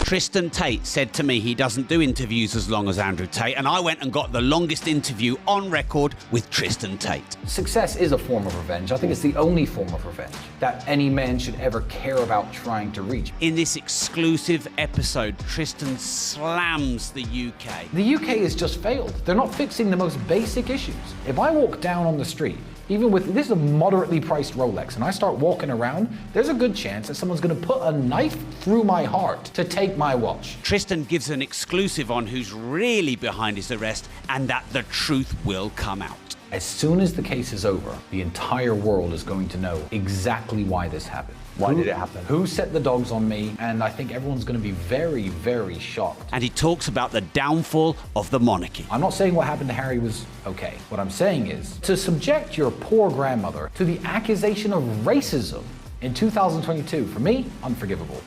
Tristan Tate said to me he doesn't do interviews as long as Andrew Tate, and I went and got the longest interview on record with Tristan Tate. Success is a form of revenge. I think it's the only form of revenge that any man should ever care about trying to reach. In this exclusive episode, Tristan slams the UK. The UK has just failed. They're not fixing the most basic issues. If I walk down on the street, even with, this is a moderately priced Rolex, and I start walking around, there's a good chance that someone's gonna put a knife through my heart to take my watch. Tristan gives an exclusive on who's really behind his arrest and that the truth will come out. As soon as the case is over, the entire world is going to know exactly why this happened. Why did it happen? Who set the dogs on me? And I think everyone's going to be very, very shocked. And he talks about the downfall of the monarchy. I'm not saying what happened to Harry was okay. What I'm saying is, to subject your poor grandmother to the accusation of racism in 2022, for me, unforgivable.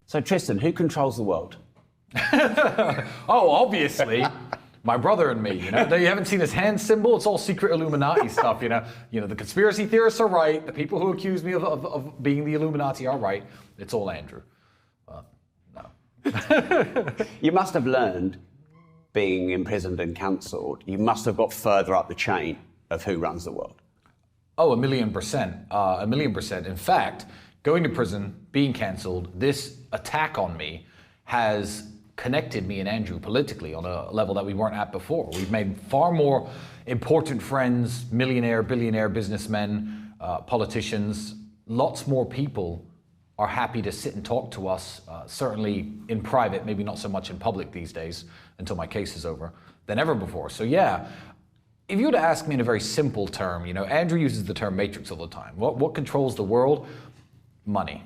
So Tristan, who controls the world? Oh, obviously. My brother and me, you know, you haven't seen his hand symbol. It's all secret Illuminati stuff, you know. The conspiracy theorists are right. The people who accuse me of being the Illuminati are right. It's all Andrew. No. You must have learned, being imprisoned and cancelled, you must have got further up the chain of who runs the world. Oh, 1,000,000%. 1,000,000%. In fact, going to prison, being cancelled, this attack on me has connected me and Andrew politically on a level that we weren't at before. We've made far more important friends, millionaire, billionaire businessmen, politicians. Lots more people are happy to sit and talk to us, certainly in private, maybe not so much in public these days until my case is over, than ever before. So yeah, if you were to ask me in a very simple term, Andrew uses the term matrix all the time. What controls the world? Money.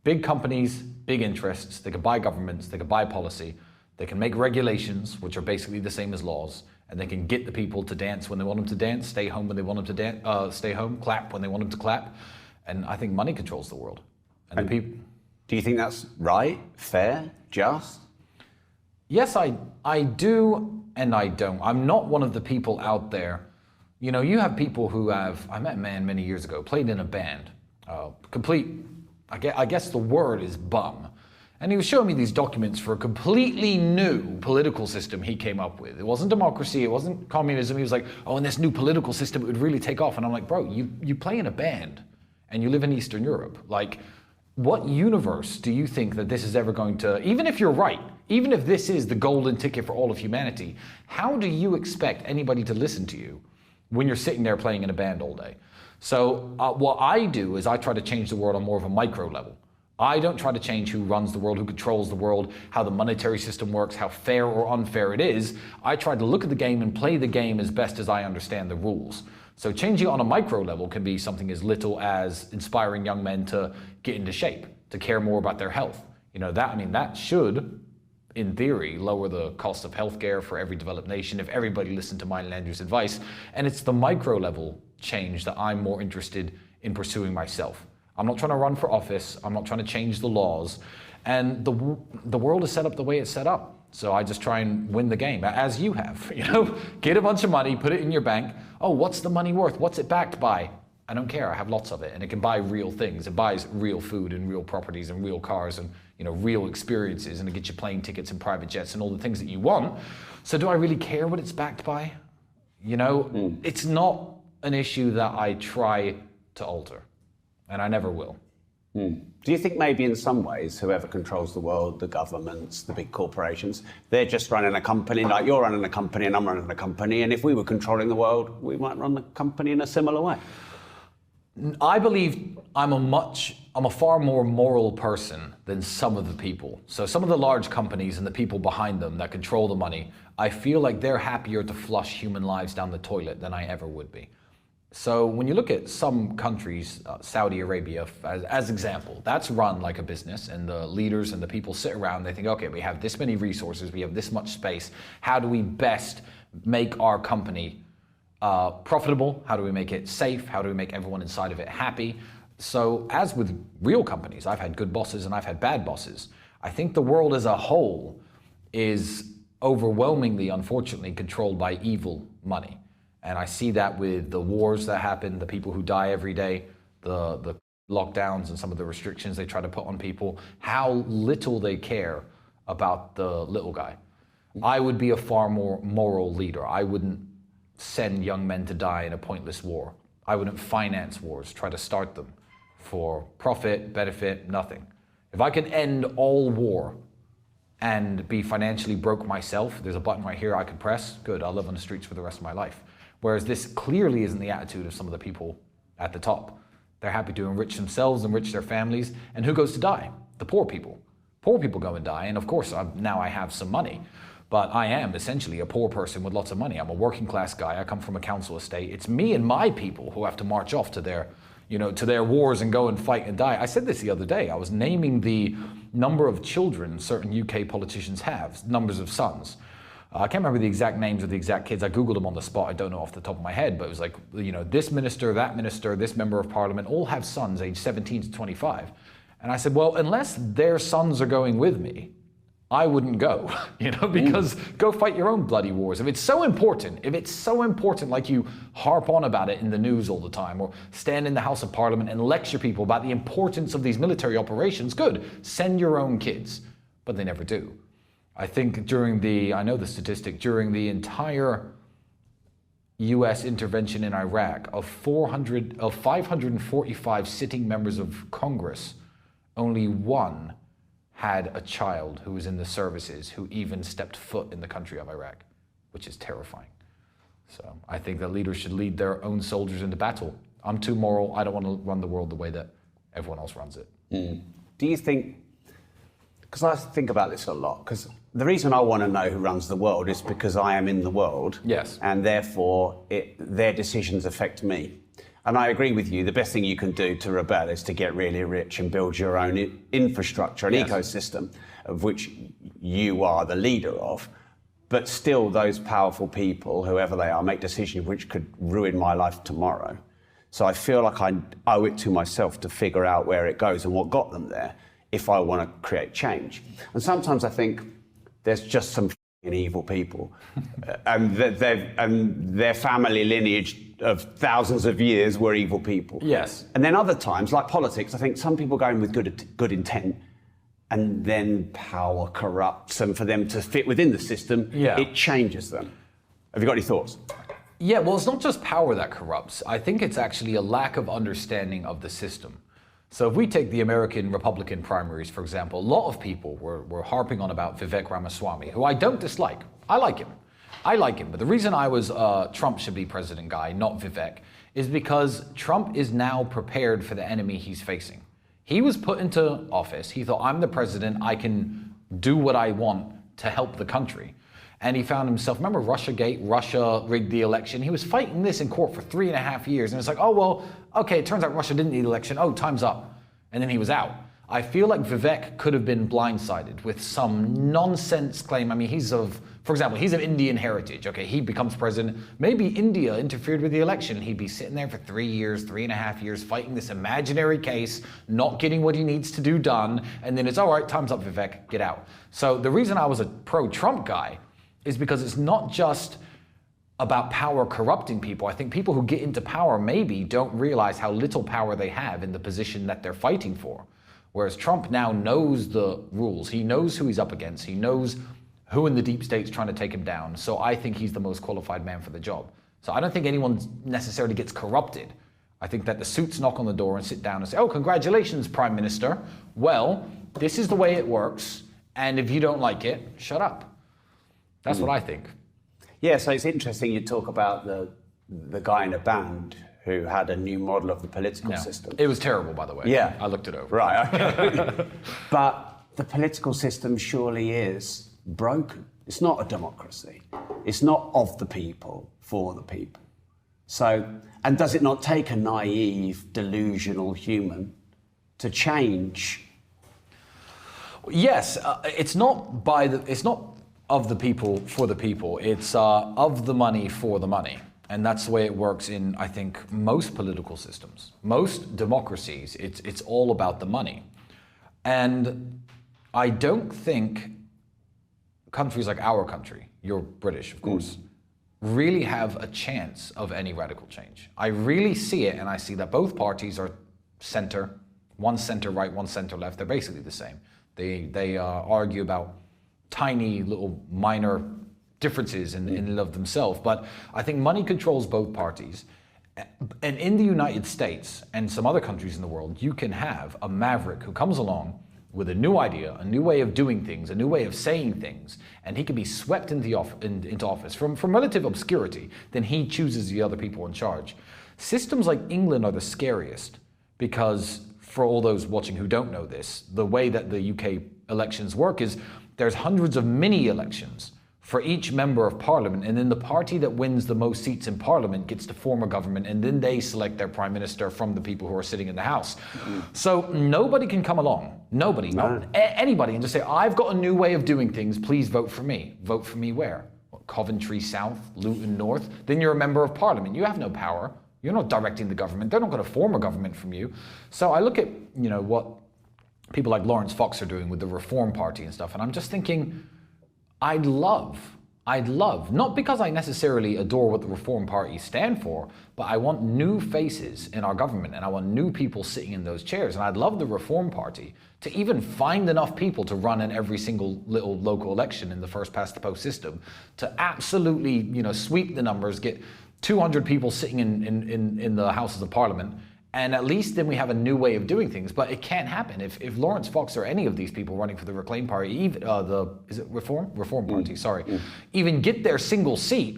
Big companies, big interests, they can buy governments, they can buy policy, they can make regulations, which are basically the same as laws, and they can get the people to dance when they want them to dance, stay home when they want them to dance, stay home, clap when they want them to clap. And I think money controls the world. And the people. Do you think that's right, fair, just? Yes, I do and I don't. I'm not one of the people out there. You have people who have, I met a man many years ago, played in a band, I guess the word is bum. And he was showing me these documents for a completely new political system he came up with. It wasn't democracy, it wasn't communism. He was like, oh, in this new political system, it would really take off. And I'm like, bro, you play in a band and you live in Eastern Europe. Like, what universe do you think that this is ever going to, even if you're right, even if this is the golden ticket for all of humanity, how do you expect anybody to listen to you when you're sitting there playing in a band all day? So what I do is I try to change the world on more of a micro level. I don't try to change who runs the world, who controls the world, how the monetary system works, how fair or unfair it is. I try to look at the game and play the game as best as I understand the rules. So changing on a micro level can be something as little as inspiring young men to get into shape, to care more about their health. That should, in theory, lower the cost of healthcare for every developed nation if everybody listened to mine and Andrew's advice. And it's the micro level change that I'm more interested in pursuing myself. I'm not trying to run for office. I'm not trying to change the laws. And the world is set up the way it's set up. So I just try and win the game, as you have. Get a bunch of money, put it in your bank. Oh, what's the money worth? What's it backed by? I don't care. I have lots of it, and it can buy real things. It buys real food and real properties and real cars and real experiences, and it gets you plane tickets and private jets and all the things that you want. So do I really care what it's backed by? It's not an issue that I try to alter, and I never will. Do you think maybe in some ways whoever controls the world, the governments, the big corporations, they're just running a company like you're running a company and I'm running a company, and if we were controlling the world, we might run the company in a similar way? I believe I'm a far more moral person than some of the people. So some of the large companies and the people behind them that control the money, I feel like they're happier to flush human lives down the toilet than I ever would be. So when you look at some countries, Saudi Arabia as example, that's run like a business, and the leaders and the people sit around, they think, okay, we have this many resources, we have this much space, how do we best make our company profitable? How do we make it safe? How do we make everyone inside of it happy? So as with real companies, I've had good bosses and I've had bad bosses. I think the world as a whole is overwhelmingly, unfortunately, controlled by evil money. And I see that with the wars that happen, the people who die every day, the lockdowns and some of the restrictions they try to put on people, how little they care about the little guy. I would be a far more moral leader. I wouldn't send young men to die in a pointless war. I wouldn't finance wars, try to start them for profit, benefit, nothing. If I can end all war and be financially broke myself, there's a button right here I could press, good, I'll live on the streets for the rest of my life. Whereas this clearly isn't the attitude of some of the people at the top. They're happy to enrich themselves, enrich their families, and who goes to die? The poor people. Poor people go and die, and of course now I have some money, but I am essentially a poor person with lots of money. I'm a working class guy, I come from a council estate. It's me and my people who have to march off to their wars and go and fight and die. I said this the other day. I was naming the number of children certain UK politicians have, numbers of sons. I can't remember the exact names of the exact kids. I Googled them on the spot. I don't know off the top of my head, but it was like, this minister, this member of parliament, all have sons aged 17 to 25. And I said, well, unless their sons are going with me, I wouldn't go, because go fight your own bloody wars. If it's so important, like you harp on about it in the news all the time, or stand in the House of Parliament and lecture people about the importance of these military operations, good, send your own kids. But they never do. I think I know the statistic, during the entire US intervention in Iraq, of 545 sitting members of Congress, only one had a child who was in the services who even stepped foot in the country of Iraq, which is terrifying. So I think that leaders should lead their own soldiers into battle. I'm too moral. I don't want to run the world the way that everyone else runs it. Do you think, because I think about this a lot, because the reason I want to know who runs the world is because I am in the world. Yes. And therefore their decisions affect me. And I agree with you, the best thing you can do to rebel is to get really rich and build your own infrastructure, an ecosystem, of which you are the leader of. But still, those powerful people, whoever they are, make decisions which could ruin my life tomorrow. So I feel like I owe it to myself to figure out where it goes and what got them there if I want to create change. And sometimes I think there's just some evil people, and their family lineage of thousands of years were evil people. Yes. And then other times, like politics, I think some people go in with good intent, and then power corrupts, and for them to fit within the system, it changes them. Have you got any thoughts? Yeah, well, it's not just power that corrupts. I think it's actually a lack of understanding of the system. So if we take the American Republican primaries, for example, a lot of people were harping on about Vivek Ramaswamy, who I don't dislike. I like him. But the reason I was Trump should be president guy, not Vivek, is because Trump is now prepared for the enemy he's facing. He was put into office. He thought, I'm the president. I can do what I want to help the country. And he found himself, remember Russiagate, Russia rigged the election? He was fighting this in court for 3.5 years. And it's like, oh, well, okay, it turns out Russia didn't need the election. Oh, time's up. And then he was out. I feel like Vivek could have been blindsided with some nonsense claim. I mean, for example, he's of Indian heritage. Okay, he becomes president. Maybe India interfered with the election. He'd be sitting there for 3 years, 3.5 years, fighting this imaginary case, not getting what he needs to do done. And then it's, all right, time's up, Vivek, get out. So the reason I was a pro-Trump guy is because it's not just about power corrupting people. I think people who get into power maybe don't realize how little power they have in the position that they're fighting for. Whereas Trump now knows the rules. He knows who he's up against. He knows who in the deep state's trying to take him down. So I think he's the most qualified man for the job. So I don't think anyone necessarily gets corrupted. I think that the suits knock on the door and sit down and say, oh, congratulations, Prime Minister. Well, this is the way it works. And if you don't like it, shut up. That's what I think. Yeah, so it's interesting you talk about the guy in a band who had a new model of the political system. It was terrible, by the way. Yeah. I looked it over. Right, okay. But the political system surely is broken. It's not a democracy. It's not of the people, for the people. So, and does it not take a naive, delusional human to change? Yes, it's not of the people, for the people. It's of the money, for the money. And that's the way it works in, I think, most political systems. Most democracies, it's all about the money. And I don't think countries like our country, you're British, of course, really have a chance of any radical change. I really see it, and I see that both parties are center, One center right, one center left. They're basically the same. They argue about tiny little minor differences in and of themselves. But I think money controls both parties. And in the United States and some other countries in the world, you can have a maverick who comes along with a new idea, a new way of doing things, a new way of saying things, and he can be swept into office from relative obscurity. Then he chooses the other people in charge. Systems like England are the scariest because, for all those watching who don't know this, the way that the UK elections work is there's hundreds of mini elections for each member of parliament, and then the party that wins the most seats in parliament gets to form a government, and then they select their prime minister from the people who are sitting in the house. So nobody can come along, nobody, anybody, and just say, I've got a new way of doing things, please vote for me. Vote for me where? What, Coventry South, Luton North? Then you're a member of parliament. You have no power. You're not directing the government. They're not going to form a government from you. So I look at, what people like Lawrence Fox are doing with the Reform Party and stuff, and I'm just thinking, I'd love, not because I necessarily adore what the Reform Party stand for, but I want new faces in our government and I want new people sitting in those chairs. And I'd love the Reform Party to even find enough people to run in every single little local election in the first past the post system to absolutely, sweep the numbers, get 200 people sitting in the Houses of Parliament. And at least then we have a new way of doing things. But it can't happen. If Lawrence Fox or any of these people running for the Reclaim Party, even is it Reform Party, even get their single seat,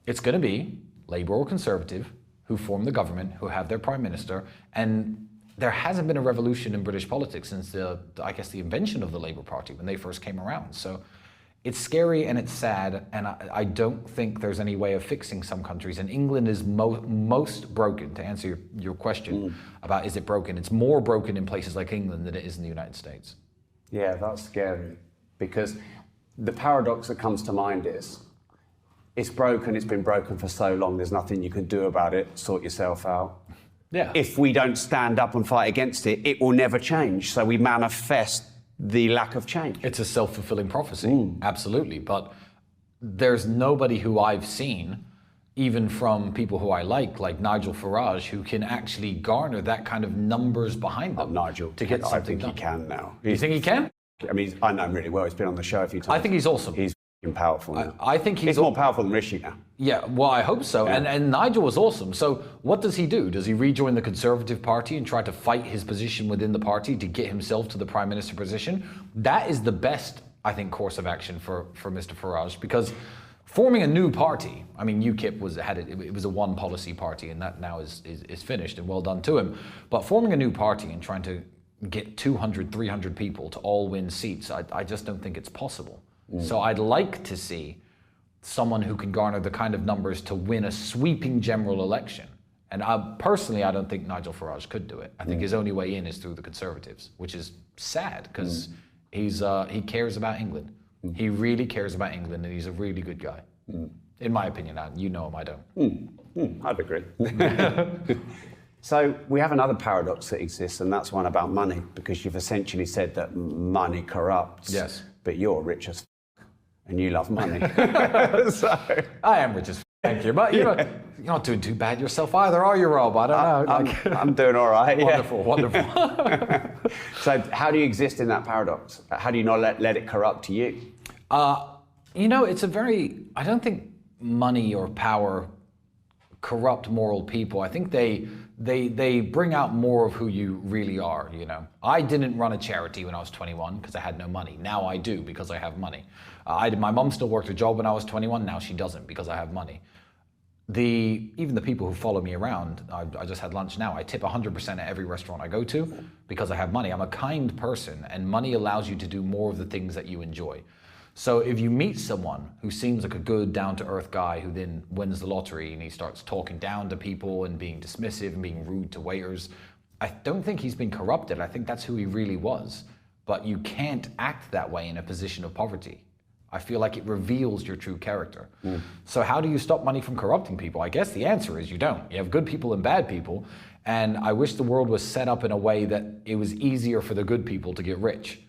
it's going to be Labour or Conservative who form the government, who have their Prime Minister. And there hasn't been a revolution in British politics since the invention of the Labour Party when they first came around. So it's scary and it's sad, and I don't think there's any way of fixing some countries. And England is most broken, to answer your question about is it broken. It's more broken in places like England than it is in the United States. Yeah, that's scary, because the paradox that comes to mind is it's broken, it's been broken for so long, there's nothing you can do about it, sort yourself out. Yeah. If we don't stand up and fight against it, it will never change. So we manifest the lack of change. It's a self-fulfilling prophecy, absolutely. But there's nobody who I've seen, even from people who I like Nigel Farage, who can actually garner that kind of numbers behind them. Nigel, to get something done. He can now. You think he can? I mean, I know him really well. He's been on the show a few times. I think he's awesome. He's powerful now. I think he's more powerful than Rishi now. Yeah, well, I hope so. Yeah. And Nigel was awesome. So what does he do? Does he rejoin the Conservative Party and try to fight his position within the party to get himself to the Prime Minister position? That is the best, I think, course of action for Mr. Farage, because forming a new party, I mean, UKIP it was a one policy party, and that now is finished, and well done to him. But forming a new party and trying to get 200, 300 people to all win seats, I just don't think it's possible. So I'd like to see someone who can garner the kind of numbers to win a sweeping general election. And personally, I don't think Nigel Farage could do it. I think his only way in is through the Conservatives, which is sad because he cares about England. He really cares about England, and he's a really good guy. In my opinion, you know him, I don't. I'd agree. So we have another paradox that exists, and that's one about money, because you've essentially said that money corrupts. Yes. But you're rich as and you love money. So I am rich as thank you. But you're not doing too bad yourself either, are you, Rob? I don't know. I'm doing all right. Wonderful, wonderful. So how do you exist in that paradox? How do you not let it corrupt you? It's I don't think money or power corrupt moral people. I think they bring out more of who you really are, I didn't run a charity when I was 21 because I had no money. Now I do because I have money. My mum still worked a job when I was 21. Now she doesn't because I have money. Even the people who follow me around, I just had lunch now. I tip 100% at every restaurant I go to because I have money. I'm a kind person, and money allows you to do more of the things that you enjoy. So if you meet someone who seems like a good, down-to-earth guy who then wins the lottery and he starts talking down to people and being dismissive and being rude to waiters, I don't think he's been corrupted. I think that's who he really was. But you can't act that way in a position of poverty. I feel like it reveals your true character. So how do you stop money from corrupting people? I guess the answer is you don't. You have good people and bad people. And I wish the world was set up in a way that it was easier for the good people to get rich.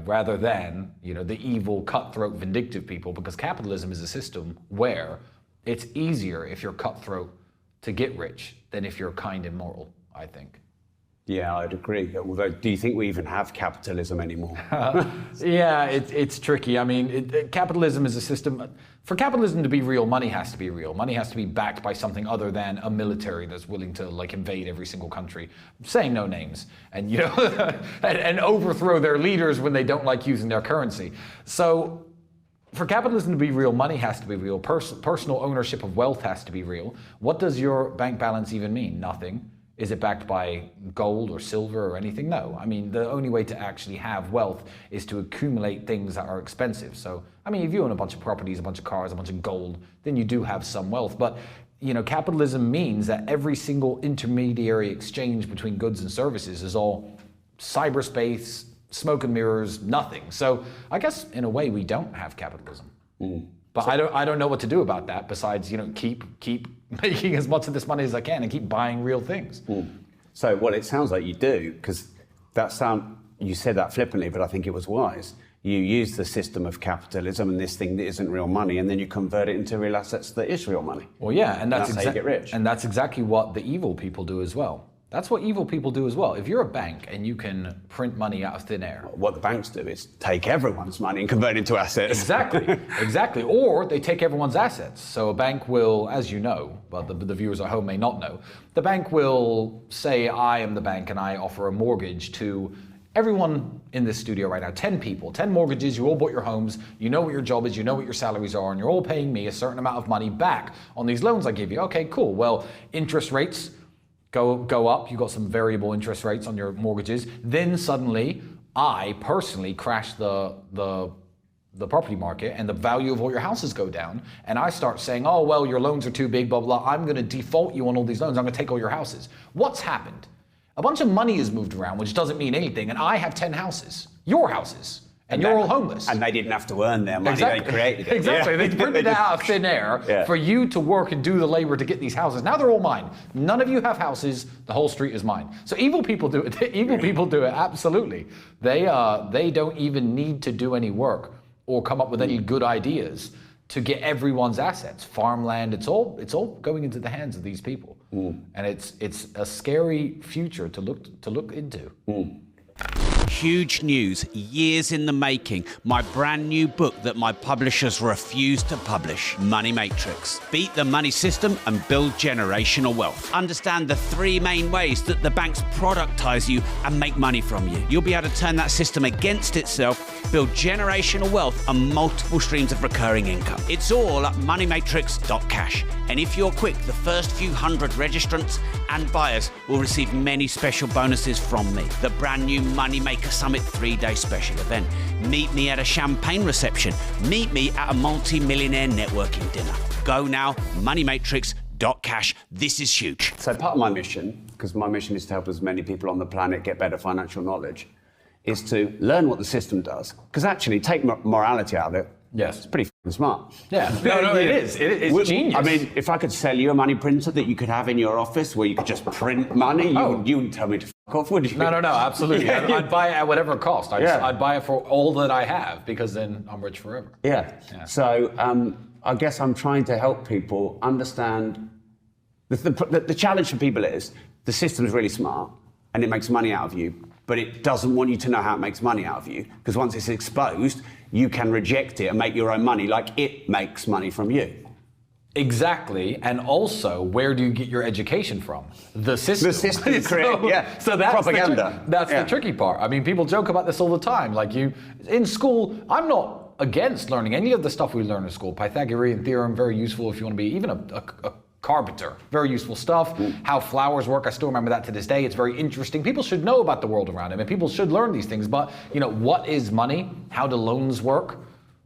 Rather than, the evil, cutthroat, vindictive people, because capitalism is a system where it's easier if you're cutthroat to get rich than if you're kind and moral, I think. Yeah, I'd agree. Although, do you think we even have capitalism anymore? Yeah, it's tricky. I mean, capitalism is a system. For capitalism to be real, money has to be real. Money has to be backed by something other than a military that's willing to like invade every single country, saying no names, and and overthrow their leaders when they don't like using their currency. So, for capitalism to be real, money has to be real. Personal ownership of wealth has to be real. What does your bank balance even mean? Nothing. Is it backed by gold or silver or anything? No. I mean, the only way to actually have wealth is to accumulate things that are expensive. So, I mean, if you own a bunch of properties, a bunch of cars, a bunch of gold, then you do have some wealth. But, capitalism means that every single intermediary exchange between goods and services is all cyberspace, smoke and mirrors, nothing. So, I guess in a way we don't have capitalism. But I don't know what to do about that besides, keep making as much of this money as I can and keep buying real things. So, well, it sounds like you do, because you said that flippantly, but I think it was wise. You use the system of capitalism and this thing that isn't real money, and then you convert it into real assets that is real money. Well, yeah, and that's how you get rich. And that's exactly what the evil people do as well. That's what evil people do as well. If you're a bank and you can print money out of thin air. What the banks do is take everyone's money and convert it into assets. Exactly. Or they take everyone's assets. So a bank will, as you know, but the viewers at home may not know, the bank will say, I am the bank and I offer a mortgage to everyone in this studio right now, 10 people, 10 mortgages, you all bought your homes, you know what your job is, you know what your salaries are, and you're all paying me a certain amount of money back on these loans I give you. Okay, cool. Well, interest rates go up, you got some variable interest rates on your mortgages. Then suddenly, I personally crash the property market and the value of all your houses go down. And I start saying, oh, well, your loans are too big, blah, blah. I'm gonna default you on all these loans. I'm gonna take all your houses. What's happened? A bunch of money is moved around, which doesn't mean anything. And I have 10 houses, your houses. And you're all homeless. And they didn't have to earn their money, they created it. Exactly, Yeah. they printed it out of thin air for you to work and do the labor to get these houses. Now they're all mine. None of you have houses, the whole street is mine. So evil people do it, absolutely. They don't even need to do any work or come up with any good ideas to get everyone's assets. Farmland, it's all going into the hands of these people. And it's a scary future to look into. Huge news, years in the making. My brand new book that my publishers refuse to publish, Money Matrix. Beat the money system and build generational wealth. Understand the 3 main ways that the banks productize you and make money from you. You'll be able to turn that system against itself, build generational wealth and multiple streams of recurring income. It's all at moneymatrix.cash. And if you're quick, the first few hundred registrants and buyers will receive many special bonuses from me. The brand new Money Maker Summit 3-day special event. Meet me at a champagne reception. Meet me at a multi-millionaire networking dinner. Go now, moneymatrix.cash. This is huge. So part of my mission, because my mission is to help as many people on the planet get better financial knowledge, is to learn what the system does. Because actually, take morality out of it. Yes. It's pretty smart. Yeah. No, it is. It's genius. I mean, if I could sell you a money printer that you could have in your office where you could just print money, you wouldn't tell me to f*** off, would you? No, absolutely. I'd buy it at whatever cost. I'd buy it for all that I have because then I'm rich forever. Yeah. So I guess I'm trying to help people understand the challenge for people is the system's really smart and it makes money out of you, but it doesn't want you to know how it makes money out of you, because once it's exposed, you can reject it and make your own money like it makes money from you. Exactly, and also, where do you get your education from? The system. The system, So that's propaganda. That's the tricky part. I mean, people joke about this all the time. Like in school, I'm not against learning any of the stuff we learn in school. Pythagorean theorem, very useful if you want to be even a carpenter. Very useful stuff. How flowers work, I still remember that to this day. It's very interesting. People should know about the world around them, and people should learn these things. But, what is money? How do loans work?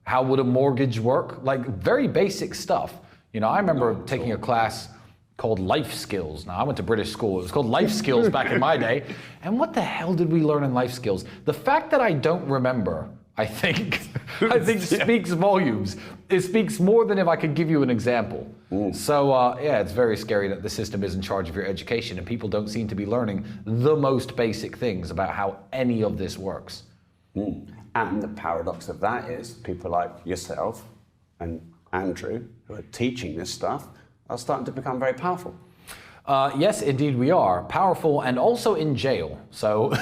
How would a mortgage work? Like, very basic stuff. I remember taking a class called Life Skills. Now, I went to British school. It was called Life Skills back in my day. And what the hell did we learn in Life Skills? The fact that I don't remember, I think speaks volumes. It speaks more than if I could give you an example. So, it's very scary that the system is in charge of your education and people don't seem to be learning the most basic things about how any of this works. And the paradox of that is people like yourself and Andrew, who are teaching this stuff, are starting to become very powerful. Yes, indeed we are. Powerful and also in jail. So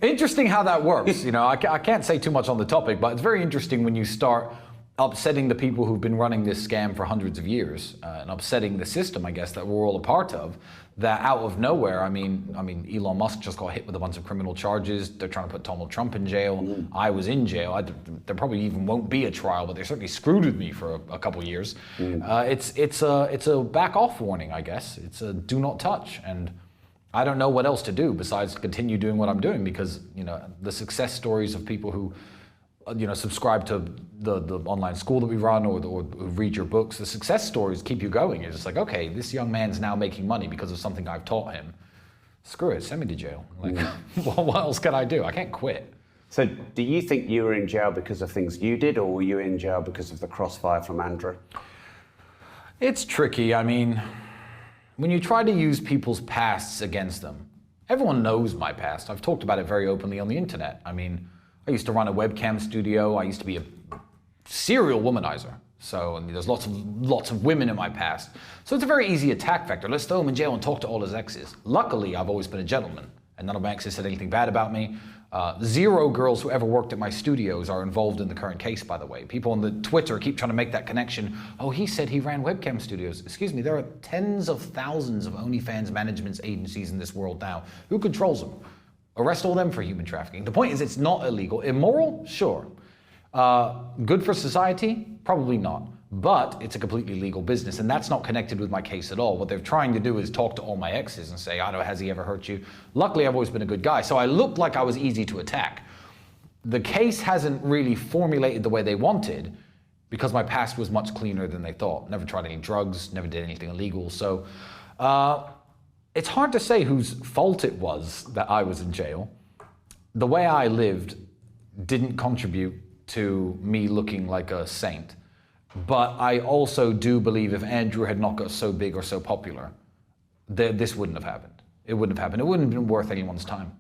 interesting how that works. You know, I can't say too much on the topic, but it's very interesting when you start upsetting the people who've been running this scam for hundreds of years and upsetting the system, I guess, that we're all a part of, that out of nowhere, I mean, Elon Musk just got hit with a bunch of criminal charges. They're trying to put Donald Trump in jail. I was in jail. There probably even won't be a trial, but they certainly screwed with me for a couple of years. It's a back off warning, I guess. It's a do not touch. And I don't know what else to do besides continue doing what I'm doing, because, you know, the success stories of people who, you know, subscribe to the online school that we run or read your books, the success stories keep you going. It's just like, okay, this young man's now making money because of something I've taught him. Screw it, send me to jail. Like, what else can I do? I can't quit. So do you think you were in jail because of things you did, or were you in jail because of the crossfire from Andrew? It's tricky. I mean, when you try to use people's pasts against them, everyone knows my past. I've talked about it very openly on the internet. I mean, I used to run a webcam studio. I used to be a serial womanizer. So there's lots of women in my past. So it's a very easy attack vector. Let's throw him in jail and talk to all his exes. Luckily, I've always been a gentleman, and none of my exes said anything bad about me. 0 girls who ever worked at my studios are involved in the current case, by the way. People on the Twitter keep trying to make that connection. Oh, he said he ran webcam studios. Excuse me, there are tens of thousands of OnlyFans management agencies in this world now. Who controls them? Arrest all them for human trafficking. The point is, it's not illegal. Immoral? Sure. Good for society? Probably not. But it's a completely legal business, and that's not connected with my case at all. What they're trying to do is talk to all my exes and say, I don't know, has he ever hurt you? Luckily, I've always been a good guy, so I looked like I was easy to attack. The case hasn't really formulated the way they wanted because my past was much cleaner than they thought. Never tried any drugs, never did anything illegal. So it's hard to say whose fault it was that I was in jail. The way I lived didn't contribute to me looking like a saint. But I also do believe if Andrew had not got so big or so popular, this wouldn't have happened. It wouldn't have happened. It wouldn't have been worth anyone's time.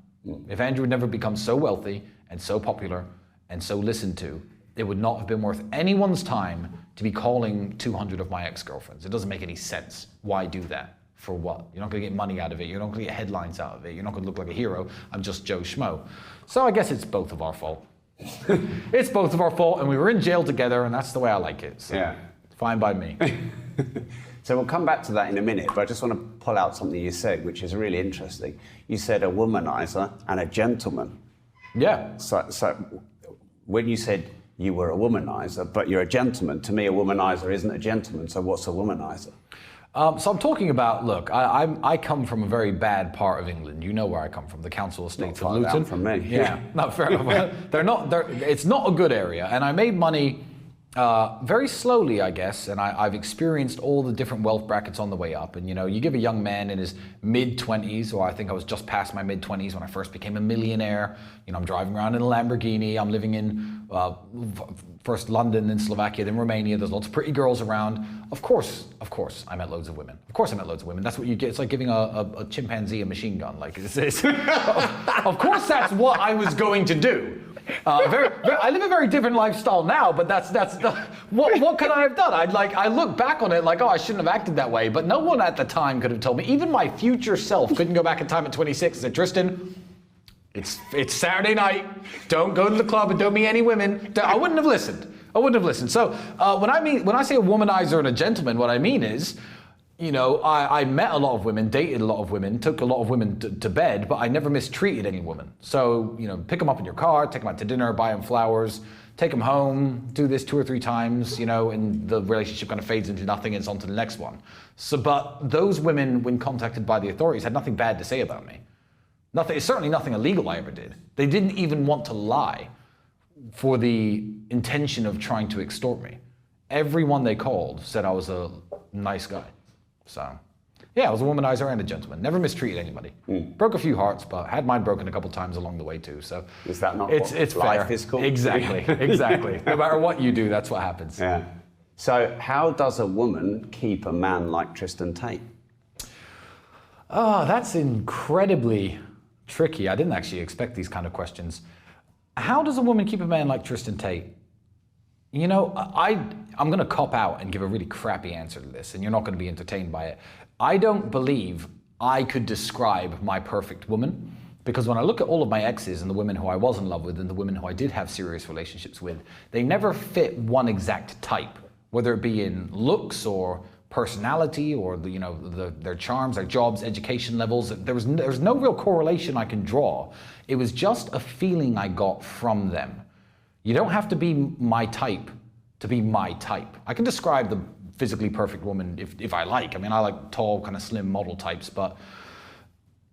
If Andrew had never become so wealthy and so popular and so listened to, it would not have been worth anyone's time to be calling 200 of my ex-girlfriends. It doesn't make any sense. Why do that? For what? You're not going to get money out of it. You're not going to get headlines out of it. You're not going to look like a hero. I'm just Joe Schmo. So I guess it's both of our fault. It's both of our fault, and we were in jail together, and that's the way I like it. So yeah. Fine by me. So we'll come back to that in a minute, but I just want to pull out something you said, which is really interesting. You said a womanizer and a gentleman. Yeah. So when you said you were a womanizer, but you're a gentleman, to me a womanizer isn't a gentleman, so what's a womanizer? So I'm talking about, look, I come from a very bad part of England. You know where I come from, the Council Estates of Luton. Not far down from me. Yeah, not fair enough. It's not a good area, and I made money very slowly, I guess, and I've experienced all the different wealth brackets on the way up. And, you know, you give a young man in his mid-20s, or I think I was just past my mid-20s when I first became a millionaire. You know, I'm driving around in a Lamborghini. I'm living in first London, then Slovakia, then Romania. There's lots of pretty girls around. Of course, I met loads of women. Of course I met loads of women. That's what you get. It's like giving a chimpanzee a machine gun. Like, of course that's what I was going to do. I live a very different lifestyle now, but that's what could I have done? I look back on it like, oh, I shouldn't have acted that way, but no one at the time could have told me. Even my future self couldn't go back in time at 26 and say, Tristan, it's Saturday night. Don't go to the club and don't meet any women. I wouldn't have listened. So when I say a womanizer and a gentleman, what I mean is, you know, I met a lot of women, dated a lot of women, took a lot of women to bed, but I never mistreated any woman. So, you know, pick them up in your car, take them out to dinner, buy them flowers, take them home, do this 2 or 3 times, you know, and the relationship kind of fades into nothing and it's on to the next one. So, but those women, when contacted by the authorities, had nothing bad to say about me. Certainly nothing illegal I ever did. They didn't even want to lie for the intention of trying to extort me. Everyone they called said I was a nice guy. So, yeah, I was a womanizer and a gentleman. Never mistreated anybody. Broke a few hearts, but had mine broken a couple times along the way too. So is that not it's life fair. is called? Exactly. No matter what you do, that's what happens. Yeah. So how does a woman keep a man like Tristan Tate? Oh, that's incredibly tricky. I didn't actually expect these kind of questions. How does a woman keep a man like Tristan Tate? You know, I'm going to cop out and give a really crappy answer to this, and you're not going to be entertained by it. I don't believe I could describe my perfect woman, because when I look at all of my exes and the women who I was in love with and the women who I did have serious relationships with, they never fit one exact type, whether it be in looks or personality or their charms, their jobs, education levels. There was no real correlation I can draw. It was just a feeling I got from them. You don't have to be my type to be my type. I can describe the physically perfect woman if I like. I mean, I like tall, kind of slim model types, but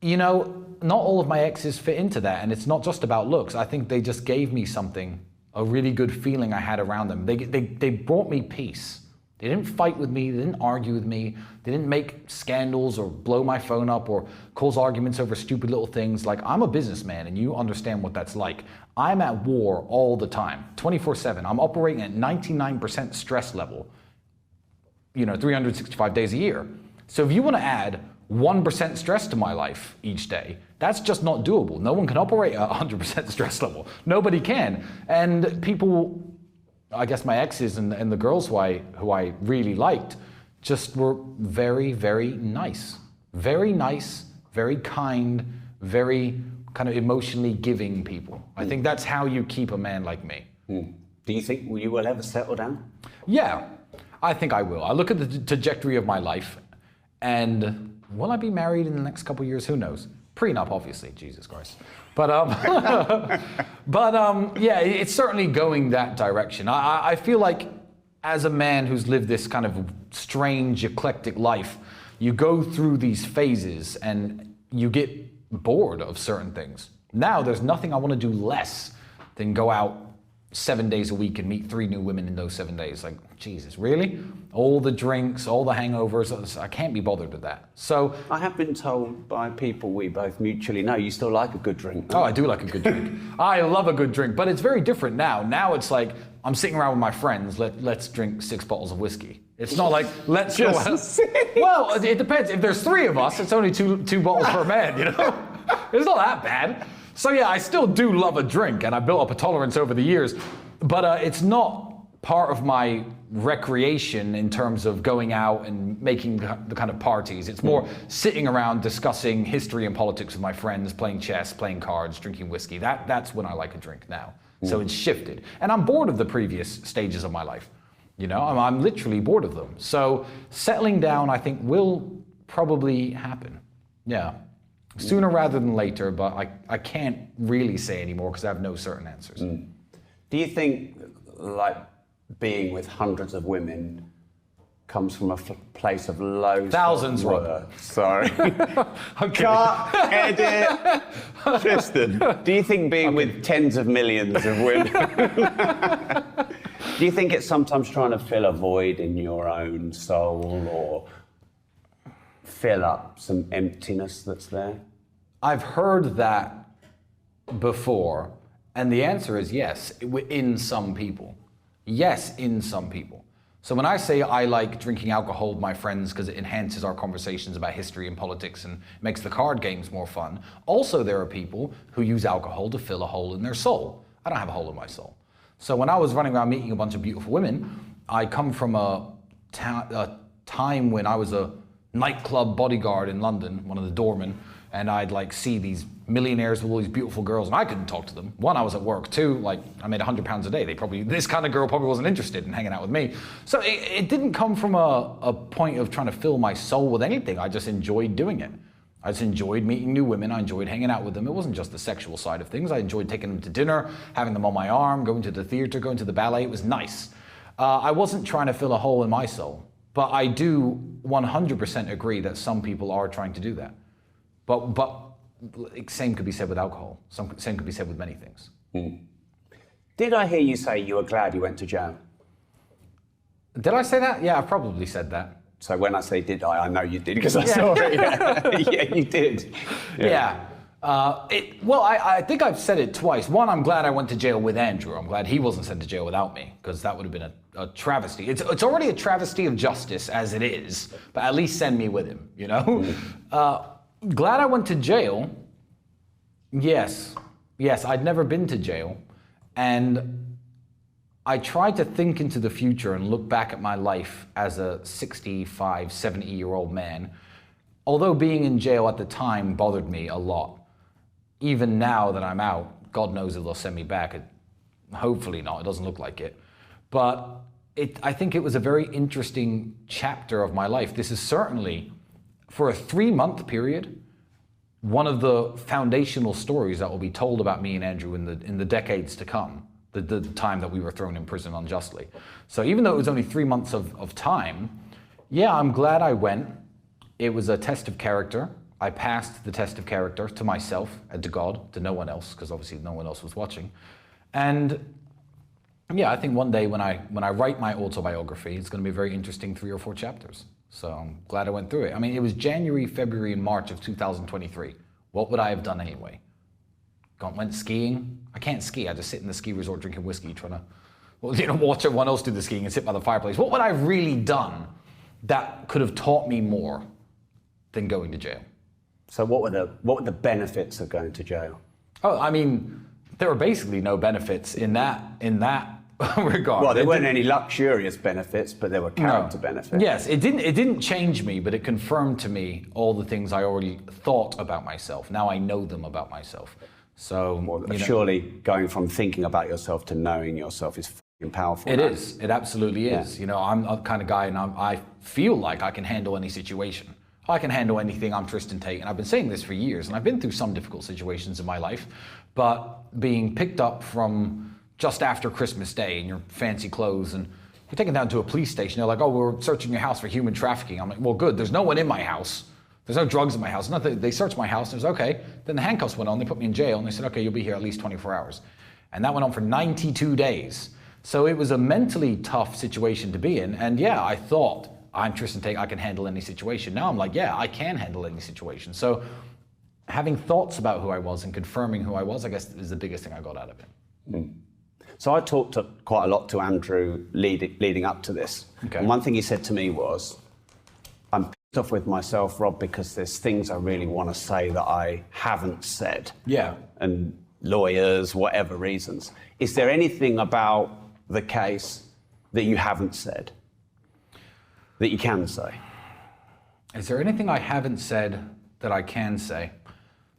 not all of my exes fit into that, and it's not just about looks. I think they just gave me something, a really good feeling I had around them. They brought me peace. They didn't fight with me, they didn't argue with me, they didn't make scandals or blow my phone up or cause arguments over stupid little things. Like, I'm a businessman and you understand what that's like. I'm at war all the time, 24/7. I'm operating at 99% stress level, 365 days a year. So if you want to add 1% stress to my life each day, that's just not doable. No one can operate at 100% stress level. Nobody can. And people, I guess my exes and the girls who I really liked, just were very, very nice. Very nice, very kind, very kind of emotionally giving people. I think that's how you keep a man like me. Do you think you will ever settle down? Yeah, I think I will. I look at the trajectory of my life, and will I be married in the next couple of years? Who knows? Prenup, obviously, Jesus Christ. But yeah, it's certainly going that direction. I feel like as a man who's lived this kind of strange, eclectic life, you go through these phases and you get bored of certain things. Now there's nothing I want to do less than go out 7 days a week and meet 3 new women in those 7 days. Like, Jesus, really? All the drinks, all the hangovers, I can't be bothered with that. So I have been told by people we both mutually know you still like a good drink. Oh, I do like a good drink. I love a good drink, but it's very different now. Now it's like, I'm sitting around with my friends, let's drink 6 bottles of whiskey. It's not like, let's go out. Well, it depends. If there's 3 of us, it's only two bottles per man, It's not that bad. So yeah, I still do love a drink, and I built up a tolerance over the years, but it's not part of my recreation in terms of going out and making the kind of parties. It's more sitting around discussing history and politics with my friends, playing chess, playing cards, drinking whiskey. That's when I like a drink now. So it's shifted. And I'm bored of the previous stages of my life. I'm literally bored of them. So settling down, I think, will probably happen. Yeah. Sooner rather than later, but I can't really say anymore because I have no certain answers. Do you think, like, being with hundreds of women comes from a place of low thousands, Rob? Sorry. Okay. Cut, edit. Tristan, do you think being with tens of millions of women, do you think it's sometimes trying to fill a void in your own soul or fill up some emptiness that's there? I've heard that before, and the answer is yes, in some people. Yes, in some people. So when I say I like drinking alcohol with my friends because it enhances our conversations about history and politics and makes the card games more fun, also there are people who use alcohol to fill a hole in their soul. I don't have a hole in my soul. So when I was running around meeting a bunch of beautiful women, I come from a time when I was a nightclub bodyguard in London, one of the doormen, and I'd see these millionaires with all these beautiful girls, and I couldn't talk to them. 1, I was at work. 2, I made £100 a day. This kind of girl probably wasn't interested in hanging out with me. So it didn't come from a point of trying to fill my soul with anything. I just enjoyed doing it. I just enjoyed meeting new women. I enjoyed hanging out with them. It wasn't just the sexual side of things. I enjoyed taking them to dinner, having them on my arm, going to the theater, going to the ballet. It was nice. I wasn't trying to fill a hole in my soul, but I do 100% agree that some people are trying to do that. But same could be said with alcohol. Same could be said with many things. Did I hear you say you were glad you went to jail? Did I say that? Yeah, I probably said that. So when I say did I know you did because I saw it. Yeah, you did. Yeah. I think I've said it twice. 1, I'm glad I went to jail with Andrew. I'm glad he wasn't sent to jail without me, because that would have been a travesty. It's already a travesty of justice as it is, but at least send me with him, Glad I went to jail. Yes, I'd never been to jail. And I tried to think into the future and look back at my life as a 65, 70-year-old man although being in jail at the time bothered me a lot, even now that I'm out, God knows if they'll send me back. Hopefully not, it doesn't look like it. But I think it was a very interesting chapter of my life. This is certainly, for a 3-month period, one of the foundational stories that will be told about me and Andrew in the decades to come, the time that we were thrown in prison unjustly. So even though it was only 3 months of time, yeah, I'm glad I went. It was a test of character. I passed the test of character to myself and to God, to no one else, because obviously no one else was watching. And yeah, I think one day when I write my autobiography, it's going to be a very interesting 3 or 4 chapters. So I'm glad I went through it. I mean, it was January, February, and March of 2023. What would I have done anyway? Went skiing? I can't ski. I just sit in the ski resort drinking whiskey, trying to, watch everyone else do the skiing and sit by the fireplace. What would I have really done that could have taught me more than going to jail? So what were the benefits of going to jail? Oh, I mean, there were basically no benefits in that regard. Well, there weren't any luxurious benefits, but there were character benefits. Yes, it didn't change me, but it confirmed to me all the things I already thought about myself. Now I know them about myself. So surely going from thinking about yourself to knowing yourself is fucking powerful. It is. It absolutely is. You know, I'm a kind of guy, and I feel like I can handle any situation. I can handle anything. I'm Tristan Tate, and I've been saying this for years, and I've been through some difficult situations in my life, but being picked up from just after Christmas Day in your fancy clothes, and you're taken down to a police station, they're like, oh, we're searching your house for human trafficking. I'm like, well, good, there's no one in my house. There's no drugs in my house. Nothing. They searched my house, and it was okay. Then the handcuffs went on, they put me in jail, and they said, okay, you'll be here at least 24 hours. And that went on for 92 days. So it was a mentally tough situation to be in, and yeah, I thought, I'm Tristan Tate, I can handle any situation. Now I'm like, yeah, I can handle any situation. So having thoughts about who I was and confirming who I was, I guess, is the biggest thing I got out of it. Mm. So I talked quite a lot to Andrew leading up to this. Okay. And one thing he said to me was, I'm pissed off with myself, Rob, because there's things I really want to say that I haven't said. Yeah. And lawyers, whatever reasons. Is there anything about the case that you haven't said? That you can say? Is there anything I haven't said that I can say?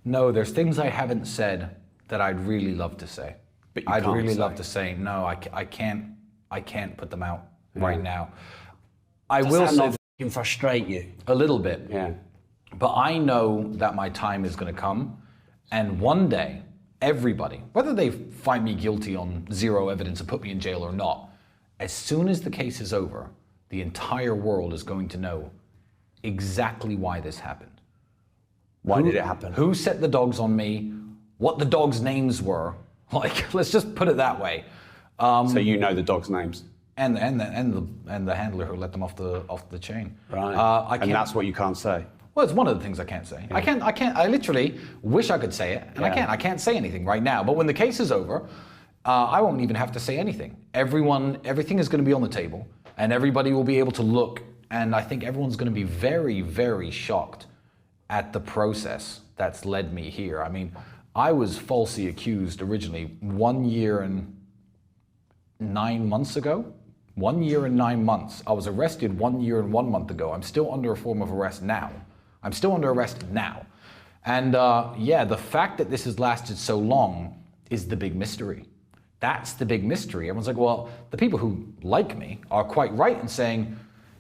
No, there's things I haven't said that I'd really love to say. But I'd really love to say, no, I can't put them out right now. I will say not fucking frustrate you? A little bit. Yeah. But I know that my time is going to come, and one day, everybody, whether they find me guilty on zero evidence and put me in jail or not, as soon as the case is over, the entire world is going to know exactly why this happened. Why did it happen? Who set the dogs on me, what the dogs' names were. Like, let's just put it that way. So you know the dogs' names? And the handler who let them off the chain. Right. And that's what you can't say? Well, it's one of the things I can't say. Yeah. I literally wish I could say it, and yeah. I can't say anything right now. But when the case is over, I won't even have to say anything. Everything is going to be on the table. And everybody will be able to look, and I think everyone's going to be very, very shocked at the process that's led me here. I mean, I was falsely accused originally 1 year and 9 months ago. 1 year and 9 months. I was arrested 1 year and 1 month ago. I'm still under a form of arrest now. And yeah, the fact that this has lasted so long is the big mystery. That's the big mystery. Everyone's like, well, the people who like me are quite right in saying,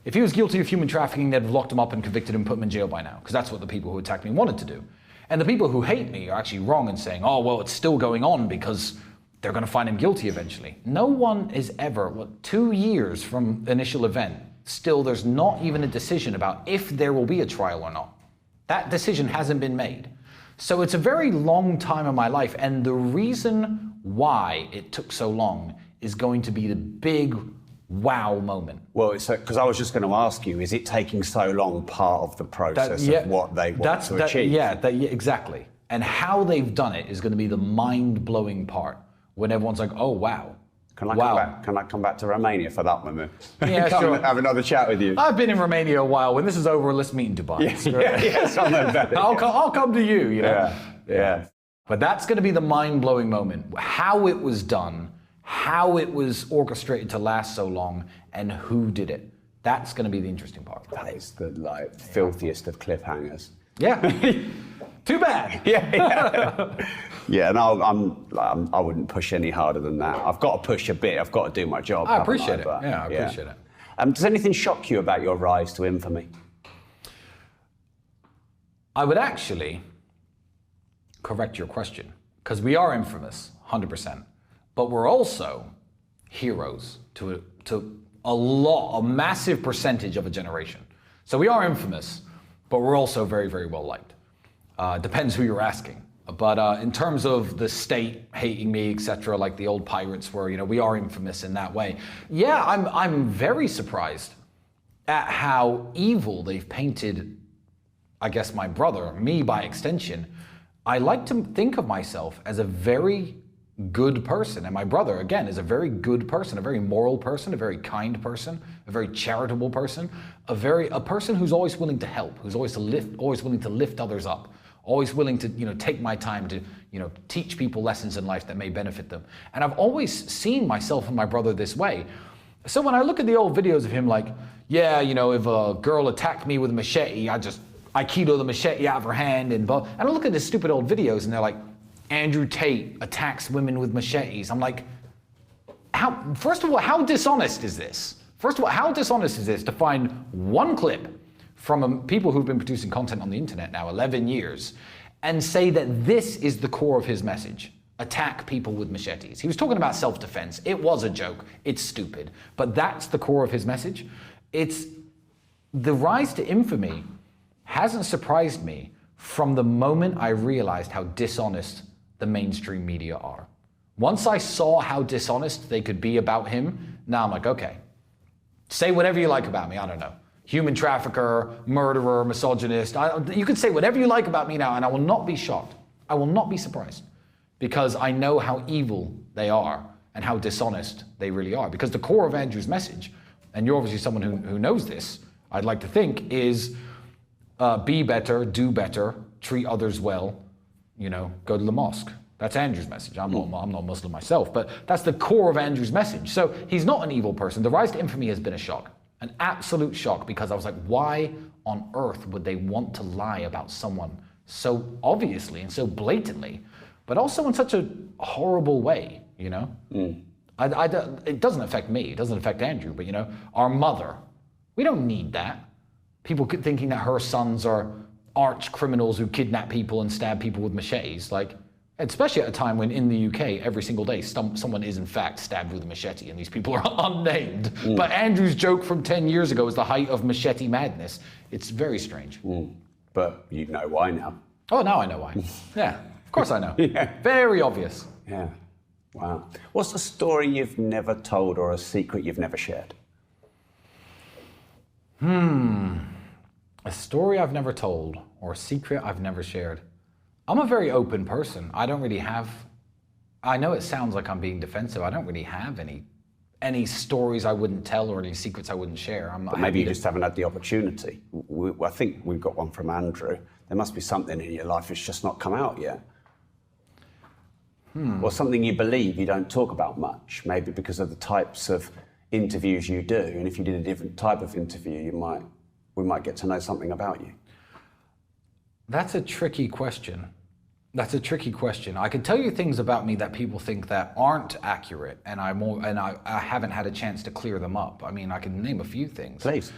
if he was guilty of human trafficking, they'd have locked him up and convicted him and put him in jail by now, because that's what the people who attacked me wanted to do. And the people who hate me are actually wrong in saying, oh, well, it's still going on because they're going to find him guilty eventually. No one is ever, 2 years from the initial event, still there's not even a decision about if there will be a trial or not. That decision hasn't been made. So it's a very long time in my life, and the reason why it took so long is going to be the big wow moment. Well, because I was just going to ask you, is it taking so long part of the process of what they want to achieve? Yeah, exactly. And how they've done it is going to be the mind-blowing part, when everyone's like, oh, wow. Can I come back to Romania for that one then? Yeah, come sure. And have another chat with you. I've been in Romania a while. When this is over, let's meet in Dubai. I'll come to you, you know? Yeah. But that's going to be the mind-blowing moment. How it was done, how it was orchestrated to last so long, and who did it. That's going to be the interesting part. That is the filthiest of cliffhangers. Yeah. Too bad. Yeah, no, I wouldn't push any harder than that. I've got to push a bit. I've got to do my job. I appreciate it. I appreciate it. Does anything shock you about your rise to infamy? I would actually correct your question, because we are infamous, 100%, but we're also heroes to a massive percentage of a generation. So we are infamous, but we're also very, very well liked. Depends who you're asking. But in terms of the state hating me, etc., like the old pirates were, we are infamous in that way. Yeah, I'm very surprised at how evil they've painted, I guess, my brother, me by extension. I like to think of myself as a very good person, and my brother, again, is a very good person, a very moral person, a very kind person, a very charitable person, a person who's always willing to help, who's always willing to lift others up, always willing to take my time to teach people lessons in life that may benefit them. And I've always seen myself and my brother this way. So when I look at the old videos of him, like, yeah, if a girl attacked me with a machete, I keto the machete out of her hand, and I look at the stupid old videos and they're like, Andrew Tate attacks women with machetes. I'm like, first of all, how dishonest is this? First of all, how dishonest is this to find one clip from people who've been producing content on the internet now 11 years and say that this is the core of his message? Attack people with machetes. He was talking about self-defense. It was a joke. It's stupid. But that's the core of his message. It's the rise to infamy hasn't surprised me from the moment I realized how dishonest the mainstream media are. Once I saw how dishonest they could be about him, now I'm like, okay, say whatever you like about me, I don't know. Human trafficker, murderer, misogynist, you can say whatever you like about me now and I will not be shocked. I will not be surprised, because I know how evil they are and how dishonest they really are. Because the core of Andrew's message, and you're obviously someone who knows this, I'd like to think, is be better, do better, treat others well, go to the mosque. That's Andrew's message. I'm not Muslim myself, but that's the core of Andrew's message. So he's not an evil person. The rise to infamy has been a shock, an absolute shock, because I was like, why on earth would they want to lie about someone so obviously and so blatantly, but also in such a horrible way, It doesn't affect me, it doesn't affect Andrew, but our mother, we don't need that. People thinking that her sons are arch criminals who kidnap people and stab people with machetes, especially at a time when in the UK, every single day, someone is in fact stabbed with a machete and these people are unnamed. But Andrew's joke from 10 years ago is the height of machete madness. It's very strange. But you know why now. Oh, now I know why. Yeah, of course I know. Yeah. Very obvious. Yeah, wow. What's a story you've never told or a secret you've never shared? A story I've never told or a secret I've never shared. I'm a very open person. I don't really have, I know it sounds like I'm being defensive. I don't really have any stories I wouldn't tell or any secrets I wouldn't share. But maybe you just haven't had the opportunity. I think we've got one from Andrew. There must be something in your life that's just not come out yet. Or something you believe you don't talk about much, maybe because of the types of interviews you do. And if you did a different type of interview, we might get to know something about you. That's a tricky question. I can tell you things about me that people think that aren't accurate, and I haven't had a chance to clear them up. I mean, I can name a few things. Please.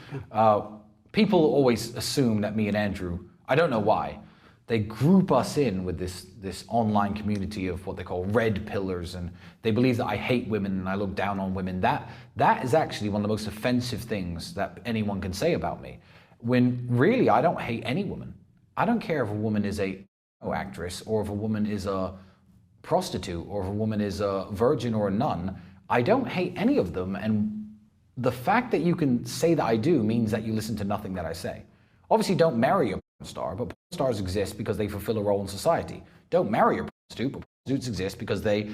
People always assume that me and Andrew, I don't know why, they group us in with this online community of what they call red pillars, and they believe that I hate women and I look down on women. That is actually one of the most offensive things that anyone can say about me, when really I don't hate any woman. I don't care if a woman is a actress or if a woman is a prostitute or if a woman is a virgin or a nun. I don't hate any of them, and the fact that you can say that I do means that you listen to nothing that I say. Obviously, don't marry a porn star, but porn stars exist because they fulfill a role in society. Don't marry a prostitute, but prostitutes exist because they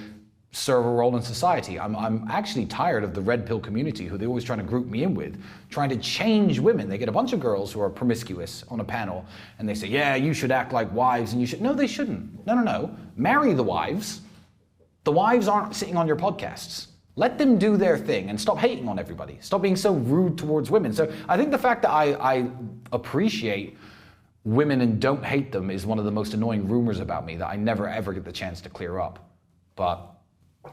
serve a role in society. I'm actually tired of the red pill community who they're always trying to group me in with, trying to change women. They get a bunch of girls who are promiscuous on a panel and they say, yeah, you should act like wives and you should. No, they shouldn't. No. Marry the wives. The wives aren't sitting on your podcasts. Let them do their thing and stop hating on everybody. Stop being so rude towards women. So I think the fact that I appreciate women and don't hate them is one of the most annoying rumors about me that I never ever get the chance to clear up. But,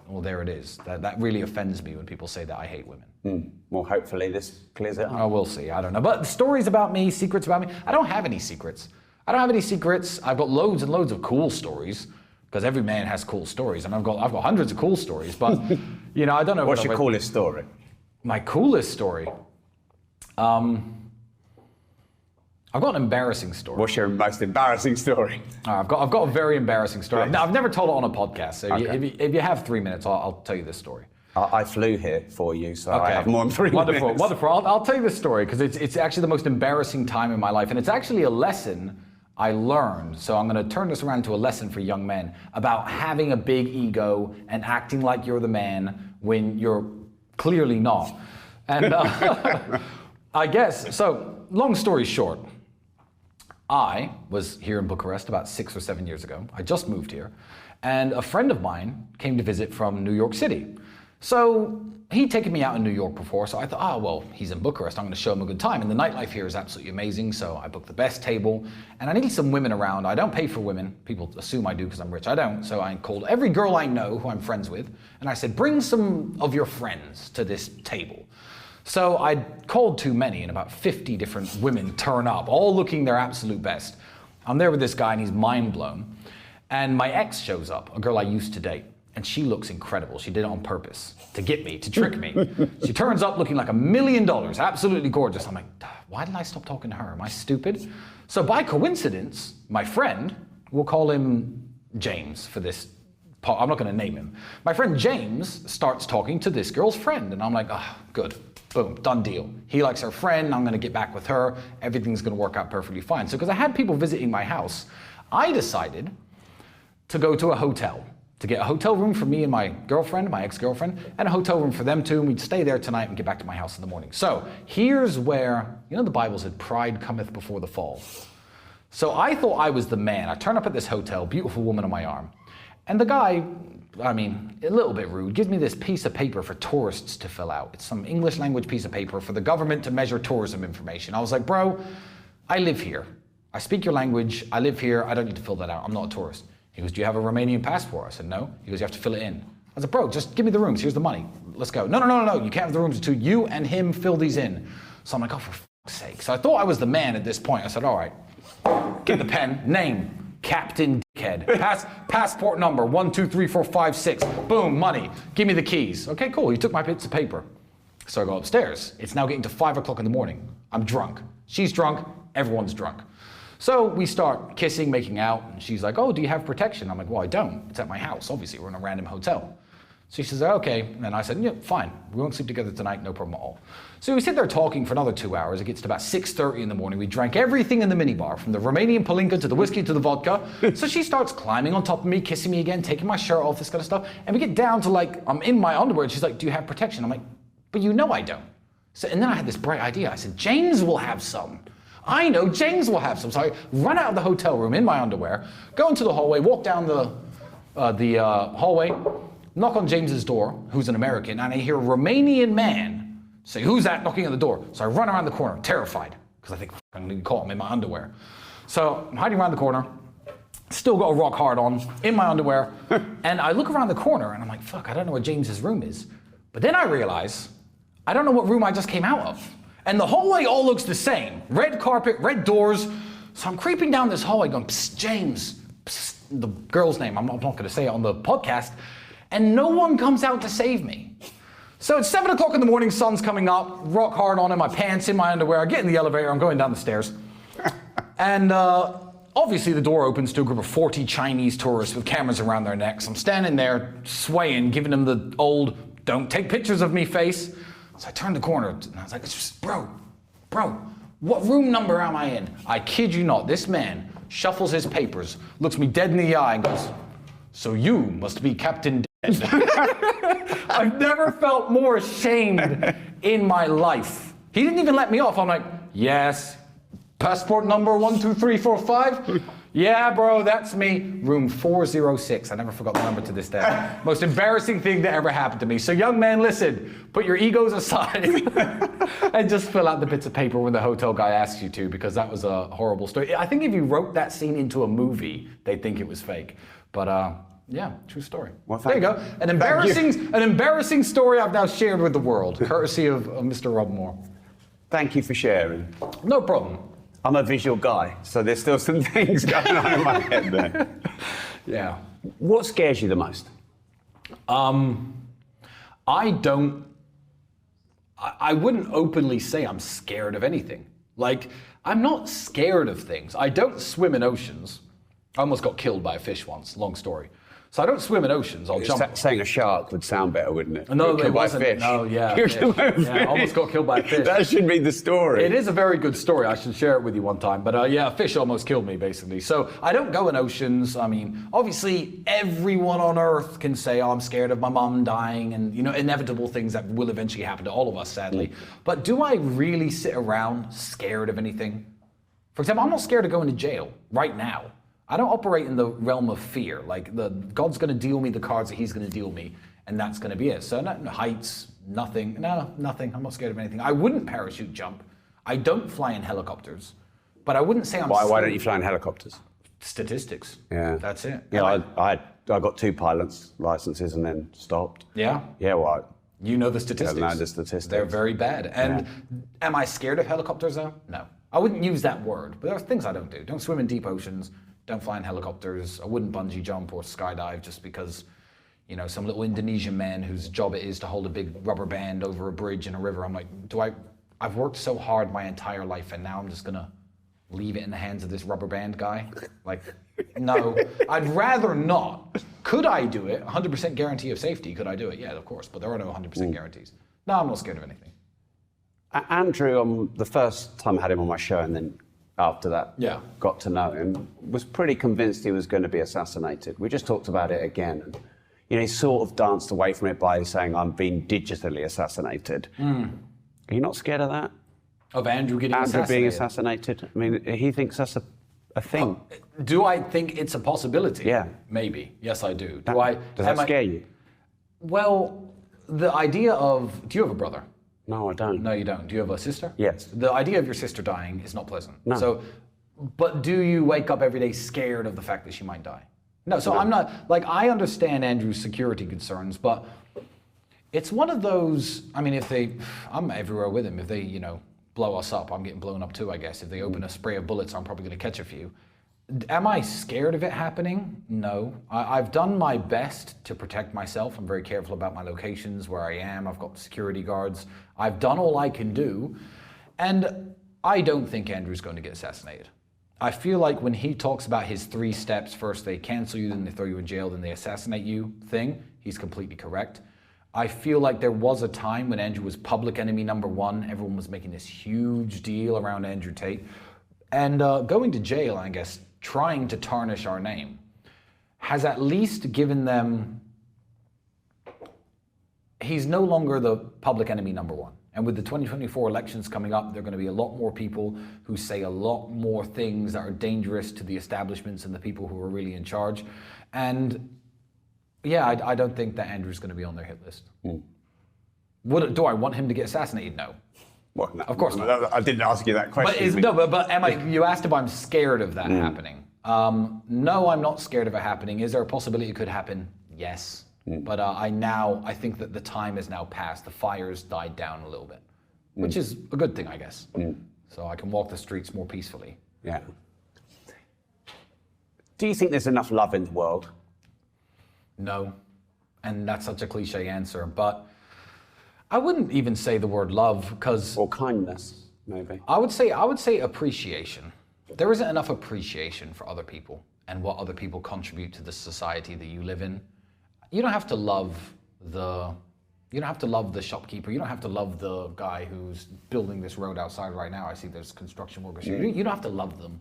well, there it is. That really offends me when people say that I hate women. Well, hopefully this clears it up. Oh, we'll see. I don't know. But stories about me, secrets about me, I don't have any secrets. I don't have any secrets. I've got loads and loads of cool stories, because every man has cool stories, and I've got hundreds of cool stories. But you know, I don't know. What's your coolest story? My coolest story. I've got an embarrassing story. What's your most embarrassing story? I've got a very embarrassing story. I've never told it on a podcast. So Okay. if you have 3 minutes, I'll tell you this story. I flew here for you, so I have more than 3 minutes. Wonderful. I'll tell you this story because it's actually the most embarrassing time in my life, and it's actually a lesson I learned. So I'm going to turn this around to a lesson for young men about having a big ego and acting like you're the man when you're clearly not. And I guess, so long story short, I was here in Bucharest about 6 or 7 years ago. I just moved here, and a friend of mine came to visit from New York City. So he'd taken me out in New York before, so I thought, oh, well, he's in Bucharest, I'm going to show him a good time. And the nightlife here is absolutely amazing, so I booked the best table, and I needed some women around. I don't pay for women. People assume I do because I'm rich. I don't. So I called every girl I know who I'm friends with, and I said, bring some of your friends to this table. So I called too many, and about 50 different women turn up, all looking their absolute best. I'm there with this guy, and he's mind blown. And my ex shows up, a girl I used to date. And she looks incredible. She did it on purpose to get me, to trick me. She turns up looking like $1 million, absolutely gorgeous. I'm like, why did I stop talking to her? Am I stupid? So by coincidence, my friend, we'll call him James for this part. I'm not going to name him. My friend James starts talking to this girl's friend. And I'm like, oh, good. Boom, done deal. He likes her friend. I'm going to get back with her. Everything's going to work out perfectly fine. So because I had people visiting my house, I decided to go to a hotel, to get a hotel room for me and my girlfriend, my ex-girlfriend, and a hotel room for them too, and we'd stay there tonight and get back to my house in the morning. So here's where, you know the Bible said, pride cometh before the fall. So I thought I was the man. I turn up at this hotel, beautiful woman on my arm, and the guy, I mean, a little bit rude, gives me this piece of paper for tourists to fill out. It's some English language piece of paper for the government to measure tourism information. I was like, bro, I live here. I speak your language, I live here, I don't need to fill that out, I'm not a tourist. He goes, do you have a Romanian passport? I said, no. He goes, you have to fill it in. I said, bro, just give me the rooms. Here's the money. Let's go. No, you can't have the rooms until you and him fill these in. So I'm like, oh, for fuck's sake. So I thought I was the man at this point. I said, all right, get the pen, name, Captain Dickhead, passport number, 1, 2, 3, 4, 5, 6. Boom, money. Give me the keys. Okay, cool. He took my bits of paper. So I go upstairs. It's now getting to 5 o'clock in the morning. I'm drunk. She's drunk. Everyone's drunk. So we start kissing, making out, and she's like, oh, do you have protection? I'm like, well, I don't. It's at my house. Obviously, we're in a random hotel. So she says, okay. And I said, yeah, fine. We won't sleep together tonight, no problem at all. So we sit there talking for another 2 hours. It gets to about 6:30 in the morning. We drank everything in the minibar, from the Romanian palinka to the whiskey to the vodka. So she starts climbing on top of me, kissing me again, taking my shirt off, this kind of stuff. And we get down to like, I'm in my underwear, and she's like, do you have protection? I'm like, but you know I don't. So, and then I had this bright idea. I said, James will have some. I know James will have some. So I run out of the hotel room in my underwear, go into the hallway, walk down the hallway, knock on James's door, who's an American, and I hear a Romanian man say, who's that knocking on the door? So I run around the corner, terrified, because I think I'm going to get caught. I'm in my underwear. So I'm hiding around the corner, still got a rock hard on, in my underwear, and I look around the corner, and I'm like, fuck, I don't know where James's room is. But then I realize, I don't know what room I just came out of. And the hallway all looks the same. Red carpet, red doors. So I'm creeping down this hallway going, psst, James, psst, the girl's name, I'm not going to say it on the podcast. And no one comes out to save me. So it's 7 o'clock in the morning, sun's coming up, rock hard on in my pants, in my underwear. I get in the elevator, I'm going down the stairs. And obviously the door opens to a group of 40 Chinese tourists with cameras around their necks. I'm standing there swaying, giving them the old, don't take pictures of me face. So I turned the corner and I was like, bro, what room number am I in? I kid you not, this man shuffles his papers, looks me dead in the eye and goes, so you must be Captain Dead. I've never felt more ashamed in my life. He didn't even let me off. I'm like, yes, passport number 1, 2, 3, 4, 5. Yeah, bro, that's me. Room 406. I never forgot the number to this day. Most embarrassing thing that ever happened to me. So young man, listen, put your egos aside and just fill out the bits of paper when the hotel guy asks you to, because that was a horrible story. I think if you wrote that scene into a movie, they'd think it was fake. But yeah, true story. Well, there you go. An embarrassing story I've now shared with the world, courtesy of Mr. Rob Moore. Thank you for sharing. No problem. I'm a visual guy, so there's still some things going on in my head there. Yeah. What scares you the most? I wouldn't openly say I'm scared of anything. Like, I'm not scared of things. I don't swim in oceans. I almost got killed by a fish once, long story. So I don't swim in oceans, I'll jump. Saying a shark would sound better, wouldn't it? No, it wasn't. By fish. No, yeah. I almost got killed by a fish. That should be the story. It is a very good story. I should share it with you one time. But yeah, a fish almost killed me, basically. So I don't go in oceans. I mean, obviously, everyone on Earth can say, oh, I'm scared of my mom dying, and, you know, inevitable things that will eventually happen to all of us, sadly. But do I really sit around scared of anything? For example, I'm not scared of going to jail right now. I don't operate in the realm of fear. Like, God's going to deal me the cards that he's going to deal me, and that's going to be it. So no heights, nothing. No, nothing. I'm not scared of anything. I wouldn't parachute jump. I don't fly in helicopters. But I wouldn't say I'm Why don't you fly in helicopters? Statistics. Yeah. That's it. Yeah, I got 2 pilots licenses and then stopped. Yeah? Yeah, well, You know the statistics. I know the statistics. They're very bad. And am I scared of helicopters, though? No. I wouldn't use that word. But there are things I don't do. Don't swim in deep oceans. Don't fly in helicopters. I wouldn't bungee jump or skydive just because, you know, some little Indonesian man whose job it is to hold a big rubber band over a bridge in a river. I'm like, I've worked so hard my entire life and now I'm just gonna leave it in the hands of this rubber band guy? Like, no, I'd rather not. Could I do it? 100% guarantee of safety. Could I do it? Yeah, of course, but there are no 100% guarantees. No, I'm not scared of anything. Andrew, the first time I had him on my show and then after that, got to know him, was pretty convinced he was going to be assassinated. We just talked about it again. And, you know, he sort of danced away from it by saying, I'm being digitally assassinated. Are you not scared of that? Of Andrew getting assassinated? Andrew being assassinated? I mean, he thinks that's a thing. Do I think it's a possibility? Yeah. Maybe. Yes, I do. Does that scare you? Well, the idea of... Do you have a brother? No, I don't. No, you don't. Do you have a sister? Yes. The idea of your sister dying is not pleasant. No. So, but do you wake up every day scared of the fact that she might die? No, so I'm not, like, I understand Andrew's security concerns, but it's one of those, I mean, I'm everywhere with him. If they, you know, blow us up, I'm getting blown up too, I guess. If they open a spray of bullets, I'm probably going to catch a few. Am I scared of it happening? No. I've done my best to protect myself. I'm very careful about my locations, where I am. I've got security guards. I've done all I can do. And I don't think Andrew's going to get assassinated. I feel like when he talks about his 3 steps, first they cancel you, then they throw you in jail, then they assassinate you thing, he's completely correct. I feel like there was a time when Andrew was public enemy #1. Everyone was making this huge deal around Andrew Tate. And going to jail, I guess, trying to tarnish our name, has at least given them... He's no longer the public enemy #1. And with the 2024 elections coming up, there are going to be a lot more people who say a lot more things that are dangerous to the establishments and the people who are really in charge. And yeah, I don't think that Andrew's going to be on their hit list. Do I want him to get assassinated? No. Well, no, of course not. I didn't ask you that question. But you asked if I'm scared of that happening. No, I'm not scared of it happening. Is there a possibility it could happen? Yes. But I think that the time has now passed. The fire's died down a little bit, which is a good thing, I guess. So I can walk the streets more peacefully. Yeah. Do you think there's enough love in the world? No. And that's such a cliche answer, but I wouldn't even say the word love, because... Or kindness, maybe. I would say appreciation. There isn't enough appreciation for other people and what other people contribute to the society that you live in. You don't have to love the shopkeeper. You don't have to love the guy who's building this road outside right now. I see there's construction workers here. You don't have to love them.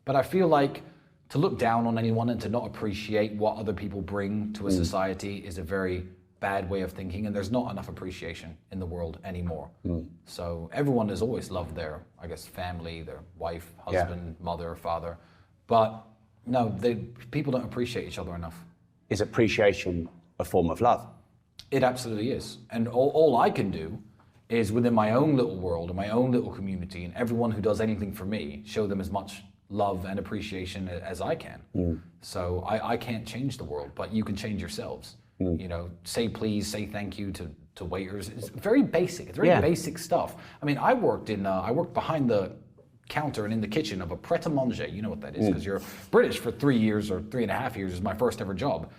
But I feel like to look down on anyone and to not appreciate what other people bring to a society is a very bad way of thinking, and there's not enough appreciation in the world anymore. So everyone has always loved their, I guess, family, their wife, husband, mother, father. But No, people don't appreciate each other enough. Is appreciation a form of love? It absolutely is. And all I can do is within my own little world and my own little community and everyone who does anything for me, show them as much love and appreciation as I can. So I can't change the world, but you can change yourselves. You know, say please, say thank you to waiters. It's very basic. It's very basic stuff. I mean, I worked behind the counter and in the kitchen of a pret-a-manger. You know what that is, because you're British for 3 years or 3.5 years is my first ever job.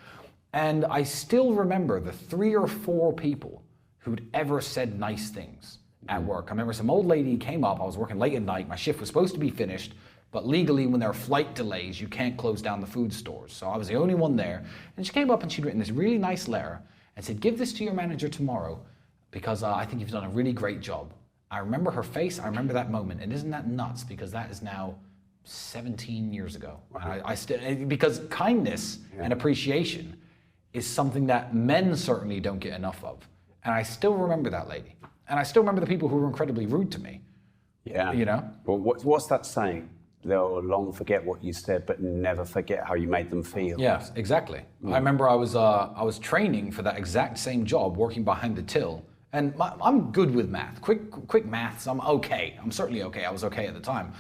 And I still remember the 3 or 4 people who'd ever said nice things at work. I remember some old lady came up, I was working late at night, my shift was supposed to be finished, but legally when there are flight delays, you can't close down the food stores. So I was the only one there. And she came up and she'd written this really nice letter and said, give this to your manager tomorrow because I think you've done a really great job. I remember her face, I remember that moment. And isn't that nuts? Because that is now 17 years ago. And I still, because kindness and appreciation is something that men certainly don't get enough of. And I still remember that lady. And I still remember the people who were incredibly rude to me. Yeah. You know? Well, what's that saying? They'll long forget what you said, but never forget how you made them feel. Yeah, exactly. I remember I was training for that exact same job, working behind the till. And I'm good with math. Quick maths, I'm okay. I'm certainly okay. I was okay at the time.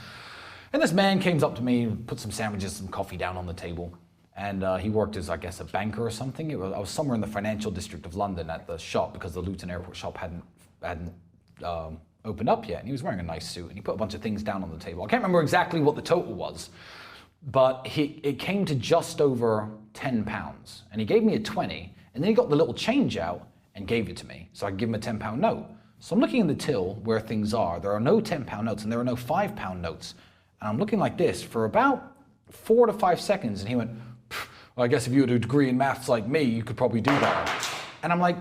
And this man came up to me, put some sandwiches, some coffee down on the table. And he worked as, I guess, a banker or something. I was somewhere in the financial district of London at the shop because the Luton Airport shop hadn't opened up yet. And he was wearing a nice suit and he put a bunch of things down on the table. I can't remember exactly what the total was, but it came to just over £10. And he gave me a 20 and then he got the little change out and gave it to me. So I give him a £10 note. So I'm looking in the till where things are. There are no £10 notes and there are no £5 notes. And I'm looking like this for about 4 to 5 seconds. And he went, well, I guess if you had a degree in maths like me, you could probably do that. And I'm like,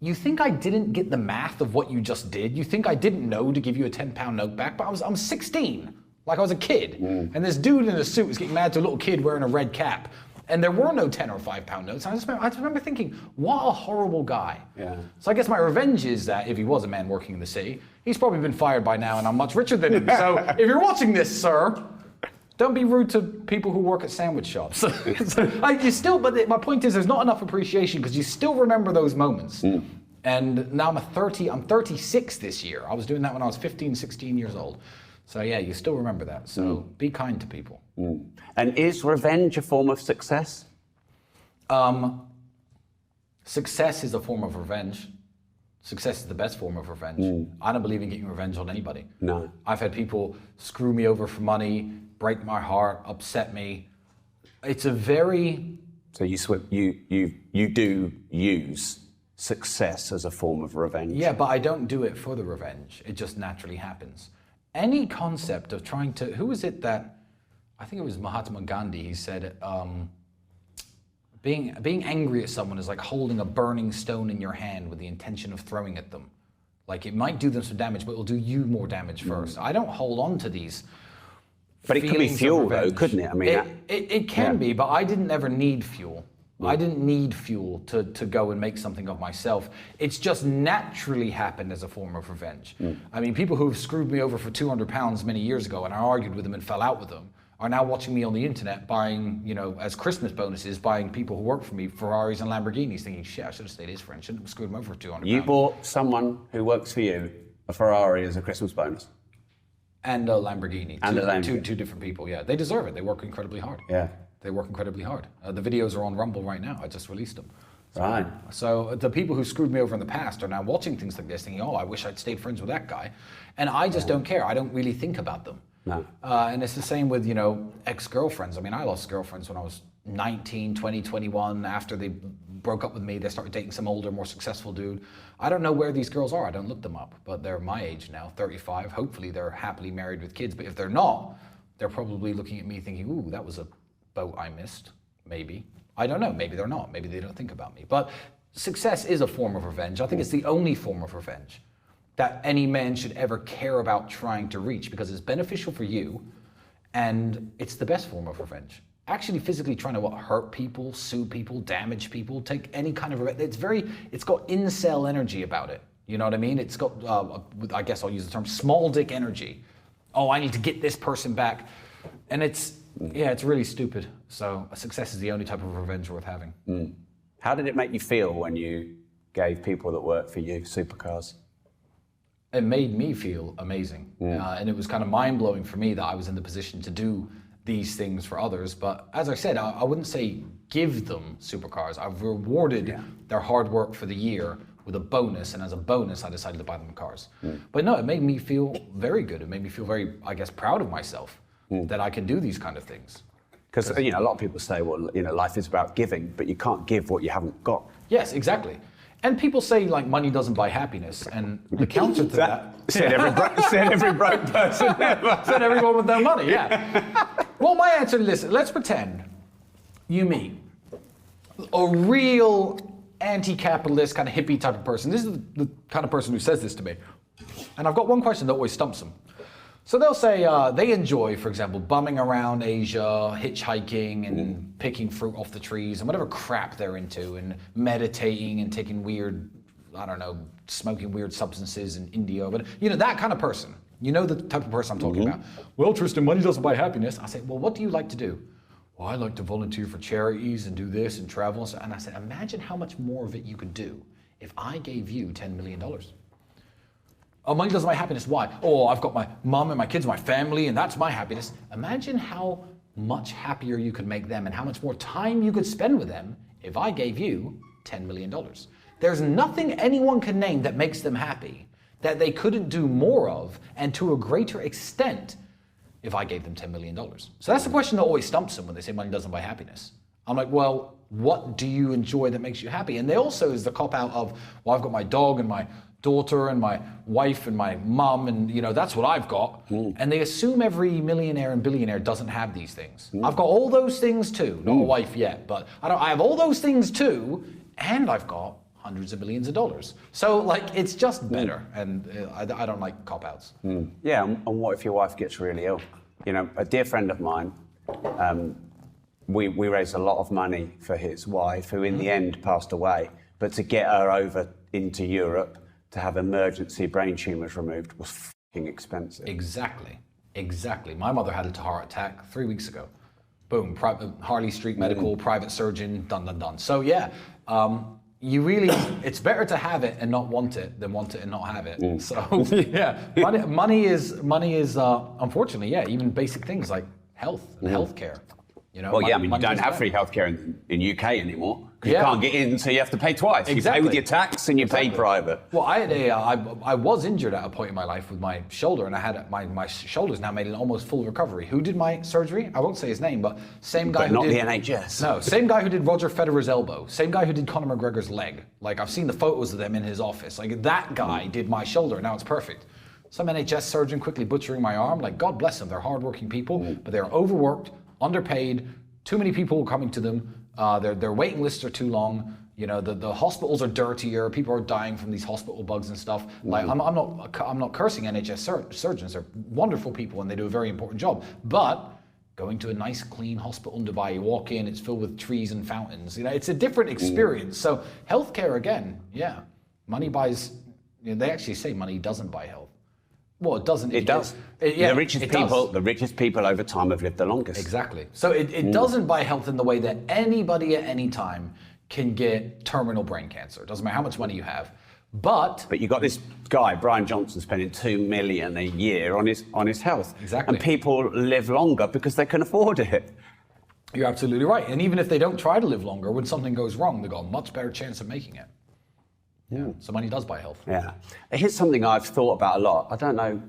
you think I didn't get the math of what you just did? You think I didn't know to give you a £10 note back? But I'm 16, like I was a kid. And this dude in a suit was getting mad to a little kid wearing a red cap. And there were no 10 or £5 notes. I just remember thinking, what a horrible guy. Yeah. So I guess my revenge is that if he was a man working in the city, he's probably been fired by now and I'm much richer than him. So if you're watching this, sir, don't be rude to people who work at sandwich shops. But my point is there's not enough appreciation because you still remember those moments. And now I'm 36 this year. I was doing that when I was 15, 16 years old. So yeah, you still remember that. So be kind to people. And is revenge a form of success? Success is a form of revenge. Success is the best form of revenge. I don't believe in getting revenge on anybody. No. I've had people screw me over for money, break my heart, upset me. It's a very... So you do use success as a form of revenge? Yeah, but I don't do it for the revenge. It just naturally happens. Any concept of trying to... Who was it that... I think it was Mahatma Gandhi. He said, being angry at someone is like holding a burning stone in your hand with the intention of throwing at them. Like it might do them some damage, but it will do you more damage first. I don't hold on to these... But it could be fuel, though, couldn't it? I mean, it can be, but I didn't ever need fuel. I didn't need fuel to go and make something of myself. It's just naturally happened as a form of revenge. I mean, people who have screwed me over for £200 many years ago and I argued with them and fell out with them are now watching me on the internet buying, as Christmas bonuses, buying people who work for me Ferraris and Lamborghinis, thinking, shit, I should have stayed his friend, shouldn't have screwed him over for £200. You bought someone who works for you a Ferrari as a Christmas bonus? And a Lamborghini. Two different people, yeah. They deserve it. They work incredibly hard. Yeah. They work incredibly hard. The videos are on Rumble right now. I just released them. Right. So the people who screwed me over in the past are now watching things like this thinking, oh, I wish I'd stayed friends with that guy. And I just don't care. I don't really think about them. No. And it's the same with, ex-girlfriends. I mean, I lost girlfriends when I was 19, 20, 21. After they broke up with me, they started dating some older, more successful dude. I don't know where these girls are. I don't look them up. But they're my age now, 35. Hopefully they're happily married with kids. But if they're not, they're probably looking at me thinking, ooh, that was a boat I missed. Maybe. I don't know. Maybe they're not. Maybe they don't think about me. But success is a form of revenge. I think it's the only form of revenge that any man should ever care about trying to reach because it's beneficial for you and it's the best form of revenge. Actually physically trying to hurt people, sue people, damage people, take any kind of revenge. It's got incel energy about it. You know what I mean? It's got, I guess I'll use the term, small dick energy. Oh, I need to get this person back. And it's Yeah, it's really stupid. So success is the only type of revenge worth having. How did it make you feel when you gave people that work for you supercars? It made me feel amazing. And it was kind of mind-blowing for me that I was in the position to do these things for others. But as I said, I wouldn't say give them supercars. I've rewarded their hard work for the year with a bonus, and as a bonus, I decided to buy them cars. But no, it made me feel very good. It made me feel very, I guess, proud of myself that I can do these kind of things. Because a lot of people say, well, life is about giving, but you can't give what you haven't got. Yes, exactly. And people say like money doesn't buy happiness, and the counter to that said every broke person ever. said everyone with no money. Yeah. Well, my answer to this: let's pretend you meet a real anti-capitalist kind of hippie type of person. This is the kind of person who says this to me, and I've got one question that always stumps them. So they'll say they enjoy, for example, bumming around Asia, hitchhiking and picking fruit off the trees and whatever crap they're into, and meditating and taking weird, smoking weird substances in India. But that kind of person. You know the type of person I'm talking about. Well, Tristan, money doesn't buy happiness. I say, well, what do you like to do? Well, I like to volunteer for charities and do this and travel. And I said, imagine how much more of it you could do if I gave you $10 million. Oh, money doesn't buy happiness. Why? Oh, I've got my mom and my kids, my family, and that's my happiness. Imagine how much happier you could make them and how much more time you could spend with them if I gave you $10 million. There's nothing anyone can name that makes them happy that they couldn't do more of, and to a greater extent, if I gave them $10 million. So that's the question that always stumps them when they say money doesn't buy happiness. I'm like, well, what do you enjoy that makes you happy? And they also is the cop-out of, well, I've got my dog and my daughter and my wife and my mom, and that's what I've got. And they assume every millionaire and billionaire doesn't have these things. I've got all those things too. Not a wife yet, but I have all those things too, and I've got hundreds of millions of dollars. So it's just better, and I don't like cop-outs. Yeah, and what if your wife gets really ill? A dear friend of mine, we raised a lot of money for his wife, who in the end passed away, but to get her over into Europe to have emergency brain tumours removed was fucking expensive. Exactly. My mother had a heart attack 3 weeks ago. Boom, Harley Street Medical, private surgeon, done. So yeah, it's better to have it and not want it than want it and not have it. So yeah, money is unfortunately, even basic things like health and healthcare. You don't have free healthcare in UK anymore. You can't get in, so you have to pay twice. Exactly. You pay with your tax and you pay private. Well, I was injured at a point in my life with my shoulder, and I had my shoulder's now made an almost full recovery. Who did my surgery? I won't say his name, but same guy but who not did... the NHS. No, same guy who did Roger Federer's elbow. Same guy who did Conor McGregor's leg. I've seen the photos of them in his office. That guy did my shoulder, and now it's perfect. Some NHS surgeon quickly butchering my arm. God bless them. They're hardworking people, but they're overworked, underpaid, too many people coming to them. Their waiting lists are too long. The hospitals are dirtier. People are dying from these hospital bugs and stuff. I'm not cursing NHS surgeons. They're wonderful people and they do a very important job. But going to a nice clean hospital in Dubai, you walk in, it's filled with trees and fountains. It's a different experience. So healthcare again, money buys. They actually say money doesn't buy health. Well, it doesn't. It does. The richest people over time have lived the longest. Exactly. So it doesn't buy health in the way that anybody at any time can get terminal brain cancer. It doesn't matter how much money you have. But you got this guy, Brian Johnson, spending $2 million a year on his health. Exactly. And people live longer because they can afford it. You're absolutely right. And even if they don't try to live longer, when something goes wrong, they've got a much better chance of making it. Yeah. So money does buy health. Yeah. Here's something I've thought about a lot. I don't know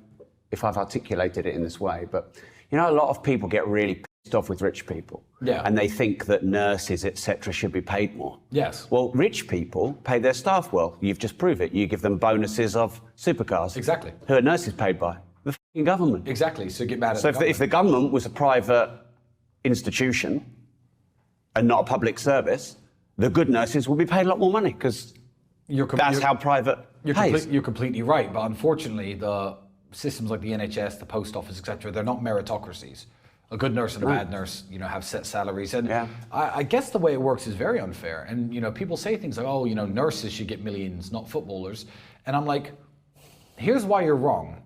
if I've articulated it in this way, but a lot of people get really pissed off with rich people. Yeah. And they think that nurses, etc., should be paid more. Yes. Well, rich people pay their staff well. You've just proved it. You give them bonuses of supercars. Exactly. Who are nurses paid by? The fucking government. Exactly. So get mad at the government. So if the government was a private institution and not a public service, the good nurses would be paid a lot more money because that's how private pays. You're completely right, but unfortunately, the systems like the NHS, the post office, etc., they're not meritocracies. A good nurse and a bad nurse, have set salaries, and I guess the way it works is very unfair. And people say things like, "Oh, nurses should get millions, not footballers," and I'm like, here's why you're wrong.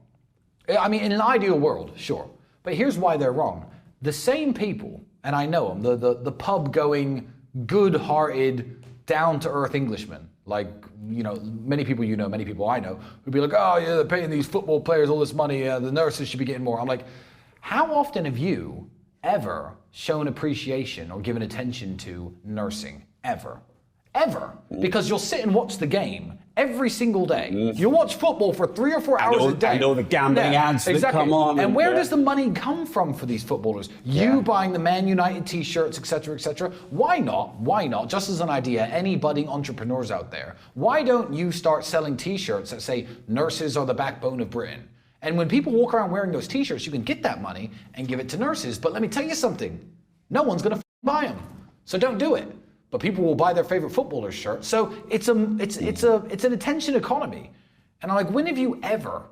I mean, in an ideal world, sure, but here's why they're wrong. the same people, and I know them, the pub-going, good-hearted, down-to-earth Englishmen, like, you know, many people you know, many people I know, who'd be like, oh yeah, they're paying these football players all this money, the nurses should be getting more. I'm like, how often have you ever shown appreciation or given attention to nursing? Ever? Because you'll sit and watch the game every single day. You'll watch football for 3 or 4 hours a day. And all the gambling ads that come on. And where does the money come from for these footballers? You buying the Man United t-shirts, etc., etc. Why not, just as an idea, any budding entrepreneurs out there, why don't you start selling t-shirts that say, nurses are the backbone of Britain? And when people walk around wearing those t-shirts, you can get that money and give it to nurses. But let me tell you something, no one's gonna buy them. So don't do it. But people will buy their favorite footballer's shirt. So it's an attention economy. And I'm like, when have you ever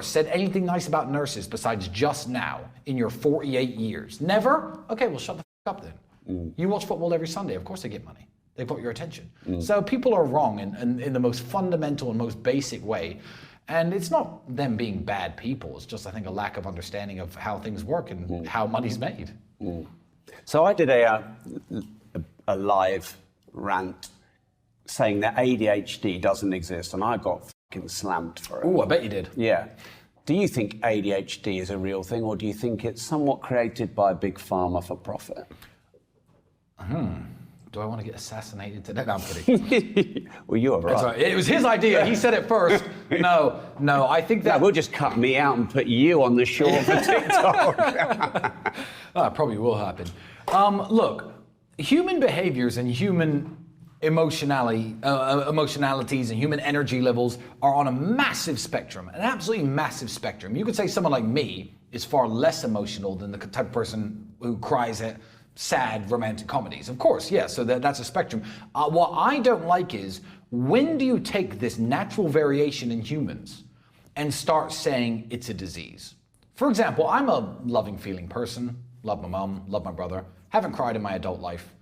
said anything nice about nurses besides just now in your 48 years? Never? Okay, well shut the up then. You watch football every Sunday, of course they get money. They've got your attention. So people are wrong in the most fundamental and most basic way. And it's not them being bad people, it's just, I think, a lack of understanding of how things work and how money's made. So I did a live rant saying that ADHD doesn't exist, and I got fucking slammed for it. Ooh, I bet you did. Yeah. Do you think ADHD is a real thing, or do you think it's somewhat created by Big Pharma for profit? Do I want to get assassinated today? No, I'm kidding. Well, you're right. Right. It was his idea. He said it first. No, I think that... No, we'll just cut me out and put you on the shore for TikTok. That probably will happen. Look, human behaviors and human emotionalities and human energy levels are on a massive spectrum, an absolutely massive spectrum. You could say someone like me is far less emotional than the type of person who cries at sad romantic comedies. Of course, yeah, so that's a spectrum. What I don't like is, when do you take this natural variation in humans and start saying it's a disease? For example, I'm a loving, feeling person, love my mom, love my brother, haven't cried in my adult life,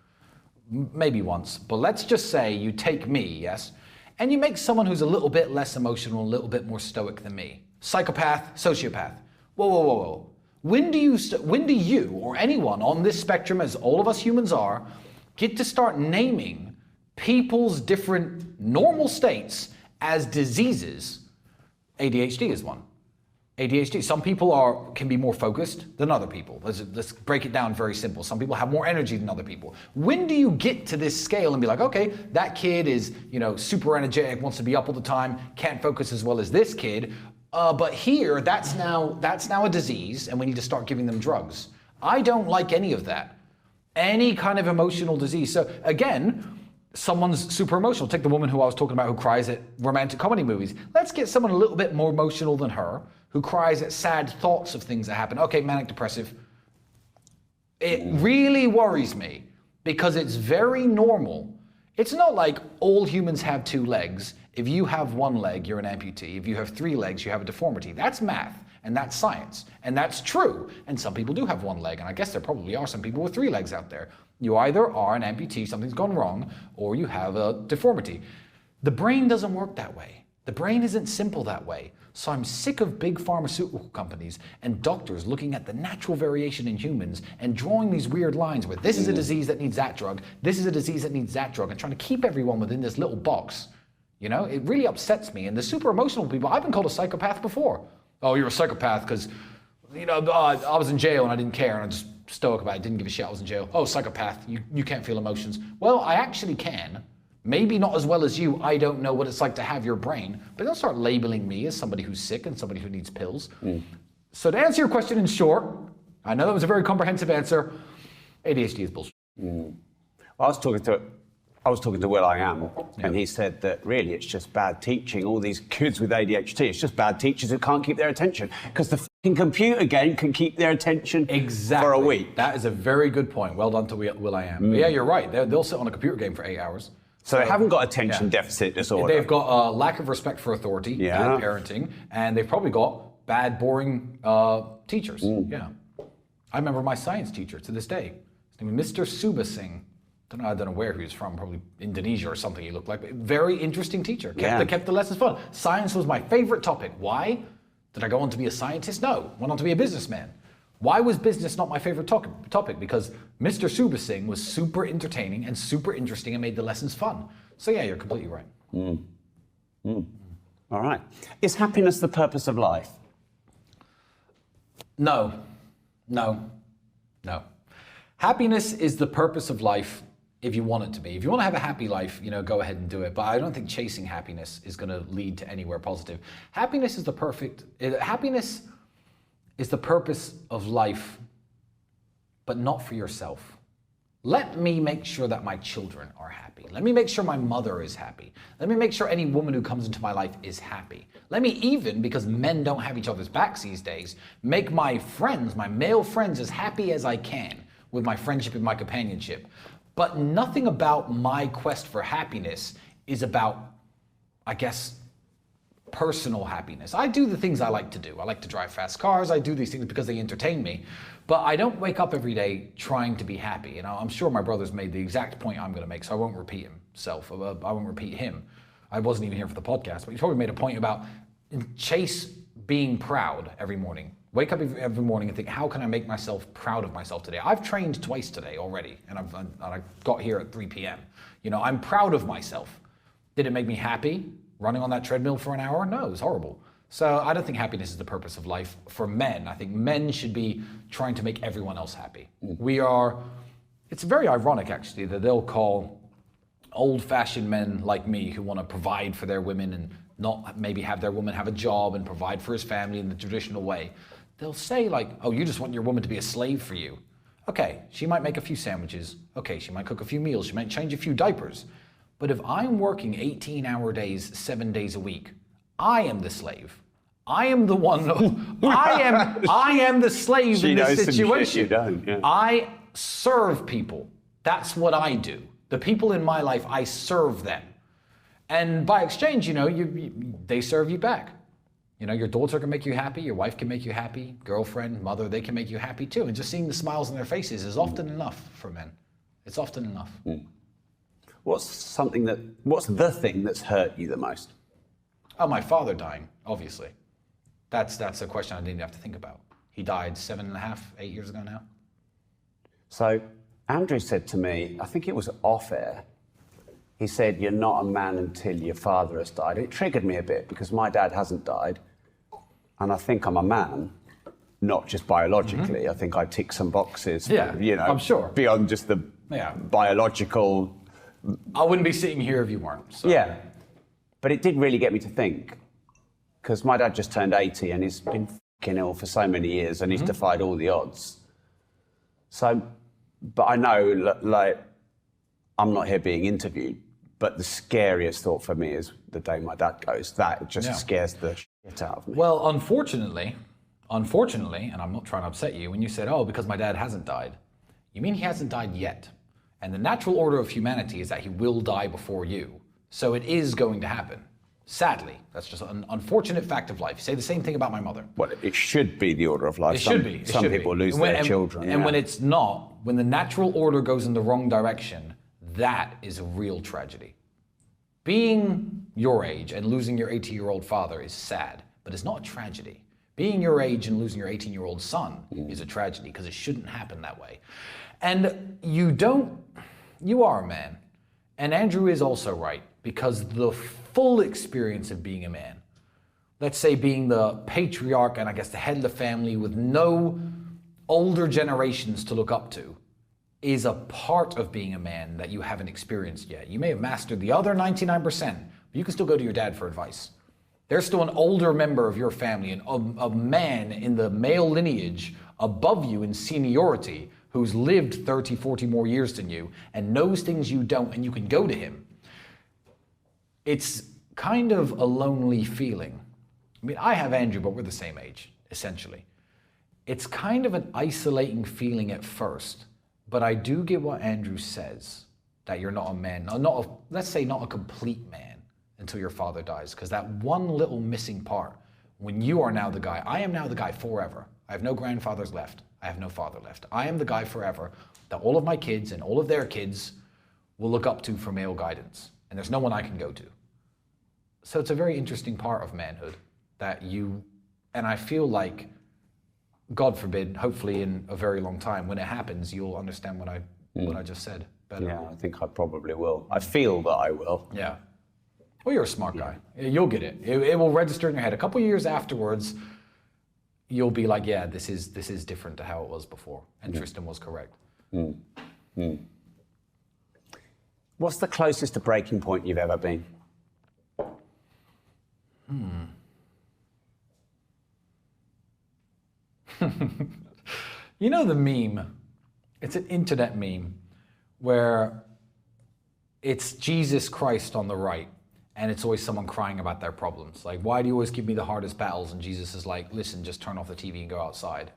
maybe once, but let's just say you take me, yes, and you make someone who's a little bit less emotional, a little bit more stoic than me. Psychopath, sociopath. Whoa. When do you or anyone on this spectrum, as all of us humans are, get to start naming people's different normal states as diseases? ADHD is one. ADHD. Some people can be more focused than other people. Let's break it down very simple. Some people have more energy than other people. When do you get to this scale and be like, okay, that kid is, super energetic, wants to be up all the time, can't focus as well as this kid, but here, that's now a disease, and we need to start giving them drugs. I don't like any of that. Any kind of emotional disease. So again, someone's super emotional. Take the woman who I was talking about who cries at romantic comedy movies. Let's get someone a little bit more emotional than her, who cries at sad thoughts of things that happen. Okay, manic depressive. It really worries me because it's very normal. It's not like all humans have 2 legs. If you have 1 leg, you're an amputee. If you have 3 legs, you have a deformity. That's math, and that's science, and that's true. And some people do have 1 leg, and I guess there probably are some people with 3 legs out there. You either are an amputee, something's gone wrong, or you have a deformity. The brain doesn't work that way. The brain isn't simple that way. So I'm sick of big pharmaceutical companies and doctors looking at the natural variation in humans and drawing these weird lines where this is a disease that needs that drug, this is a disease that needs that drug, and trying to keep everyone within this little box. It really upsets me. And the super emotional people, I've been called a psychopath before. Oh, you're a psychopath because, I was in jail and I didn't care and I just stoic about it, didn't give a shit I was in jail. Oh, psychopath, you can't feel emotions. Well, I actually can. Maybe not as well as you. I don't know what it's like to have your brain, but don't start labeling me as somebody who's sick and somebody who needs pills. So to answer your question in short, I know that was a very comprehensive answer. ADHD is bullshit. I was talking to Will I Am, and he said that really it's just bad teaching. All these kids with ADHD, it's just bad teachers who can't keep their attention because the fucking computer game can keep their attention for a week. That is a very good point. Well done to Will I Am. But yeah, you're right. They'll sit on a computer game for 8 hours. So they haven't got attention deficit disorder. They've got a lack of respect for authority, bad parenting, and they've probably got bad, boring teachers. Yeah. I remember my science teacher to this day. His name was Mr. Subha Singh. I don't know where he was from, probably Indonesia or something he looked like, but very interesting teacher. Kept the lessons fun. Science was my favorite topic. Why? Did I go on to be a scientist? No. Went on to be a businessman. Why was business not my favorite topic? Because Mr. Subha Singh was super entertaining and super interesting and made the lessons fun. So yeah, you're completely right. All right. Is happiness the purpose of life? No. Happiness is the purpose of life if you want it to be. If you want to have a happy life, go ahead and do it. But I don't think chasing happiness is going to lead to anywhere positive. Happiness is the purpose of life, but not for yourself. Let me make sure that my children are happy. Let me make sure my mother is happy. Let me make sure any woman who comes into my life is happy. Let me even, because men don't have each other's backs these days, make my friends, my male friends, as happy as I can with my friendship and my companionship. But nothing about my quest for happiness is about, I guess, personal happiness. I do the things I like to do. I like to drive fast cars. I do these things because they entertain me. But I don't wake up every day trying to be happy. And I'm sure my brother's made the exact point I'm going to make, so I won't repeat himself. I won't repeat him. I wasn't even here for the podcast, but he probably made a point about chase being proud every morning. Wake up every morning and think, how can I make myself proud of myself today? I've trained twice today already, and I got here at 3 p.m. I'm proud of myself. Did it make me happy running on that treadmill for an hour? No, it was horrible. So I don't think happiness is the purpose of life for men. I think men should be trying to make everyone else happy. It's very ironic actually that they'll call old-fashioned men like me who want to provide for their women and not maybe have their woman have a job and provide for his family in the traditional way. They'll say like, oh, you just want your woman to be a slave for you. Okay, she might make a few sandwiches. Okay, she might cook a few meals. She might change a few diapers. But if I'm working 18-hour days, 7 days a week, I am the slave. I am the one. I am the slave in this situation. You don't, yeah. I serve people. That's what I do. The people in my life, I serve them. And by exchange, they serve you back. Your daughter can make you happy, your wife can make you happy, girlfriend, mother, they can make you happy too. And just seeing the smiles on their faces is often enough for men. It's often enough. What's the thing that's hurt you the most? Oh, my father dying, obviously. That's a question I didn't have to think about. He died 7.5, 8 years ago now. So Andrew said to me, I think it was off air, he said, you're not a man until your father has died. It triggered me a bit because my dad hasn't died. And I think I'm a man, not just biologically. Mm-hmm. I think I tick some boxes, I'm sure. Beyond just the biological. I wouldn't be sitting here if you weren't. So. Yeah. But it did really get me to think, because my dad just turned 80 and he's been fucking ill for so many years and he's defied all the odds. So, but I know, like, I'm not here being interviewed, but the scariest thought for me is the day my dad goes. That just scares the shit out of me. Well, unfortunately, and I'm not trying to upset you, when you said, oh, because my dad hasn't died, you mean he hasn't died yet. And the natural order of humanity is that he will die before you. So it is going to happen. Sadly, that's just an unfortunate fact of life. You say the same thing about my mother. Well, it should be the order of life. It should be. Some people lose their children. And when it's not, when the natural order goes in the wrong direction, that is a real tragedy. Being your age and losing your 80-year-old father is sad, but it's not a tragedy. Being your age and losing your 18-year-old son is a tragedy because it shouldn't happen that way. And you are a man. And Andrew is also right, because the full experience of being a man, let's say being the patriarch and I guess the head of the family with no older generations to look up to, is a part of being a man that you haven't experienced yet. You may have mastered the other 99%, but you can still go to your dad for advice. There's still an older member of your family, a man in the male lineage above you in seniority who's lived 30, 40 more years than you and knows things you don't, and you can go to him. It's kind of a lonely feeling. I mean, I have Andrew, but we're the same age, essentially. It's kind of an isolating feeling at first, but I do get what Andrew says, that you're not a man, let's say not a complete man until your father dies, because that one little missing part, when you are now the guy, I am now the guy forever. I have no grandfathers left. I have no father left. I am the guy forever that all of my kids and all of their kids will look up to for male guidance. And there's no one I can go to. So it's a very interesting part of manhood that and I feel like God forbid, hopefully in a very long time, when it happens, you'll understand what I just said better. Yeah, I think I probably will. I feel that I will. Yeah. Well, you're a smart guy. You'll get it. It will register in your head. A couple of years afterwards, you'll be like, yeah, this is different to how it was before. And Tristan was correct. What's the closest to breaking point you've ever been? You know the meme? It's an internet meme where it's Jesus Christ on the right, and it's always someone crying about their problems. Like, why do you always give me the hardest battles? And Jesus is like, listen, just turn off the TV and go outside.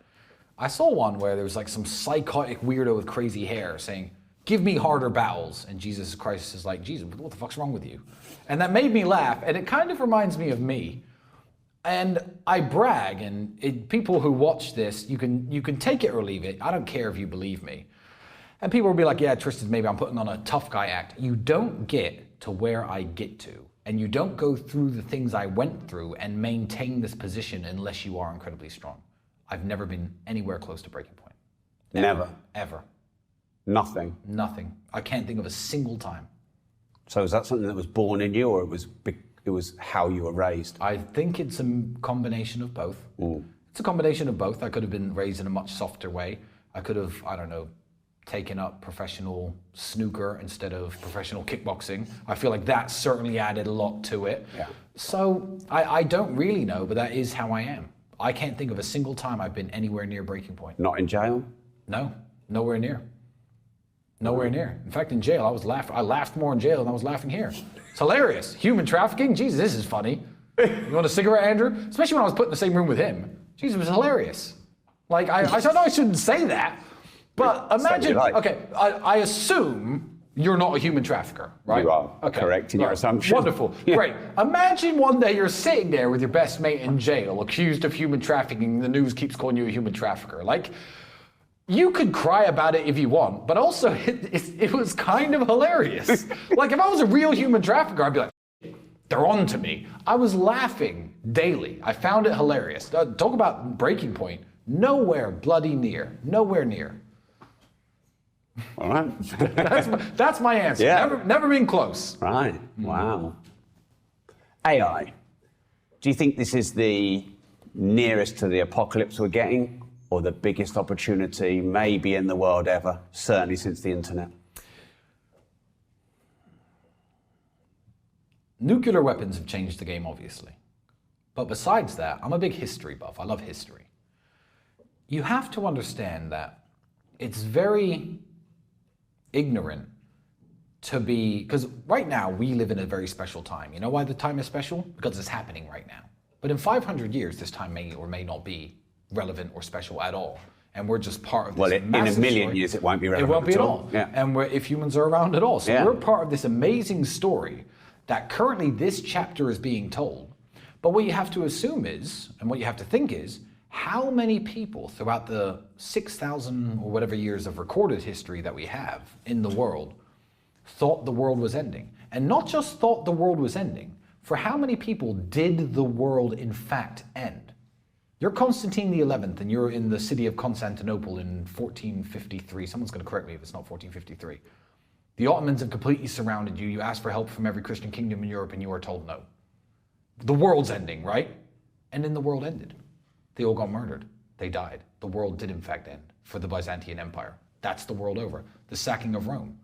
I saw one where there was like some psychotic weirdo with crazy hair saying, give me harder battles. And Jesus Christ is like, Jesus, what the fuck's wrong with you? And that made me laugh, and it kind of reminds me of me. And I brag, and people who watch this, you can take it or leave it. I don't care if you believe me. And people will be like, yeah, Tristan, maybe I'm putting on a tough guy act. You don't get to where I get to, and you don't go through the things I went through and maintain this position unless you are incredibly strong. I've never been anywhere close to breaking point. Never? Ever. Nothing? Nothing. I can't think of a single time. So is that something that was born in you, or it was how you were raised? I think it's a combination of both. It's a combination of both. I could have been raised in a much softer way. I could have, I don't know, taken up professional snooker instead of professional kickboxing. I feel like that certainly added a lot to it. Yeah. So I don't really know, but that is how I am. I can't think of a single time I've been anywhere near breaking point. Not in jail? No, nowhere near. Nowhere near. In fact, in jail, I laughed more in jail than I was laughing here. It's hilarious. Human trafficking? Jesus, this is funny. You want a cigarette, Andrew? Especially when I was put in the same room with him. Jesus, it was hilarious. Like, I know I shouldn't say that, but imagine, okay, I assume you're not a human trafficker, right? You are correct in your assumption. Wonderful, great. Imagine one day you're sitting there with your best mate in jail, accused of human trafficking, the news keeps calling you a human trafficker. Like, you could cry about it if you want, but also it was kind of hilarious. Like, if I was a real human trafficker, I'd be like, they're on to me. I was laughing daily. I found it hilarious. Talk about breaking point. Nowhere bloody near. Nowhere near. All right. That's my answer. Yeah. Never been close. Right. Wow. AI. Do you think this is the nearest to the apocalypse we're getting, or the biggest opportunity maybe in the world ever, certainly since the internet? Nuclear weapons have changed the game, obviously. But besides that, I'm a big history buff. I love history. You have to understand that it's very ignorant to be, because right now we live in a very special time. You know why the time is special? Because it's happening right now. But in 500 years, this time may or may not be relevant or special at all. And we're just part of this in a million years it won't be relevant. It won't be at all. Yeah. And if humans are around at all. So we're part of this amazing story that currently this chapter is being told. But what you have to assume is, and what you have to think is, how many people throughout the 6,000 or whatever years of recorded history that we have in the world thought the world was ending? And not just thought the world was ending, for how many people did the world in fact end? You're Constantine the 11th and you're in the city of Constantinople in 1453. Someone's going to correct me if it's not 1453. The Ottomans have completely surrounded you. You ask for help from every Christian kingdom in Europe and you are told no. The world's ending, right? And then the world ended. They all got murdered. They died. The world did in fact end for the Byzantine Empire. That's the world over. The sacking of Rome.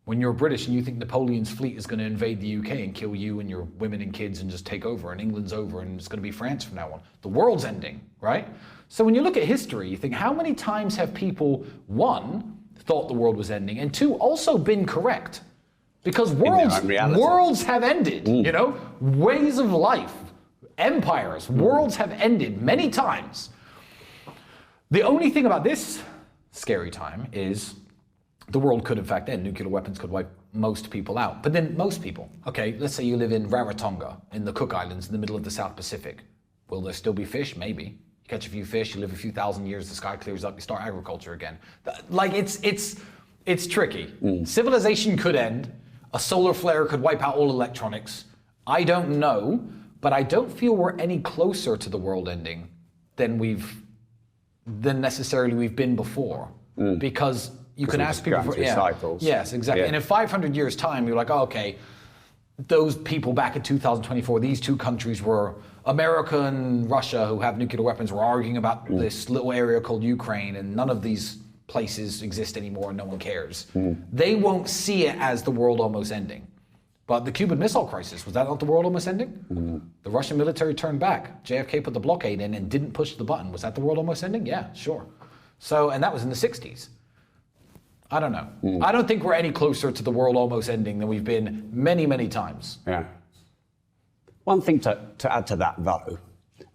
When you're British and you think Napoleon's fleet is going to invade the UK and kill you and your women and kids and just take over, and England's over and it's going to be France from now on. The world's ending, right? So when you look at history, you think, how many times have people, one, thought the world was ending, and two, also been correct? Because worlds have ended, you know? Ways of life, empires, worlds have ended many times. The only thing about this scary time is the world could in fact end. Nuclear weapons could wipe most people out. But then most people, okay, let's say you live in Rarotonga in the Cook Islands in the middle of the South Pacific. Will there still be fish? Maybe. You catch a few fish, you live a few thousand years, the sky clears up, you start agriculture again. Like it's tricky. Civilization could end. A solar flare could wipe out all electronics. I don't know, but I don't feel we're any closer to the world ending than we've than necessarily we've been before. Because you can ask people for cycles. Yes, exactly. And in 500 years' time, you're like, oh, okay, those people back in 2024, these two countries were America and Russia, who have nuclear weapons, were arguing about this little area called Ukraine, and none of these places exist anymore and no one cares. They won't see it as the world almost ending. But the Cuban Missile Crisis, was that not the world almost ending? The Russian military turned back. JFK put the blockade in and didn't push the button. Was that the world almost ending? Yeah, sure. So, and that was in the 60s. I don't know. I don't think we're any closer to the world almost ending than we've been many, many times. Yeah. One thing to add to that, though,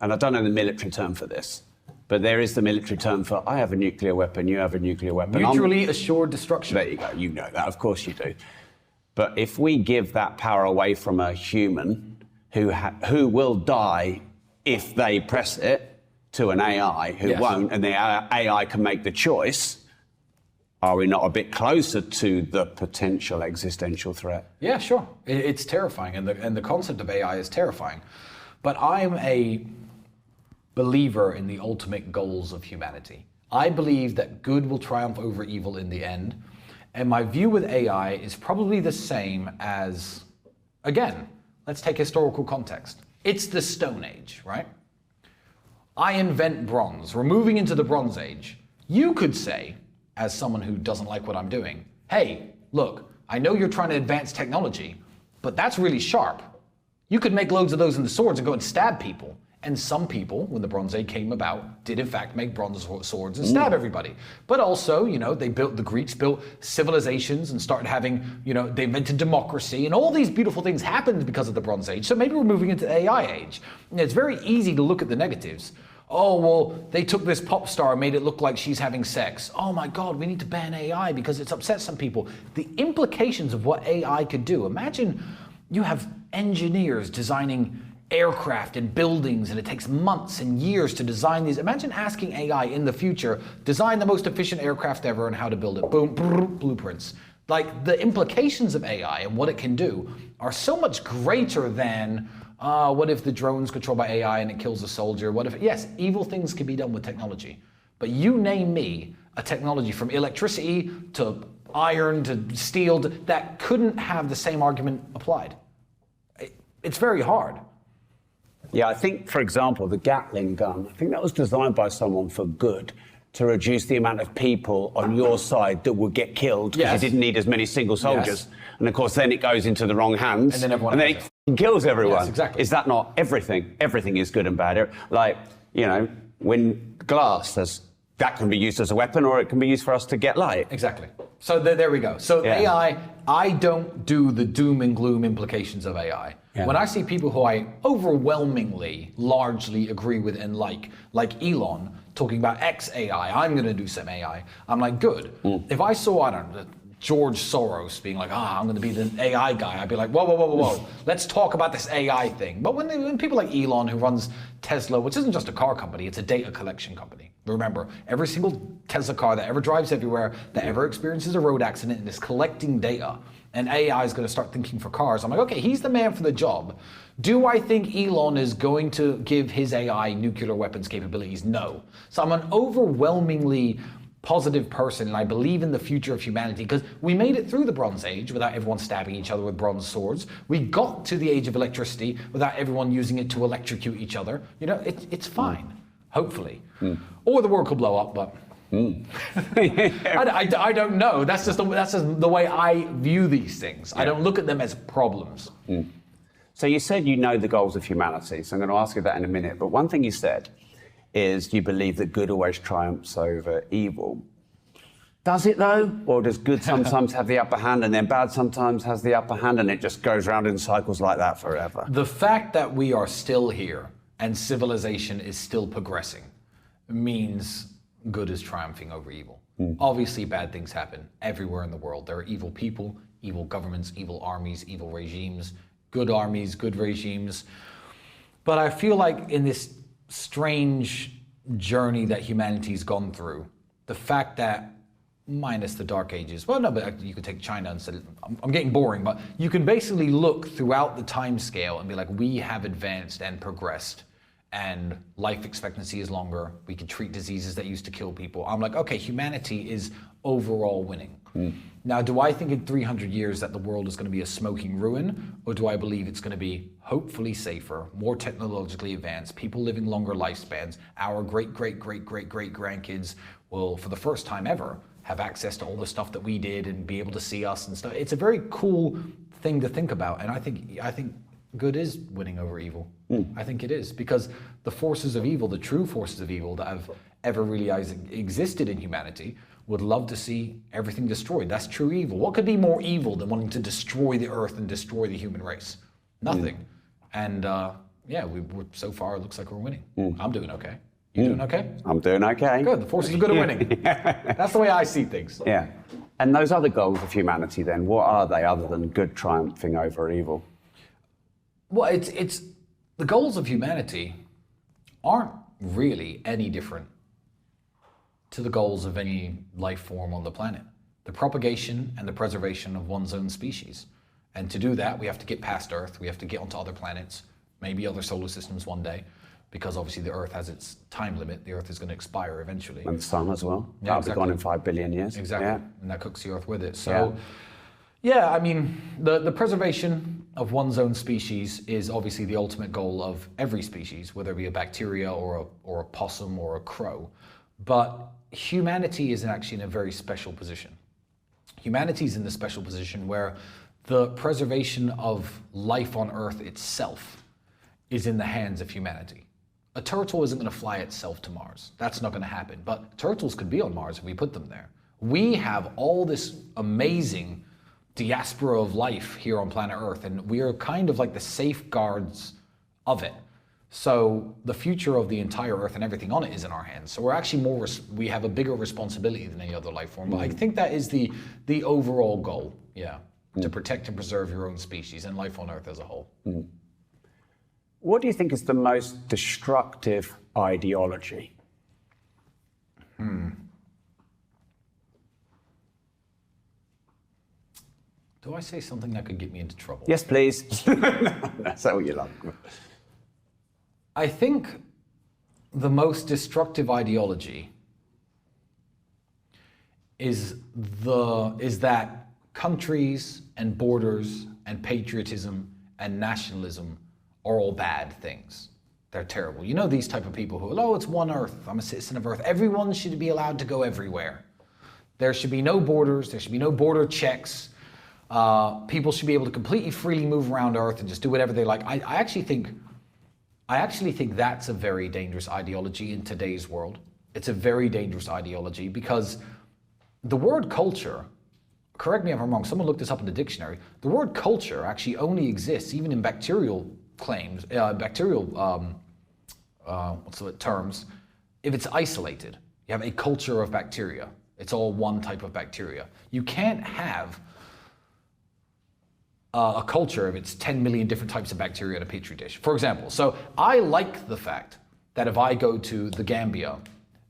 and I don't know the military term for this, but there is the military term for I have a nuclear weapon, you have a nuclear weapon. Mutually assured destruction. There you go. You know that. Of course you do. But if we give that power away from a human who will die if they press it to an AI who won't, and the AI can make the choice, are we not a bit closer to the potential existential threat? Yeah, sure. It's terrifying, and the concept of AI is terrifying. But I'm a believer in the ultimate goals of humanity. I believe that good will triumph over evil in the end. And my view with AI is probably the same as, again, let's take historical context. It's the Stone Age, right? I invent bronze. We're moving into the Bronze Age. You could say, as someone who doesn't like what I'm doing, hey, look, I know you're trying to advance technology, but that's really sharp. You could make loads of those into swords and go and stab people. And some people, when the Bronze Age came about, did in fact make bronze swords and stab everybody. But also, the Greeks built civilizations and started having, they invented democracy, and all these beautiful things happened because of the Bronze Age. So maybe we're moving into the AI age. And it's very easy to look at the negatives. Oh, well, they took this pop star and made it look like she's having sex. Oh my God, we need to ban AI because it's upset some people. The implications of what AI could do. Imagine you have engineers designing aircraft and buildings, and it takes months and years to design these. Imagine asking AI in the future, design the most efficient aircraft ever and how to build it. Boom, blueprints. Like, the implications of AI and what it can do are so much greater than what if the drone's controlled by AI and it kills a soldier? What if, yes, evil things can be done with technology. But you name me a technology from electricity to iron to steel that couldn't have the same argument applied. It's very hard. Yeah, I think, for example, the Gatling gun, I think that was designed by someone for good, to reduce the amount of people on your side that would get killed because you didn't need as many single soldiers. And of course, then it goes into the wrong hands, and then it kills everyone. Yes, exactly. Is that not everything? Everything is good and bad. Like, when glass, that can be used as a weapon, or it can be used for us to get light. Exactly. So there we go. So AI, I don't do the doom and gloom implications of AI. Yeah. When I see people who I overwhelmingly, largely agree with and like Elon talking about XAI, I'm going to do some AI, I'm like, good. If I saw, I don't know, George Soros being like, I'm going to be the AI guy, I'd be like, whoa. Let's talk about this AI thing. But when people like Elon, who runs Tesla, which isn't just a car company, it's a data collection company. Remember, every single Tesla car that ever drives everywhere, that ever experiences a road accident and is collecting data, and AI is going to start thinking for cars. I'm like, okay, he's the man for the job. Do I think Elon is going to give his AI nuclear weapons capabilities? No. So I'm an overwhelmingly positive person, and I believe in the future of humanity because we made it through the Bronze Age without everyone stabbing each other with bronze swords. We got to the age of electricity without everyone using it to electrocute each other. It's fine, hopefully. Or the world could blow up, but I don't know. That's just the way I view these things. I don't look at them as problems. So you said you know the goals of humanity, so I'm going to ask you that in a minute. But one thing you said is you believe that good always triumphs over evil. Does it though? Or does good sometimes have the upper hand and then bad sometimes has the upper hand and it just goes round in cycles like that forever? The fact that we are still here and civilization is still progressing means good is triumphing over evil. Obviously bad things happen everywhere in the world. There are evil people, evil governments, evil armies, evil regimes, good armies, good regimes. But I feel like in this strange journey that humanity's gone through, the fact that, minus the Dark Ages, well, no, but you could take China and say, I'm getting boring, but you can basically look throughout the time scale and be like, we have advanced and progressed. and life expectancy is longer. We can treat diseases that used to kill people. I'm like, okay, humanity is overall winning. Now, do I think in 300 years that the world is going to be a smoking ruin, or do I believe it's going to be hopefully safer, more technologically advanced, people living longer lifespans, our great-great-great-great-great-grandkids will, for the first time ever, have access to all the stuff that we did and be able to see us and stuff. It's a very cool thing to think about, and I think good is winning over evil. I think it is, because the forces of evil, the true forces of evil that have ever really existed in humanity, would love to see everything destroyed. That's true evil. What could be more evil than wanting to destroy the earth and destroy the human race? Nothing. And we're so far it looks like we're winning. I'm doing okay. You doing okay? I'm doing okay. Good. The forces of good are winning. That's the way I see things. Yeah. And those other goals of humanity then, what are they other than good triumphing over evil? Well, it's the goals of humanity aren't really any different to the goals of any life form on the planet. The propagation and the preservation of one's own species. And to do that, we have to get past Earth. We have to get onto other planets, maybe other solar systems one day, because obviously the Earth has its time limit. The Earth is going to expire eventually. And the sun as well. Yeah, That'll exactly. be gone in 5 billion years. Exactly. Yeah. And that cooks the Earth with it. So, yeah, I mean, the preservation of one's own species is obviously the ultimate goal of every species, whether it be a bacteria or a possum or a crow. But humanity is actually in a very special position. Humanity is in the special position where the preservation of life on Earth itself is in the hands of humanity. A turtle isn't going to fly itself to Mars. That's not going to happen. But turtles could be on Mars if we put them there. We have all this amazing diaspora of life here on planet Earth, and we are kind of like the safeguards of it. So the future of the entire Earth and everything on it is in our hands. So we're actually we have a bigger responsibility than any other life form. But I think that is the overall goal, to protect and preserve your own species and life on Earth as a whole. What do you think is the most destructive ideology? Do I say something that could get me into trouble? Yes, please. That's all you love. I think the most destructive ideology is that countries and borders and patriotism and nationalism are all bad things. They're terrible. You know these type of people who, oh, it's one Earth, I'm a citizen of Earth. Everyone should be allowed to go everywhere. There should be no borders, there should be no border checks. People should be able to completely freely move around Earth and just do whatever they like. I actually think that's a very dangerous ideology in today's world. It's a very dangerous ideology because the word culture, correct me if I'm wrong, someone looked this up in the dictionary, the word culture actually only exists, even in bacterial claims, terms, if it's isolated. You have a culture of bacteria. It's all one type of bacteria. You can't have a culture if it's 10 million different types of bacteria in a petri dish. For example, so I like the fact that if I go to the Gambia,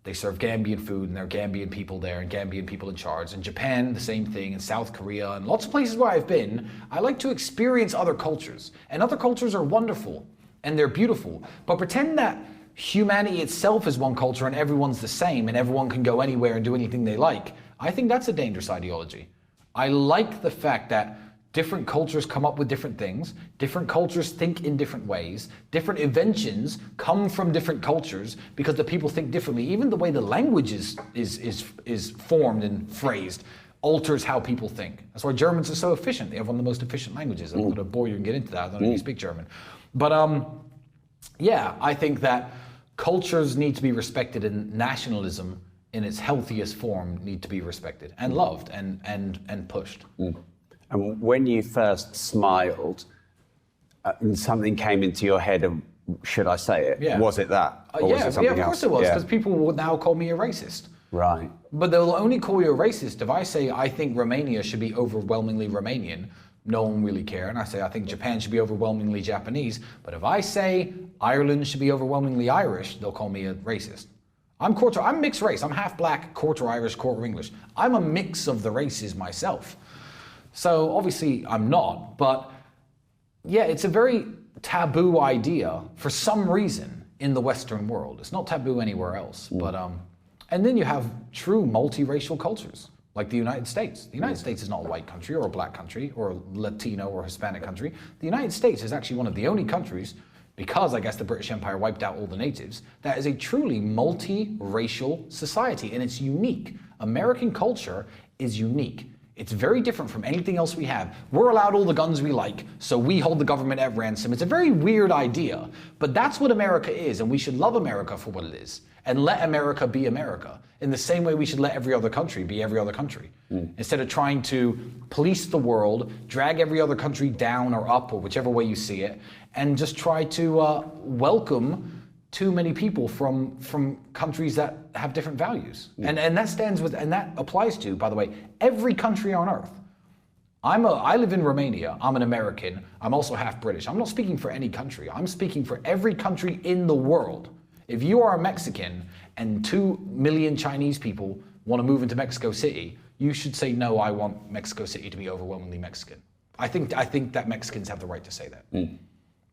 they serve Gambian food and there are Gambian people there and Gambian people in charge. In Japan, the same thing. In South Korea and lots of places where I've been, I like to experience other cultures. And other cultures are wonderful and they're beautiful. But pretend that humanity itself is one culture and everyone's the same and everyone can go anywhere and do anything they like. I think that's a dangerous ideology. I like the fact that different cultures come up with different things. Different cultures think in different ways. Different inventions come from different cultures because the people think differently. Even the way the language is formed and phrased alters how people think. That's why Germans are so efficient. They have one of the most efficient languages. I'm going to bore you and get into that. I don't know if you speak German. But I think that cultures need to be respected and nationalism in its healthiest form need to be respected and loved and pushed. And when you first smiled, and something came into your head, and should I say it? Yeah. Was it that? Or was it something of course else? it was, because people will now call me a racist. Right. But they'll only call you a racist if I say I think Romania should be overwhelmingly Romanian. No one really care. And I say I think Japan should be overwhelmingly Japanese. But if I say Ireland should be overwhelmingly Irish, they'll call me a racist. I'm mixed race. I'm half black, quarter Irish, quarter English. I'm a mix of the races myself. So obviously I'm not, but yeah, it's a very taboo idea for some reason in the Western world. It's not taboo anywhere else. But and then you have true multiracial cultures, like the United States. The United States is not a white country or a black country or a Latino or Hispanic country. The United States is actually one of the only countries, because I guess the British Empire wiped out all the natives, that is a truly multiracial society, and it's unique. American culture is unique. It's very different from anything else we have. We're allowed all the guns we like, so we hold the government at ransom. It's a very weird idea, but that's what America is, and we should love America for what it is, and let America be America, in the same way we should let every other country be every other country. Instead of trying to police the world, drag every other country down or up, or whichever way you see it, and just try to welcome too many people from countries that have different values. And that stands with, and that applies to, by the way, every country on earth. I live in Romania, I'm an American, I'm also half British. I'm not speaking for any country, I'm speaking for every country in the world. If you are a Mexican and 2 million Chinese people want to move into Mexico City, you should say, no, I want Mexico City to be overwhelmingly Mexican. I think that Mexicans have the right to say that.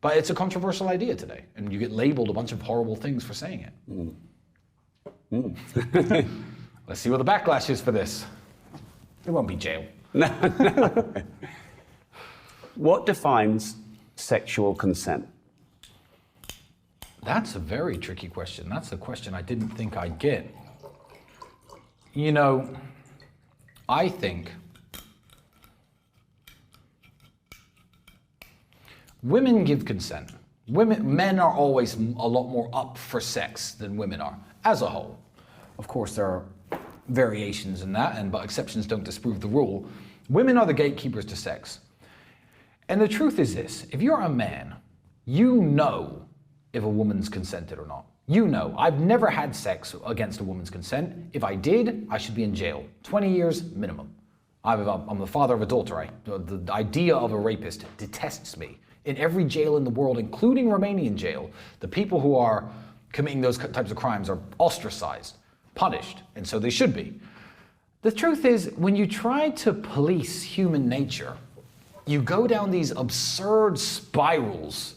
But it's a controversial idea today, and you get labeled a bunch of horrible things for saying it. Let's see what the backlash is for this. It won't be jail. No. What defines sexual consent? That's a very tricky question. That's a question I didn't think I'd get. You know, I think women give consent. Men are always a lot more up for sex than women are, as a whole. Of course, there are variations in that, but exceptions don't disprove the rule. Women are the gatekeepers to sex. And the truth is this: if you're a man, you know if a woman's consented or not. You know. I've never had sex against a woman's consent. If I did, I should be in jail. 20 years minimum. I'm the father of a daughter. The idea of a rapist detests me. In every jail in the world, including Romanian jail, the people who are committing those types of crimes are ostracized, punished, and so they should be. The truth is, when you try to police human nature, you go down these absurd spirals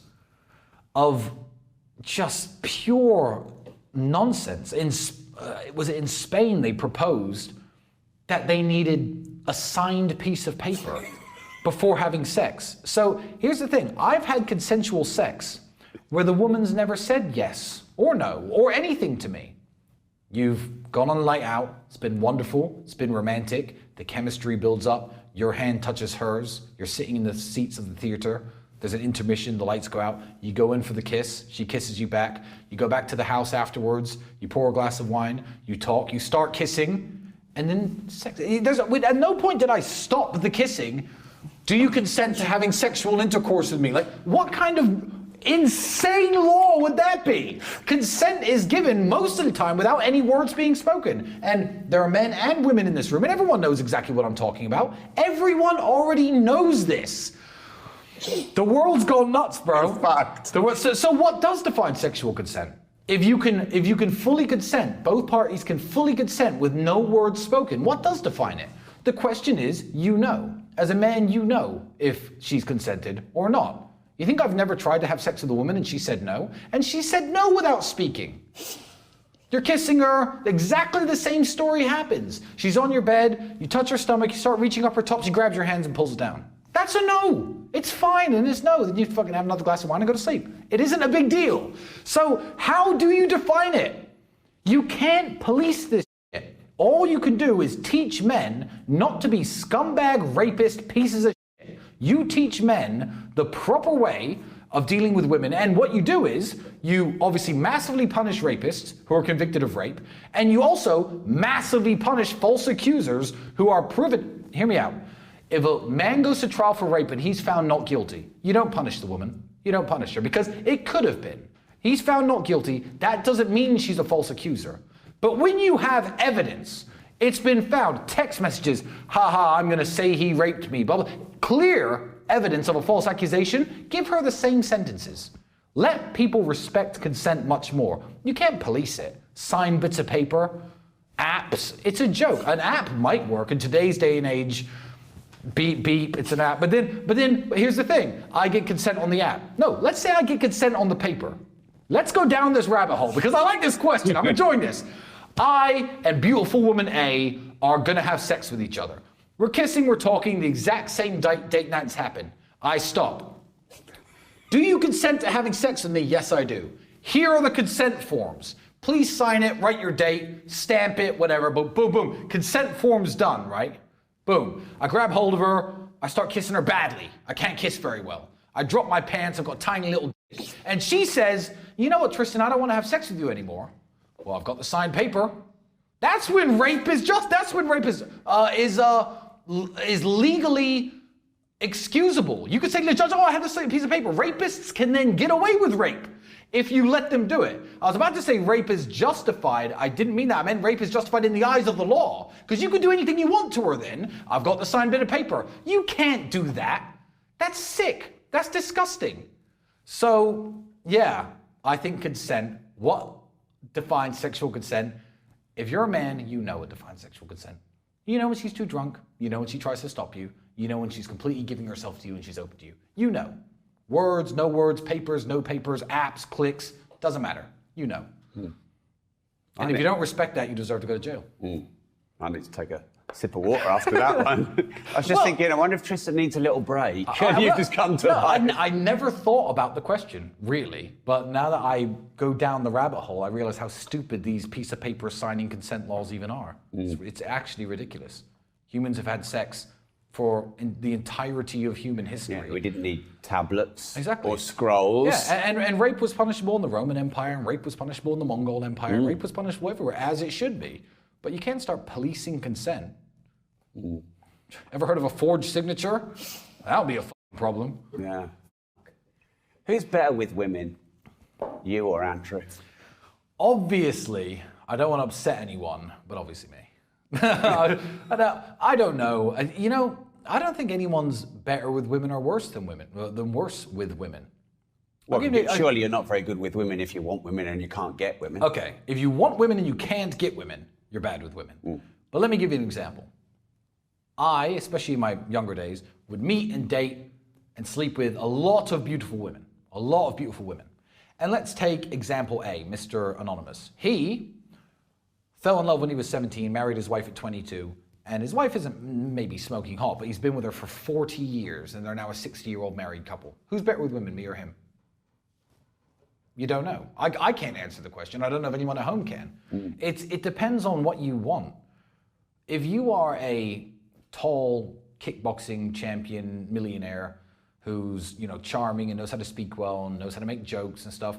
of just pure nonsense. Was it in Spain they proposed that they needed a signed piece of paper before having sex? So here's the thing: I've had consensual sex where the woman's never said yes or no or anything to me. You've gone on a night out, it's been wonderful, it's been romantic, the chemistry builds up, your hand touches hers, you're sitting in the seats of the theater, there's an intermission, the lights go out, you go in for the kiss, she kisses you back, you go back to the house afterwards, you pour a glass of wine, you talk, you start kissing, and then sex. At no point did I stop the kissing. Do you consent to having sexual intercourse with me? Like, what kind of insane law would that be? Consent is given most of the time without any words being spoken. And there are men and women in this room, and everyone knows exactly what I'm talking about. Everyone already knows this. The world's gone nuts, bro. Fact. So what does define sexual consent? If you can fully consent, both parties can fully consent with no words spoken, what does define it? The question is, you know. As a man, you know if she's consented or not. You think I've never tried to have sex with a woman and she said no? And she said no without speaking. You're kissing her, exactly the same story happens. She's on your bed, you touch her stomach, you start reaching up her top, she grabs your hands and pulls it down. That's a no. It's fine, and it's no. Then you fucking have another glass of wine and go to sleep. It isn't a big deal. So how do you define it? You can't police this shit. All you can do is teach men not to be scumbag, rapist, pieces of shit. You teach men the proper way of dealing with women, and what you do is you obviously massively punish rapists who are convicted of rape, and you also massively punish false accusers who are proven. Hear me out. If a man goes to trial for rape and he's found not guilty, you don't punish the woman. You don't punish her because it could have been. He's found not guilty. That doesn't mean she's a false accuser. But when you have evidence, it's been found, text messages, haha, I'm going to say he raped me, blah, blah, clear evidence of a false accusation, give her the same sentences. Let people respect consent much more. You can't police it. Sign bits of paper, apps. It's a joke. An app might work in today's day and age. Beep, beep, it's an app. But then here's the thing. I get consent on the app. No, let's say I get consent on the paper. Let's go down this rabbit hole because I like this question. I'm enjoying this. I and beautiful woman A are gonna have sex with each other. We're kissing, we're talking, the exact same date nights happen. I stop. Do you consent to having sex with me? Yes, I do. Here are the consent forms. Please sign it, write your date, stamp it, whatever, but boom, boom. Consent form's done, right? Boom. I grab hold of her, I start kissing her badly. I can't kiss very well. I drop my pants, I've got a tiny little dick. And she says, you know what, Tristan, I don't want to have sex with you anymore. Well, I've got the signed paper. That's when rape is legally excusable. You could say to the judge, oh, I have this piece of paper. Rapists can then get away with rape if you let them do it. I was about to say rape is justified. I didn't mean that. I meant rape is justified in the eyes of the law. Because you can do anything you want to her then. I've got the signed bit of paper. You can't do that. That's sick. That's disgusting. So, yeah, I think consent. What defines sexual consent? If you're a man, you know what defines sexual consent. You know when she's too drunk. You know when she tries to stop you. You know when she's completely giving herself to you and she's open to you. You know. Words, no words, papers, no papers, apps, clicks, doesn't matter. You know. And if you don't respect that, you deserve to go to jail. I need to take a sip of water after that one. I was just thinking, I wonder if Tristan needs a little break. You've just come to life. I never thought about the question, really. But now that I go down the rabbit hole, I realize how stupid these piece of paper signing consent laws even are. It's actually ridiculous. Humans have had sex for the entirety of human history. Yeah, we didn't need tablets exactly. or scrolls. Yeah, and rape was punishable in the Roman Empire, and rape was punishable in the Mongol Empire, and rape was punishable everywhere, as it should be. But you can't start policing consent. Ever heard of a forged signature? That'll be a problem. Yeah. Who's better with women, you or Andrew? Obviously, I don't want to upset anyone, but obviously me. I don't know. You know, I don't think anyone's better with women or worse than women, worse with women. Well, surely you're not very good with women if you want women and you can't get women. Okay, if you want women and you can't get women, you're bad with women. But let me give you an example. I, especially in my younger days, would meet and date and sleep with a lot of beautiful women. A lot of beautiful women. And let's take example A, Mr. Anonymous. He fell in love when he was 17, married his wife at 22, and his wife isn't maybe smoking hot, but he's been with her for 40 years, and they're now a 60-year-old married couple. Who's better with women, me or him? You don't know. I can't answer the question. I don't know if anyone at home can. It depends on what you want. If you are a tall kickboxing champion millionaire who's, you know, charming and knows how to speak well and knows how to make jokes and stuff,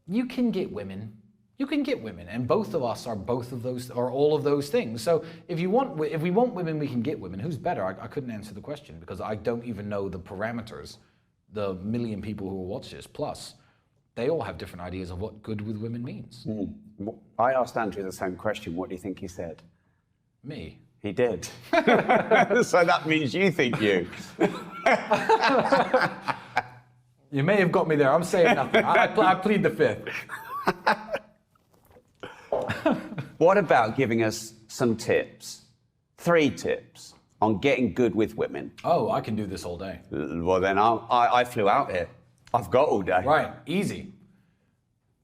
you can get women. You can get women, and both of us are both of those, or all of those things. So if we want women, we can get women. Who's better? I couldn't answer the question because I don't even know the parameters. The million people who will watch this, plus, they all have different ideas of what good with women means. I asked Andrew the same question. What do you think he said? Me. He did. So that means you think you. You may have got me there. I'm saying nothing. I plead the fifth. What about giving us some tips? 3 tips on getting good with women. Oh, I can do this all day. Well, then I flew out here. I've got all day. Right, easy.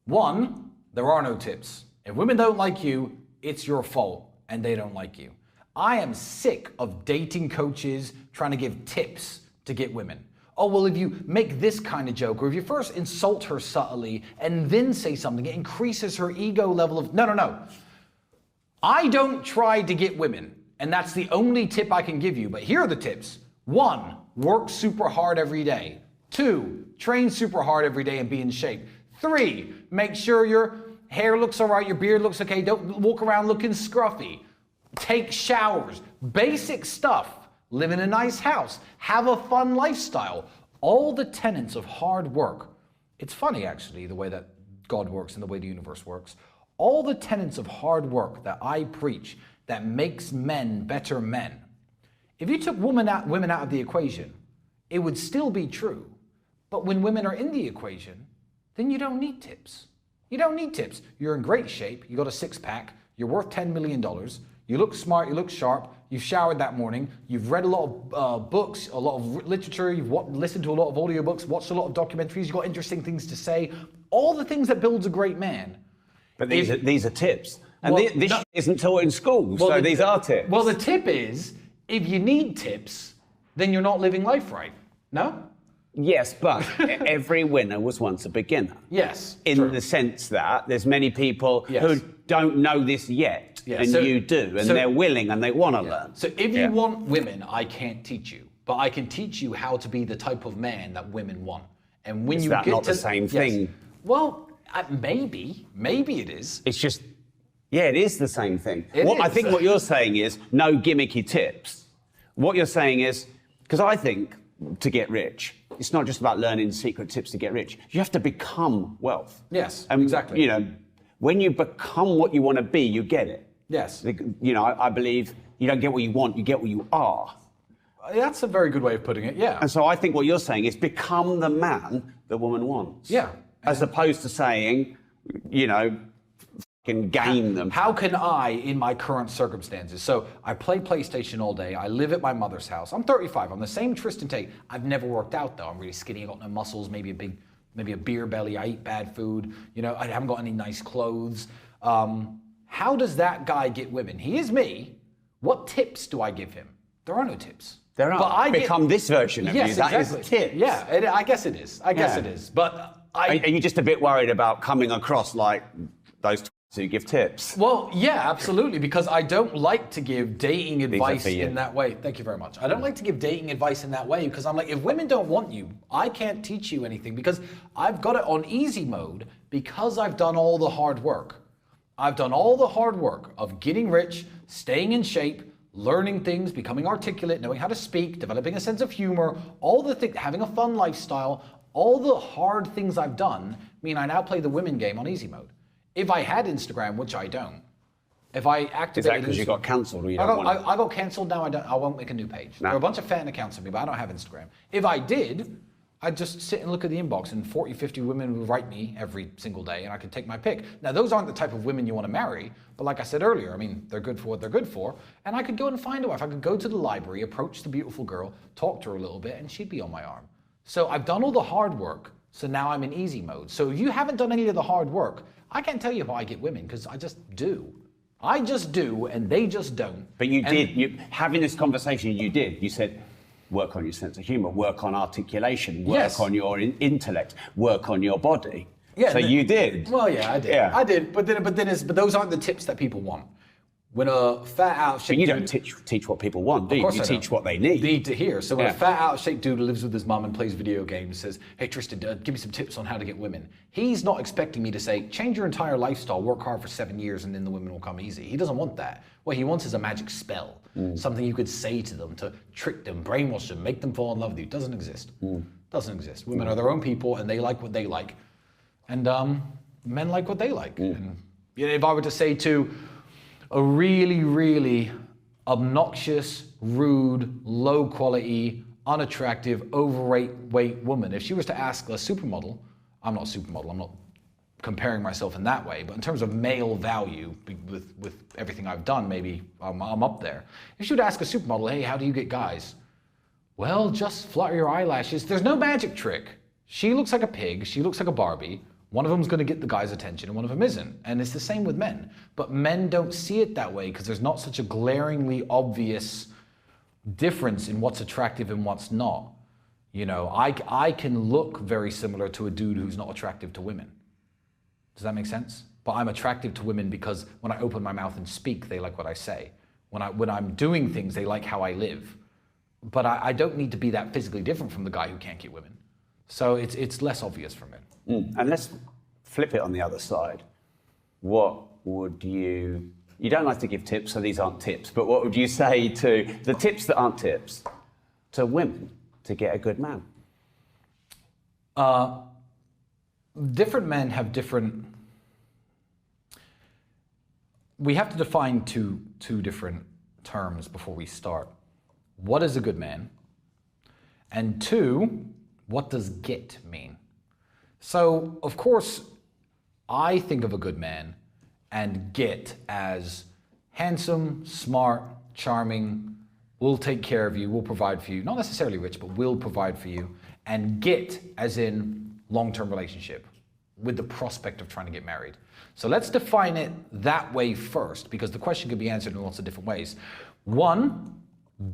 1, there are no tips. If women don't like you, it's your fault, and they don't like you. I am sick of dating coaches trying to give tips to get women. Oh, well, if you make this kind of joke, or if you first insult her subtly and then say something, it increases her ego level of... No. I don't try to get women, and that's the only tip I can give you, but here are the tips. 1, work super hard every day. 2, train super hard every day and be in shape. 3, make sure your hair looks all right, your beard looks okay, don't walk around looking scruffy. Take showers, basic stuff. Live in a nice house, have a fun lifestyle. All the tenets of hard work. It's funny, actually, the way that God works and the way the universe works. All the tenets of hard work that I preach that makes men better men. If you took women out of the equation, it would still be true. But when women are in the equation, then you don't need tips. You don't need tips. You're in great shape. You got a 6-pack. You're worth $10 million. You look smart, you look sharp, you've showered that morning, you've read a lot of books, a lot of literature, you've listened to a lot of audiobooks, watched a lot of documentaries, you've got interesting things to say, all the things that builds a great man. But these are tips. And this isn't taught in schools, so these are tips. Well, the tip is, if you need tips, then you're not living life right. No? Yes, but every winner was once a beginner. Yes. In the sense that there's many people who don't know this yet, and you do, and they're willing and they want to learn. So if you want women, I can't teach you, but I can teach you how to be the type of man that women want. And when Is that not the same thing? Well, maybe it is. It's just, it is the same thing. I think what you're saying is no gimmicky tips. What you're saying is, because I think to get rich, it's not just about learning secret tips to get rich. You have to become wealth. Yes, and, exactly. You know, when you become what you want to be, you get it. Yes. You know, I believe you don't get what you want, you get what you are. That's a very good way of putting it, yeah. And so I think what you're saying is become the man the woman wants. Yeah. As opposed to saying, you know, fucking game them. How can I, in my current circumstances? So I play PlayStation all day. I live at my mother's house. I'm 35. I'm the same Tristan Tate. I've never worked out though. I'm really skinny. I got no muscles. Maybe a beer belly. I eat bad food. You know, I haven't got any nice clothes. How does that guy get women? He is me. What tips do I give him? There are no tips. There are. But I become this version of you. That exactly. is tips. Yeah, I guess it is. I guess it is. But are you just a bit worried about coming across like those who give tips? Well, yeah, absolutely, because I don't like to give dating advice in that way. Thank you very much. I don't like to give dating advice in that way because I'm like, if women don't want you, I can't teach you anything because I've got it on easy mode because I've done all the hard work. I've done all the hard work of getting rich, staying in shape, learning things, becoming articulate, knowing how to speak, developing a sense of humor, all the things, having a fun lifestyle, all the hard things I've done mean I now play the women game on easy mode. If I had Instagram, which I don't, if I activated... Is that because you got cancelled or you don't want it? I got cancelled, now I won't make a new page. No. There are a bunch of fan accounts of me, but I don't have Instagram. If I did, I'd just sit and look at the inbox and 40, 50 women would write me every single day and I could take my pick. Now, those aren't the type of women you want to marry, but like I said earlier, I mean, they're good for what they're good for, and I could go and find a wife. I could go to the library, approach the beautiful girl, talk to her a little bit, and she'd be on my arm. So I've done all the hard work, so now I'm in easy mode. So if you haven't done any of the hard work, I can't tell you how I get women, because I just do. I just do, and they just don't. But you did, having this conversation, you did. You said, work on your sense of humor, work on articulation, work on your intellect, work on your body. Yeah, so you did. Well, yeah, I did. Yeah. I did, but those aren't the tips that people want. When a fat out of shape... But you don't teach what people want, do you? You teach what they need to hear. So when a fat out of shape dude who lives with his mum and plays video games says, hey Tristan, give me some tips on how to get women. He's not expecting me to say, change your entire lifestyle, work hard for 7 years and then the women will come easy. He doesn't want that. What he wants is a magic spell. Something you could say to them to trick them, brainwash them, make them fall in love with you. It doesn't exist. Doesn't exist. Women are their own people and they like what they like. And men like what they like. And if I were to say to a really, really obnoxious, rude, low quality, unattractive, overweight woman, if she was to ask a supermodel, I'm not a supermodel, I'm not comparing myself in that way, but in terms of male value, with everything I've done, maybe I'm up there. If she would ask a supermodel, hey, how do you get guys? Well, just flutter your eyelashes. There's no magic trick. She looks like a pig, she looks like a Barbie. One of them's going to get the guy's attention and one of them isn't. And it's the same with men. But men don't see it that way because there's not such a glaringly obvious difference in what's attractive and what's not. You know, I can look very similar to a dude who's not attractive to women. Does that make sense? But I'm attractive to women because when I open my mouth and speak, they like what I say. When I'm doing things, they like how I live. But I don't need to be that physically different from the guy who can't get women. So it's less obvious for men. And let's flip it on the other side. What would you don't like to give tips, so these aren't tips, but what would you say to the tips that aren't tips to women to get a good man? Different men have different... We have to define two different terms before we start. What is a good man? And two, what does get mean? So, of course, I think of a good man and get as handsome, smart, charming, will take care of you, will provide for you, not necessarily rich, but will provide for you, and get as in long-term relationship with the prospect of trying to get married. So let's define it that way first, because the question could be answered in lots of different ways. One,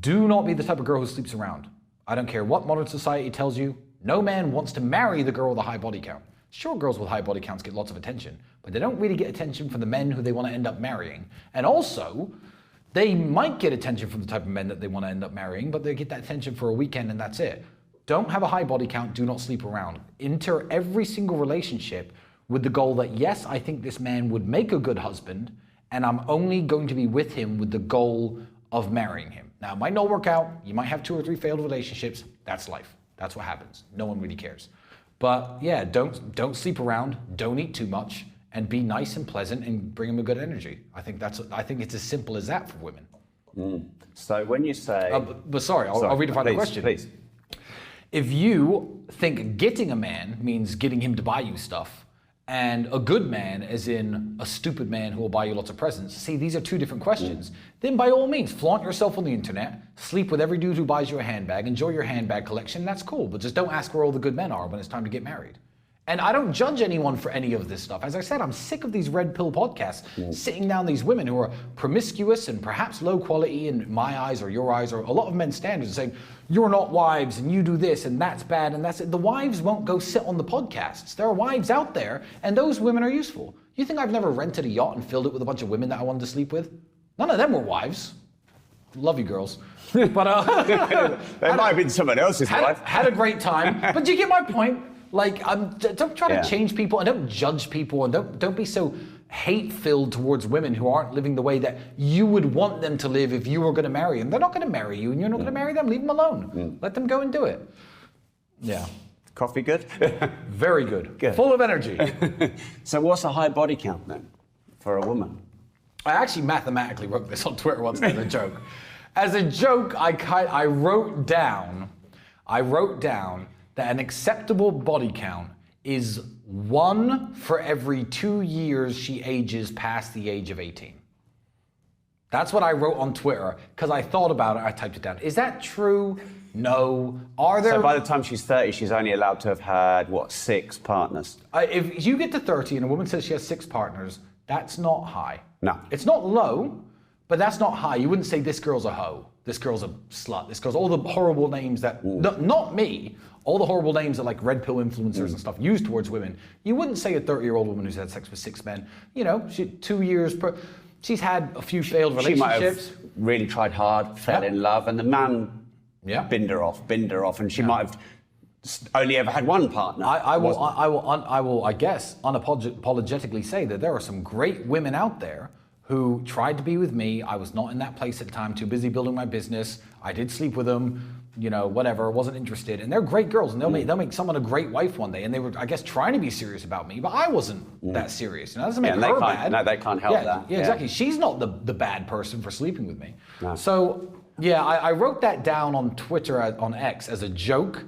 do not be the type of girl who sleeps around. I don't care what modern society tells you, no man wants to marry the girl with a high body count. Sure, girls with high body counts get lots of attention, but they don't really get attention from the men who they want to end up marrying. And also, they might get attention from the type of men that they want to end up marrying, but they get that attention for a weekend and that's it. Don't have a high body count, do not sleep around. Enter every single relationship with the goal that, yes, I think this man would make a good husband, and I'm only going to be with him with the goal of marrying him. Now, it might not work out. You might have 2 or 3 failed relationships. That's life. That's what happens. No one really cares. But yeah, don't sleep around, don't eat too much, and be nice and pleasant and bring him a good energy. I think it's as simple as that for women. So when you say... But sorry, I'll redefine the question. Please. If you think getting a man means getting him to buy you stuff, and a good man, as in a stupid man who will buy you lots of presents, see, these are 2 different questions. Then by all means, flaunt yourself on the internet, sleep with every dude who buys you a handbag, enjoy your handbag collection, that's cool, but just don't ask where all the good men are when it's time to get married. And I don't judge anyone for any of this stuff. As I said, I'm sick of these red pill podcasts, sitting down these women who are promiscuous and perhaps low quality in my eyes or your eyes, or a lot of men's standards, and saying, you're not wives and you do this and that's bad and that's it. The wives won't go sit on the podcasts. There are wives out there and those women are useful. You think I've never rented a yacht and filled it with a bunch of women that I wanted to sleep with? None of them were wives. Love you girls. But there might have been someone else's wife. Had a great time. But do you get my point? Like, don't try to change people and don't judge people and don't be so hate-filled towards women who aren't living the way that you would want them to live if you were going to marry them. They're not going to marry you and you're not going to marry them. Leave them alone. Let them go and do it. Yeah. Coffee good? Very good. Good. Full of energy. So what's a high body count then for a woman? I actually mathematically wrote this on Twitter once as a joke. As a joke, I wrote down that an acceptable body count is 1 for every 2 years she ages past the age of 18. That's what I wrote on Twitter because I thought about it. I typed it down. Is that true? No. Are there? So by the time she's 30, she's only allowed to have had, 6 partners? If you get to 30 and a woman says she has 6 partners, that's not high. No. It's not low, but that's not high. You wouldn't say this girl's a hoe. This girl's a slut. This girl's all the horrible names that, not me, all the horrible names that like red pill influencers and stuff use towards women. You wouldn't say a 30-year-old woman who's had sex with 6 men. You know, 2 years per. She's had a few failed relationships. She might have really tried hard, fell in love, and the man binned her off, and she might have only ever had 1 partner. I will, I guess, unapologetically say that there are some great women out there who tried to be with me. I was not in that place at the time, too busy building my business. I did sleep with them, whatever, wasn't interested. And they're great girls, and they'll make someone a great wife one day. And they were, I guess, trying to be serious about me, but I wasn't that serious. That doesn't make her bad. No, they can't help that. Yeah, exactly. She's not the bad person for sleeping with me. No. So, yeah, I wrote that down on Twitter, on X, as a joke,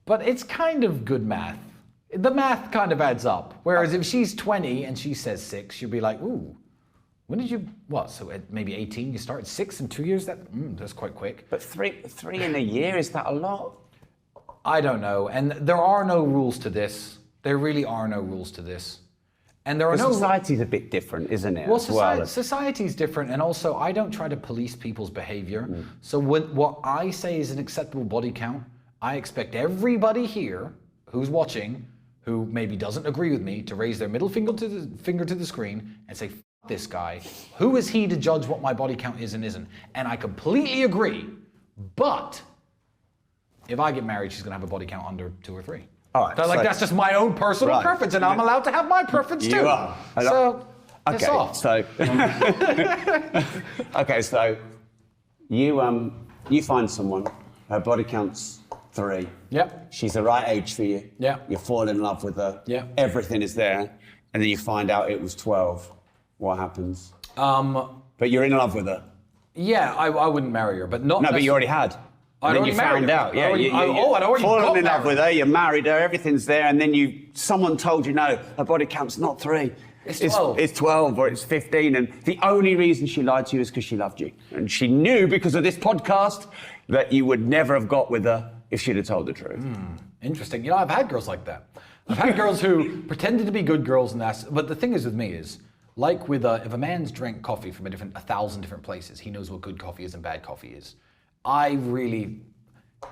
but it's kind of good math. The math kind of adds up. Whereas if she's 20 and she says 6, you'll be like, ooh. When did you, so at maybe 18, you started 6 in 2 years? That's quite quick. But three in a year, is that a lot? I don't know. And there are no rules to this. There really are no rules to this. And there are no... Society's a bit different, isn't it? Well, society's different. And also, I don't try to police people's behavior. So what I say is an acceptable body count, I expect everybody here who's watching, who maybe doesn't agree with me, to raise their middle finger to the screen and say, this guy, who is he to judge what my body count is and isn't? And I completely agree, but if I get married, she's gonna have a body count under 2 or 3. All right, so that's just my own personal preference, and I'm allowed to have my preference too. You are. So, okay, so okay, so you find someone, her body count's 3. Yep. She's the right age for you. Yeah. You fall in love with her. Yeah. Everything is there, and then you find out it was 12. What happens? But you're in love with her. Yeah, I wouldn't marry her, but not. No, but you already had. And then you found out. Yeah, I'd already fallen in love with her. You married her. Everything's there, and then someone told you, no, her body count's not 3, It's 12. It's 12 or it's 15, and the only reason she lied to you is because she loved you. And she knew because of this podcast that you would never have got with her if she'd have told the truth. Interesting. You know, I've had girls like that. I've had girls who pretended to be good girls, but the thing is with me is, like with if a man's drank coffee from 1,000 different places, he knows what good coffee is and bad coffee is. I really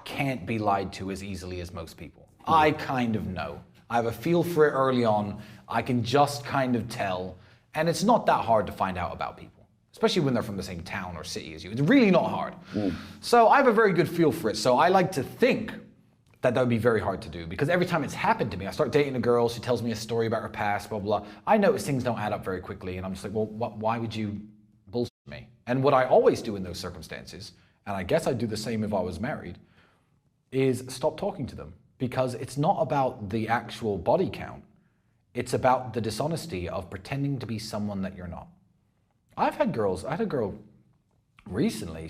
can't be lied to as easily as most people. I kind of know. I have a feel for it early on. I can just kind of tell. And it's not that hard to find out about people, especially when they're from the same town or city as you. It's really not hard. So I have a very good feel for it. So I like to think that would be very hard to do, because every time it's happened to me, I start dating a girl, she tells me a story about her past, blah, blah, blah. I notice things don't add up very quickly, and I'm just like, well, why would you bullshit me? And what I always do in those circumstances, and I guess I'd do the same if I was married, is stop talking to them. Because it's not about the actual body count. It's about the dishonesty of pretending to be someone that you're not. I had a girl recently,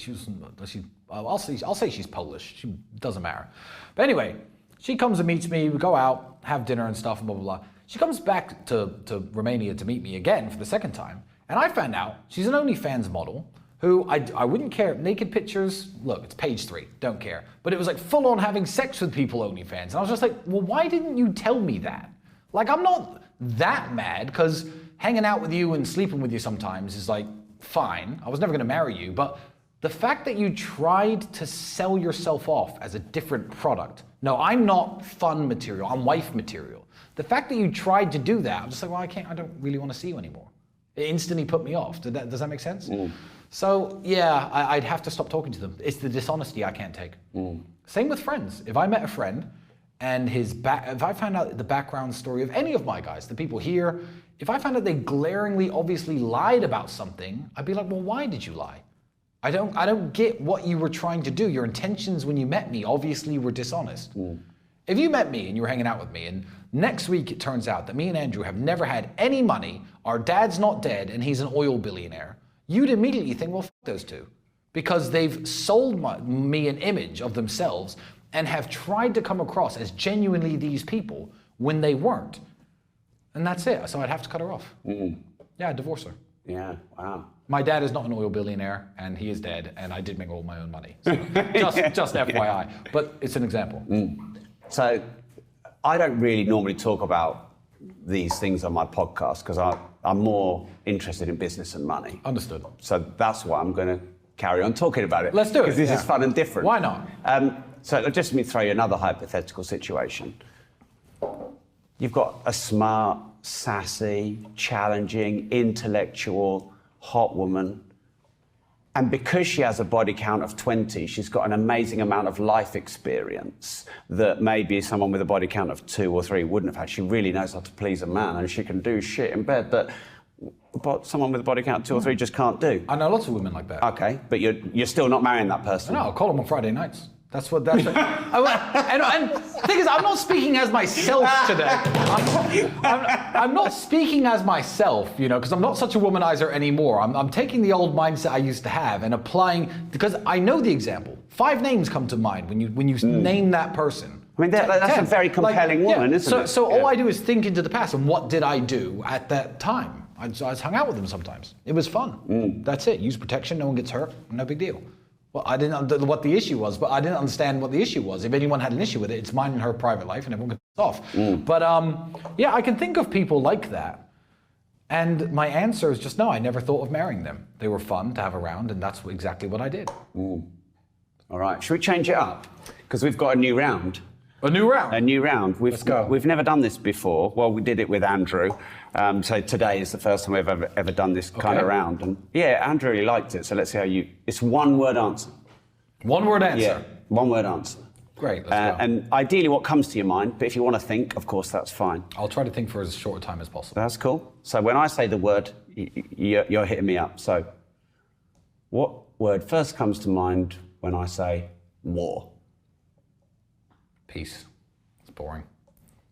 I'll say she's Polish, she doesn't matter. But anyway, she comes and meets me, we go out, have dinner and stuff, and blah, blah, blah. She comes back to Romania to meet me again for the second time, and I found out she's an OnlyFans model who I wouldn't care. Naked pictures, look, it's page 3, don't care. But it was like full on having sex with people OnlyFans. And I was just like, well, why didn't you tell me that? Like, I'm not that mad, because hanging out with you and sleeping with you sometimes is like, fine. I was never gonna marry you, but the fact that you tried to sell yourself off as a different product. No, I'm not fun material, I'm wife material. The fact that you tried to do that, I'm just like, well, I don't really wanna see you anymore. It instantly put me off. Does that make sense? So yeah, I'd have to stop talking to them. It's the dishonesty I can't take. Same with friends. If I met a friend and if I found out the background story of any of my guys, the people here, if I found out they glaringly, obviously lied about something, I'd be like, well, why did you lie? I don't get what you were trying to do. Your intentions when you met me obviously were dishonest. If you met me and you were hanging out with me, and next week it turns out that me and Andrew have never had any money, our dad's not dead, and he's an oil billionaire, you'd immediately think, well, f those two. Because they've sold me an image of themselves and have tried to come across as genuinely these people when they weren't. And that's it. So I'd have to cut her off. Yeah, I'd divorce her. Yeah, wow. My dad is not an oil billionaire, and he is dead, and I did make all my own money. So just FYI. But it's an example. So I don't really normally talk about these things on my podcast because I'm more interested in business and money. Understood. So that's why I'm going to carry on talking about it. Let's do it. Because this is fun and different. Why not? So just let me throw you another hypothetical situation. You've got a smart, sassy, challenging, intellectual, hot woman. And because she has a body count of 20, she's got an amazing amount of life experience that maybe someone with a body count of 2 or 3 wouldn't have had. She really knows how to please a man, and she can do shit in bed that someone with a body count of 2 or 3 just can't do. I know lots of women like that. Okay, but you're still not marrying that person. No, I'll call them on Friday nights. That's what. And the thing is, I'm not speaking as myself today. I'm not speaking as myself, you know, because I'm not such a womanizer anymore. I'm taking the old mindset I used to have and applying, because I know the example. 5 names come to mind when you name that person. I mean, that's a very compelling woman, isn't it? So all I do is think into the past and what did I do at that time. I just hung out with them sometimes. It was fun. That's it. Use protection. No one gets hurt. No big deal. Well, I didn't know what the issue was, but I didn't understand what the issue was. If anyone had an issue with it, it's mine and her private life, and everyone gets off. But yeah, I can think of people like that. And my answer is just no, I never thought of marrying them. They were fun to have around, and that's exactly what I did. All right, should we change it up? Because we've got a new round. A new round? A new round. Let's go. We've never done this before. Well, we did it with Andrew. So today is the first time we've ever done this kind of round. And yeah, Andrew really liked it. So let's see how it's 1-word answer. 1-word answer? Yeah, 1-word answer. Great, let's go. And ideally what comes to your mind, but if you want to think, of course, that's fine. I'll try to think for as short a time as possible. That's cool. So when I say the word, you're hitting me up. So what word first comes to mind when I say war? Peace. It's boring.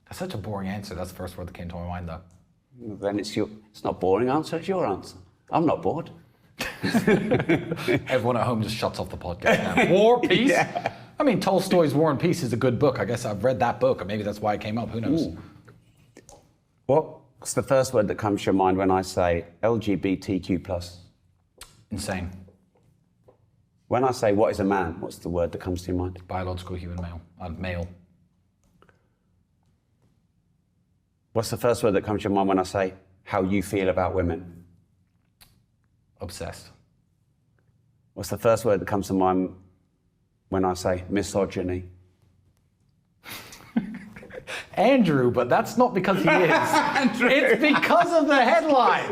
That's such a boring answer. That's the first word that came to my mind, though. Then it's not a boring answer, it's your answer. I'm not bored. Everyone at home just shuts off the podcast now. War, peace? Yeah. I mean, Tolstoy's War and Peace is a good book. I guess I've read that book, or maybe that's why it came up. Who knows? What What's the first word that comes to your mind when I say LGBTQ+? Insane. When I say what is a man, what's the word that comes to your mind? Biological human male. Male. What's the first word that comes to your mind when I say how you feel about women? Obsessed. What's the first word that comes to mind when I say misogyny? Andrew, but that's not because he is. It's because of the headline.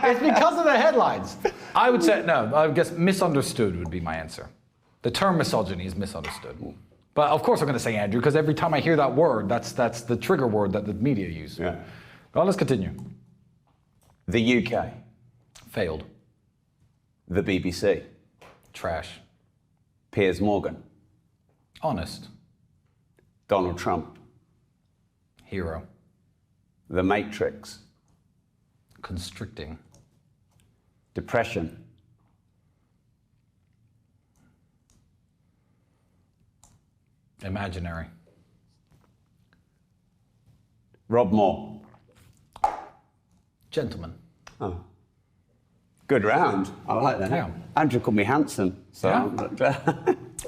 It's because of the headlines. I would say, no, I guess misunderstood would be my answer. The term misogyny is misunderstood. But of course I'm going to say Andrew, because every time I hear that word, that's the trigger word that the media use. Yeah. Well, let's continue. The UK. Failed. The BBC. Trash. Piers Morgan. Honest. Donald Trump. Hero. The Matrix. Constricting. Depression. Imaginary. Rob Moore. Gentleman. Oh. Good round. I like that. Yeah. Andrew called me handsome. So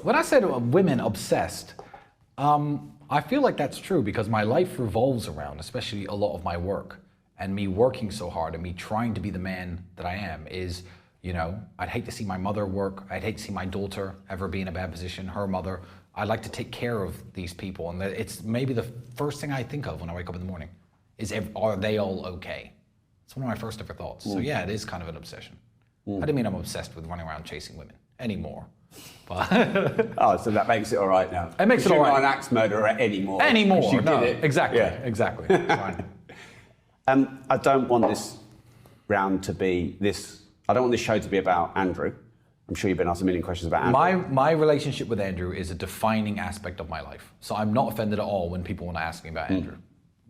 When I said women obsessed, I feel like that's true because my life revolves around, especially a lot of my work, and me working so hard and me trying to be the man that I am is, you know, I'd hate to see my mother work. I'd hate to see my daughter ever be in a bad position, her mother. I'd like to take care of these people. And it's maybe the first thing I think of when I wake up in the morning is, are they all okay? It's one of my first ever thoughts. So yeah, it is kind of an obsession. I don't mean I'm obsessed with running around chasing women anymore. But oh, so that makes it all right now. It makes it all right. You're not an axe murderer anymore. Anymore, You no, did it. exactly, Yeah. exactly. Fine. I don't want this round to be this. I don't want this show to be about Andrew. I'm sure you've been asked a million questions about Andrew. My relationship with Andrew is a defining aspect of my life. So I'm not offended at all when people want to ask me about Andrew.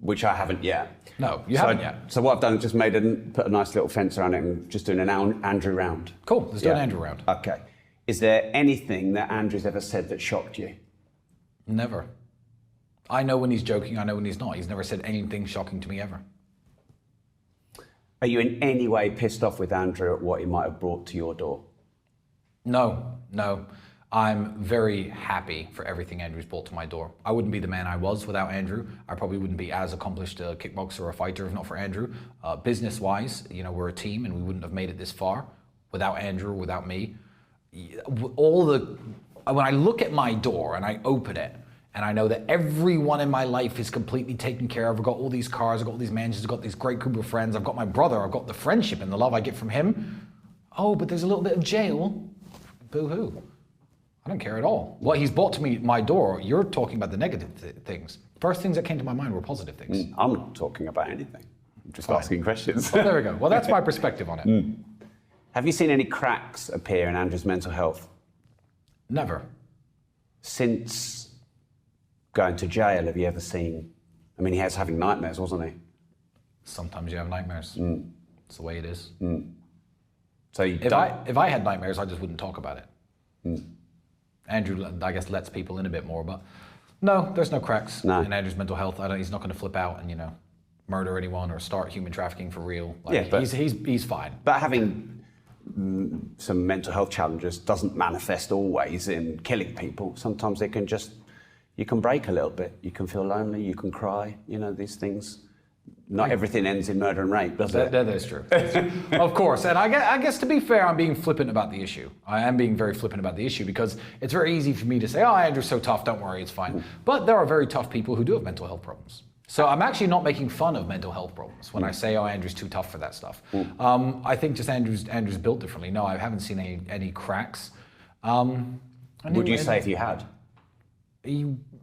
Which I haven't yet. No, you haven't yet. So what I've done is just put a nice little fence around it and just doing an Andrew round. Cool, let's do an Andrew round. Okay. Is there anything that Andrew's ever said that shocked you? Never. I know when he's joking, I know when he's not. He's never said anything shocking to me ever. Are you in any way pissed off with Andrew at what he might have brought to your door? No. I'm very happy for everything Andrew's brought to my door. I wouldn't be the man I was without Andrew. I probably wouldn't be as accomplished a kickboxer or a fighter if not for Andrew. Business-wise, you know, we're a team and we wouldn't have made it this far without Andrew, without me. When I look at my door and I open it and I know that everyone in my life is completely taken care of, I've got all these cars, I've got all these mansions, I've got this great group of friends, I've got my brother, I've got the friendship and the love I get from him. Oh, but there's a little bit of jail. Boo-hoo. I don't care at all. What he's brought to me, my door, you're talking about the negative things. First things that came to my mind were positive things. I'm not talking about anything. I'm just asking questions. Well, there we go. Well, that's my perspective on it. Have you seen any cracks appear in Andrew's mental health? Never. Since going to jail, have you ever seen... I mean, he was having nightmares, wasn't he? Sometimes you have nightmares. It's the way it is. So you If I had nightmares, I just wouldn't talk about it. Andrew, I guess, lets people in a bit more, but no, there's no cracks in Andrew's mental health. He's not going to flip out and, you know, murder anyone or start human trafficking for real. Like, yeah, he's fine. But having some mental health challenges doesn't manifest always in killing people. Sometimes they can you can break a little bit. You can feel lonely, you can cry, you know, these things. Not everything ends in murder and rape, does it? That is true. Of course. And I guess to be fair, I'm being flippant about the issue. I am being very flippant about the issue because it's very easy for me to say, oh, Andrew's so tough, don't worry, it's fine. But there are very tough people who do have mental health problems. So I'm actually not making fun of mental health problems when I say, oh, Andrew's too tough for that stuff. I think just Andrew's built differently. No, I haven't seen any cracks. Would you say if you had?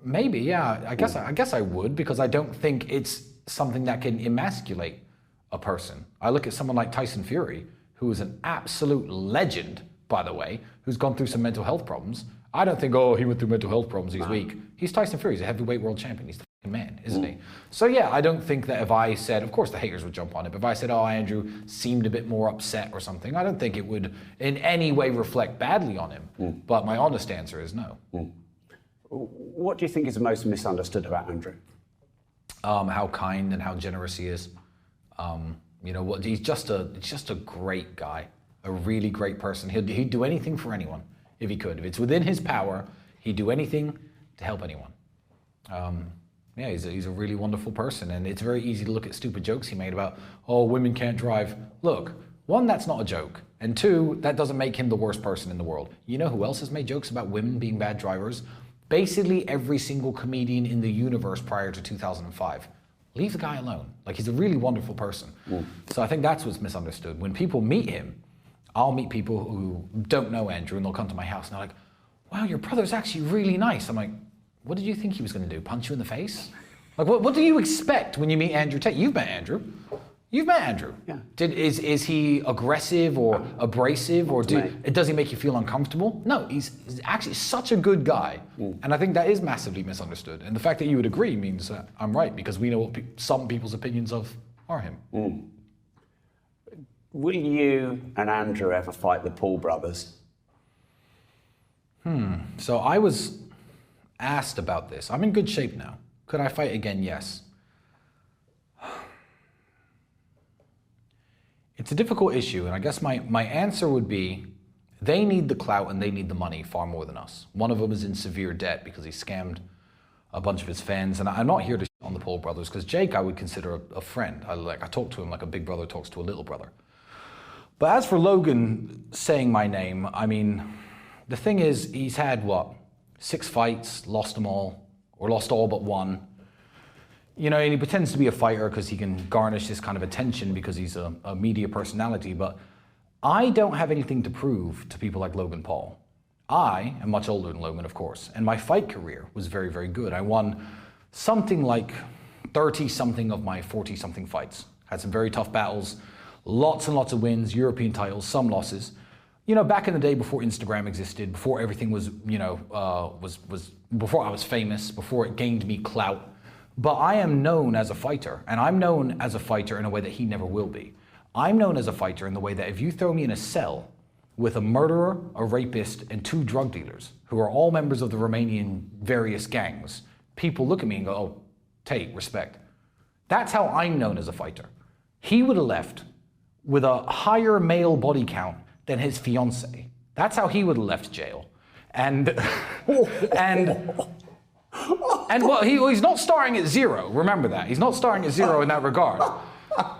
Maybe, yeah. I guess I would, because I don't think it's something that can emasculate a person. I look at someone like Tyson Fury, who is an absolute legend, by the way, who's gone through some mental health problems. I don't think, oh, he went through mental health problems, he's weak. He's Tyson Fury, he's a heavyweight world champion, he's the fucking man, isn't he? So yeah, I don't think that if I said, of course the haters would jump on it, but if I said, oh, Andrew seemed a bit more upset or something, I don't think it would in any way reflect badly on him. But my honest answer is no. What do you think is the most misunderstood about Andrew? How kind and how generous he is. You know what? He's just a great guy, a really great person. He'd do anything for anyone if he could. If it's within his power, he'd do anything to help anyone. Yeah, he's a really wonderful person, and it's very easy to look at stupid jokes he made about, oh, women can't drive. Look, one, that's not a joke, and two, that doesn't make him the worst person in the world. You know who else has made jokes about women being bad drivers? Basically every single comedian in the universe prior to 2005. Leave the guy alone. Like, he's a really wonderful person. So I think that's what's misunderstood. When people meet him, I'll meet people who don't know Andrew, and they'll come to my house and they're like, wow, your brother's actually really nice. I'm like, what did you think he was going to do? Punch you in the face? Like, what do you expect when you meet Andrew Tate? You've met Andrew. You've met Andrew. Yeah. Is he aggressive or abrasive, or does he make you feel uncomfortable? No, he's actually such a good guy. And I think that is massively misunderstood. And the fact that you would agree means that I'm right, because we know what some people's opinions of are him. Will you and Andrew ever fight the Paul brothers? So I was asked about this. I'm in good shape now. Could I fight again? Yes. It's a difficult issue, and I guess my answer would be, they need the clout and they need the money far more than us. One of them is in severe debt because he scammed a bunch of his fans, and I'm not here to shit on the Paul brothers, because Jake I would consider a friend. I talk to him like a big brother talks to a little brother. But as for Logan saying my name, I mean, the thing is, he's had, 6 fights, lost them all, or lost all but one. You know, and he pretends to be a fighter because he can garnish this kind of attention because he's a media personality, but I don't have anything to prove to people like Logan Paul. I am much older than Logan, of course, and my fight career was very, very good. I won something like 30-something of my 40-something fights. Had some very tough battles, lots and lots of wins, European titles, some losses. You know, back in the day before Instagram existed, before everything was, you know, before I was famous, before it gained me clout. But I am known as a fighter, and I'm known as a fighter in a way that he never will be. I'm known as a fighter in the way that if you throw me in a cell with a murderer, a rapist, and 2 drug dealers, who are all members of the Romanian various gangs, people look at me and go, oh, Tate, respect. That's how I'm known as a fighter. He would have left with a higher male body count than his fiance. That's how he would have left jail. And well, he's not starting at 0. Remember that. He's not starting at 0 in that regard.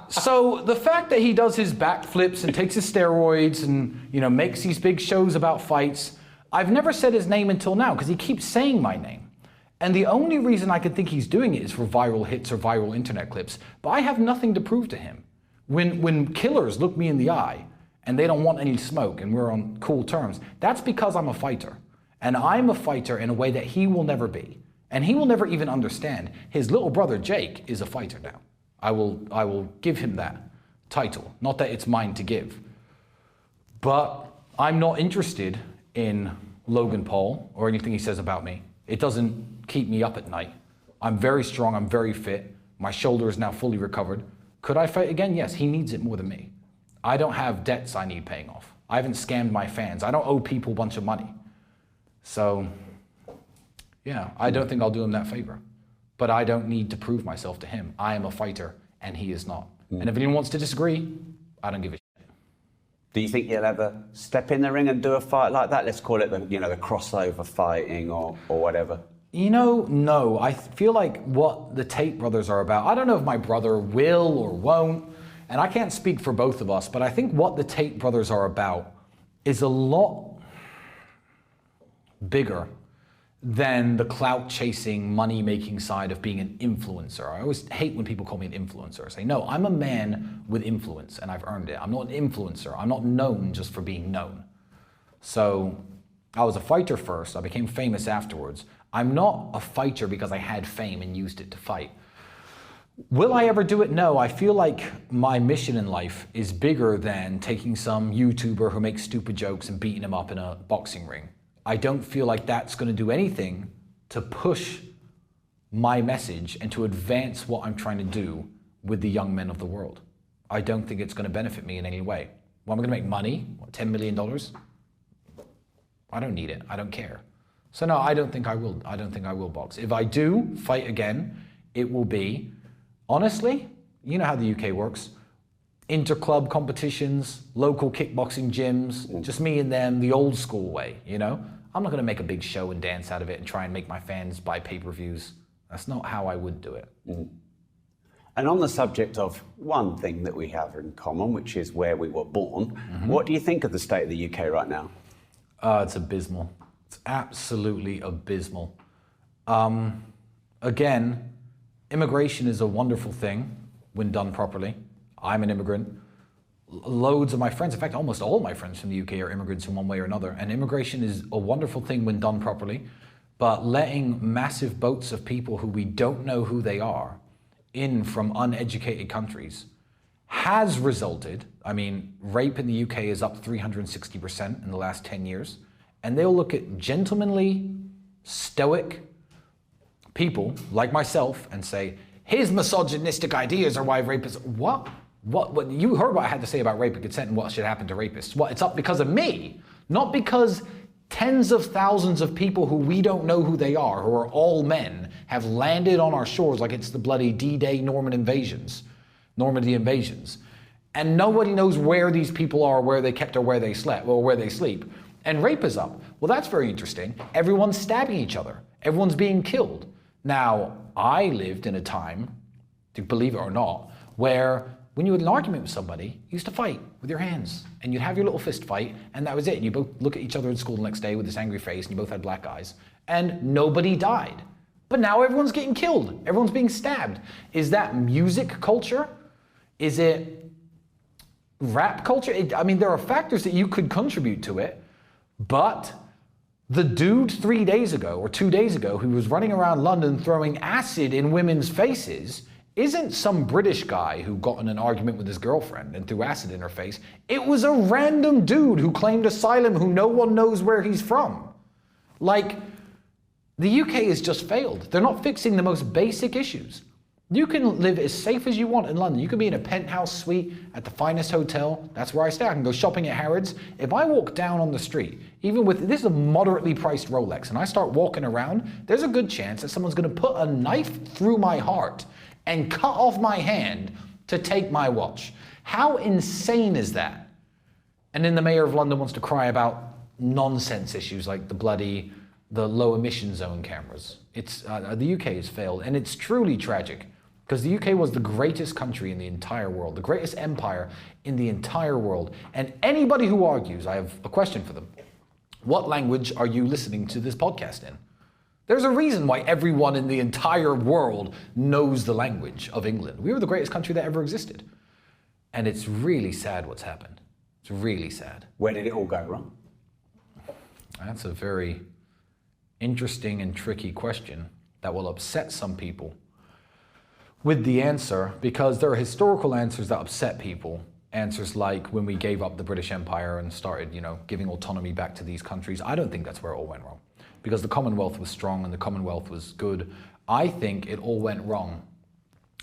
So the fact that he does his backflips and takes his steroids and, you know, makes these big shows about fights, I've never said his name until now because he keeps saying my name. And the only reason I could think he's doing it is for viral hits or viral internet clips. But I have nothing to prove to him. When killers look me in the eye and they don't want any smoke and we're on cool terms, that's because I'm a fighter. And I'm a fighter in a way that he will never be. And he will never even understand. His little brother, Jake, is a fighter now. I will give him that title. Not that it's mine to give. But I'm not interested in Logan Paul or anything he says about me. It doesn't keep me up at night. I'm very strong, I'm very fit. My shoulder is now fully recovered. Could I fight again? Yes, he needs it more than me. I don't have debts I need paying off. I haven't scammed my fans. I don't owe people a bunch of money. So, yeah, I don't think I'll do him that favor. But I don't need to prove myself to him. I am a fighter, and he is not. And if anyone wants to disagree, I don't give a shit. Do you think you'll ever step in the ring and do a fight like that? Let's call it the crossover fighting or whatever. You know, no. I feel like what the Tate brothers are about, I don't know if my brother will or won't, and I can't speak for both of us, but I think what the Tate brothers are about is a lot bigger than the clout-chasing, money-making side of being an influencer. I always hate when people call me an influencer. I say, no, I'm a man with influence, and I've earned it. I'm not an influencer. I'm not known just for being known. So I was a fighter first. I became famous afterwards. I'm not a fighter because I had fame and used it to fight. Will I ever do it? No. I feel like my mission in life is bigger than taking some YouTuber who makes stupid jokes and beating him up in a boxing ring. I don't feel like that's going to do anything to push my message and to advance what I'm trying to do with the young men of the world. I don't think it's going to benefit me in any way. Well, I'm going to make money, what, $10 million? I don't need it. I don't care. So no, I don't think I will. I don't think I will box. If I do fight again, it will be, honestly, you know how the UK works. Inter-club competitions, local kickboxing gyms, just me and them, the old school way, you know? I'm not gonna make a big show and dance out of it and try and make my fans buy pay-per-views. That's not how I would do it. And on the subject of one thing that we have in common, which is where we were born, what do you think of the state of the UK right now? It's abysmal. It's absolutely abysmal. Again, immigration is a wonderful thing when done properly. I'm an immigrant. Loads of my friends, in fact, almost all my friends from the UK are immigrants in one way or another. And immigration is a wonderful thing when done properly. But letting massive boats of people who we don't know who they are in from uneducated countries has resulted, I mean, rape in the UK is up 360% in the last 10 years. And they'll look at gentlemanly, stoic people like myself and say, his misogynistic ideas are why rape is, what? What? You heard what I had to say about rape and consent and what should happen to rapists. What? It's up because of me, not because tens of thousands of people who we don't know who they are, who are all men, have landed on our shores like it's the bloody D-Day Normandy invasions. And nobody knows where these people are, where they kept or where they slept, or where they sleep. And rape is up. Well, that's very interesting. Everyone's stabbing each other. Everyone's being killed. Now, I lived in a time, to believe it or not, where when you had an argument with somebody, you used to fight with your hands. And you'd have your little fist fight, and that was it. And you both look at each other in school the next day with this angry face, and you both had black eyes. And nobody died. But now everyone's getting killed. Everyone's being stabbed. Is that music culture? Is it rap culture? I mean, there are factors that you could contribute to it, but the dude 3 days ago or 2 days ago who was running around London throwing acid in women's faces isn't some British guy who got in an argument with his girlfriend and threw acid in her face. It was a random dude who claimed asylum who no one knows where he's from. Like, the UK has just failed. They're not fixing the most basic issues. You can live as safe as you want in London. You can be in a penthouse suite at the finest hotel. That's where I stay. I can go shopping at Harrods. If I walk down on the street, even with, this is a moderately priced Rolex, and I start walking around, there's a good chance that someone's gonna put a knife through my heart and cut off my hand to take my watch. How insane is that? And then the mayor of London wants to cry about nonsense issues like the low emission zone cameras. The UK has failed, and it's truly tragic because the UK was the greatest country in the entire world, the greatest empire in the entire world. And anybody who argues, I have a question for them. What language are you listening to this podcast in? There's a reason why everyone in the entire world knows the language of England. We were the greatest country that ever existed. And it's really sad what's happened. It's really sad. Where did it all go wrong? That's a very interesting and tricky question that will upset some people with the answer, because there are historical answers that upset people. Answers like when we gave up the British Empire and started, giving autonomy back to these countries. I don't think that's where it all went wrong, because the Commonwealth was strong and the Commonwealth was good. I think it all went wrong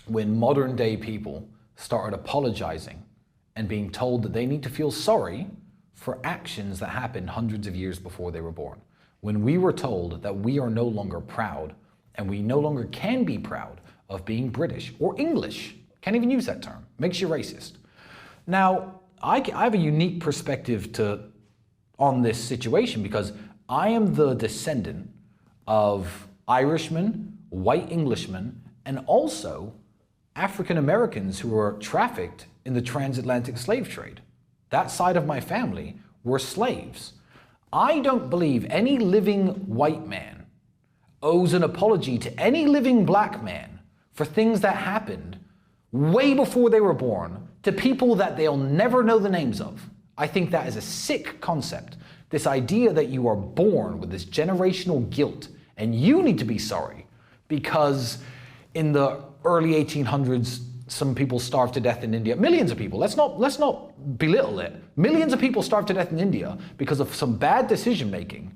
when modern day people started apologizing and being told that they need to feel sorry for actions that happened hundreds of years before they were born. When we were told that we are no longer proud, and we no longer can be proud of being British or English. Can't even use that term. Makes you racist. Now, I have a unique perspective on this situation because I am the descendant of Irishmen, white Englishmen, and also African Americans who were trafficked in the transatlantic slave trade. That side of my family were slaves. I don't believe any living white man owes an apology to any living black man for things that happened way before they were born to people that they'll never know the names of. I think that is a sick concept. This idea that you are born with this generational guilt and you need to be sorry because in the early 1800s, some people starved to death in India. Millions of people. Let's not belittle it. Millions of people starved to death in India because of some bad decision making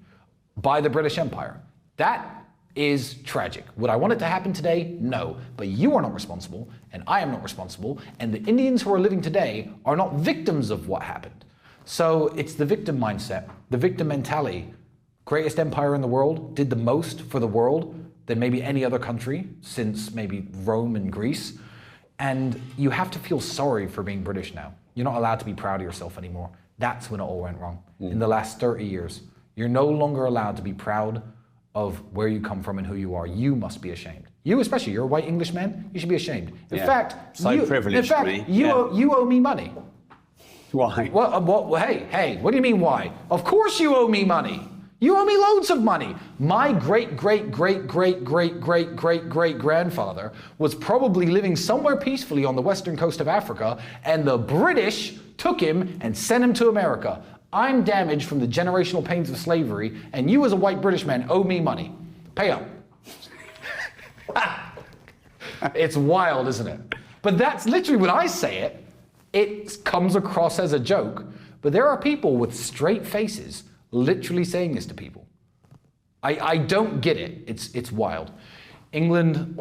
by the British Empire. That is tragic. Would I want it to happen today? No. But you are not responsible, and I am not responsible, and the Indians who are living today are not victims of what happened. So it's the victim mindset, the victim mentality. Greatest empire in the world, did the most for the world than maybe any other country since maybe Rome and Greece. And you have to feel sorry for being British now. You're not allowed to be proud of yourself anymore. That's when it all went wrong. In the last 30 years, you're no longer allowed to be proud of where you come from and who you are. You must be ashamed. You especially, you're a white Englishman, you should be ashamed. In fact, privileged me. you owe me money. Why? Well, hey, what do you mean why? Of course you owe me money. You owe me loads of money. My great-great-great-great-great-great-great-great-grandfather was probably living somewhere peacefully on the western coast of Africa, and the British took him and sent him to America. I'm damaged from the generational pains of slavery, and you as a white British man owe me money. Pay up. It's wild, isn't it? But that's literally when I say it, it comes across as a joke, but there are people with straight faces literally saying this to people. I don't get it. It's wild. England,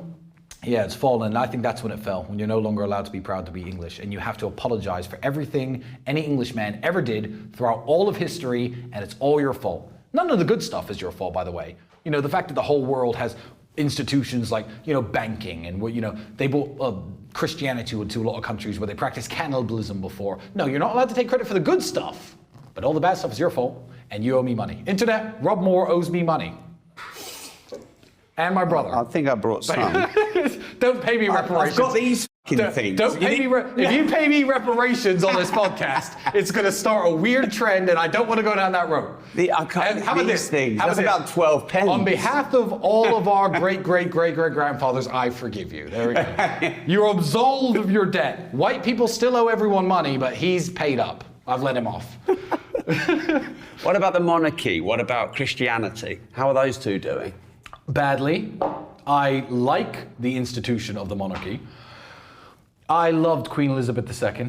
yeah, it's fallen. I think that's when it fell, when you're no longer allowed to be proud to be English, and you have to apologize for everything any Englishman ever did throughout all of history, and it's all your fault. None of the good stuff is your fault, by the way. You know, the fact that the whole world has institutions like, you know, banking, and, you know, they brought Christianity to a lot of countries where they practiced cannibalism before. No, you're not allowed to take credit for the good stuff, but all the bad stuff is your fault. And you owe me money. Internet, Rob Moore owes me money. And my brother. I think I brought some. Don't pay me reparations. I've got these things. Don't pay me. If you pay me reparations on this podcast, it's going to start a weird trend, and I don't want to go down that road. How about this thing? That's about 12 pence. On behalf of all of our great-great-great-great-grandfathers, I forgive you. There we go. You're absolved of your debt. White people still owe everyone money, but he's paid up. I've let him off. What about the monarchy? What about Christianity? How are those two doing? Badly. I like the institution of the monarchy. I loved Queen Elizabeth II.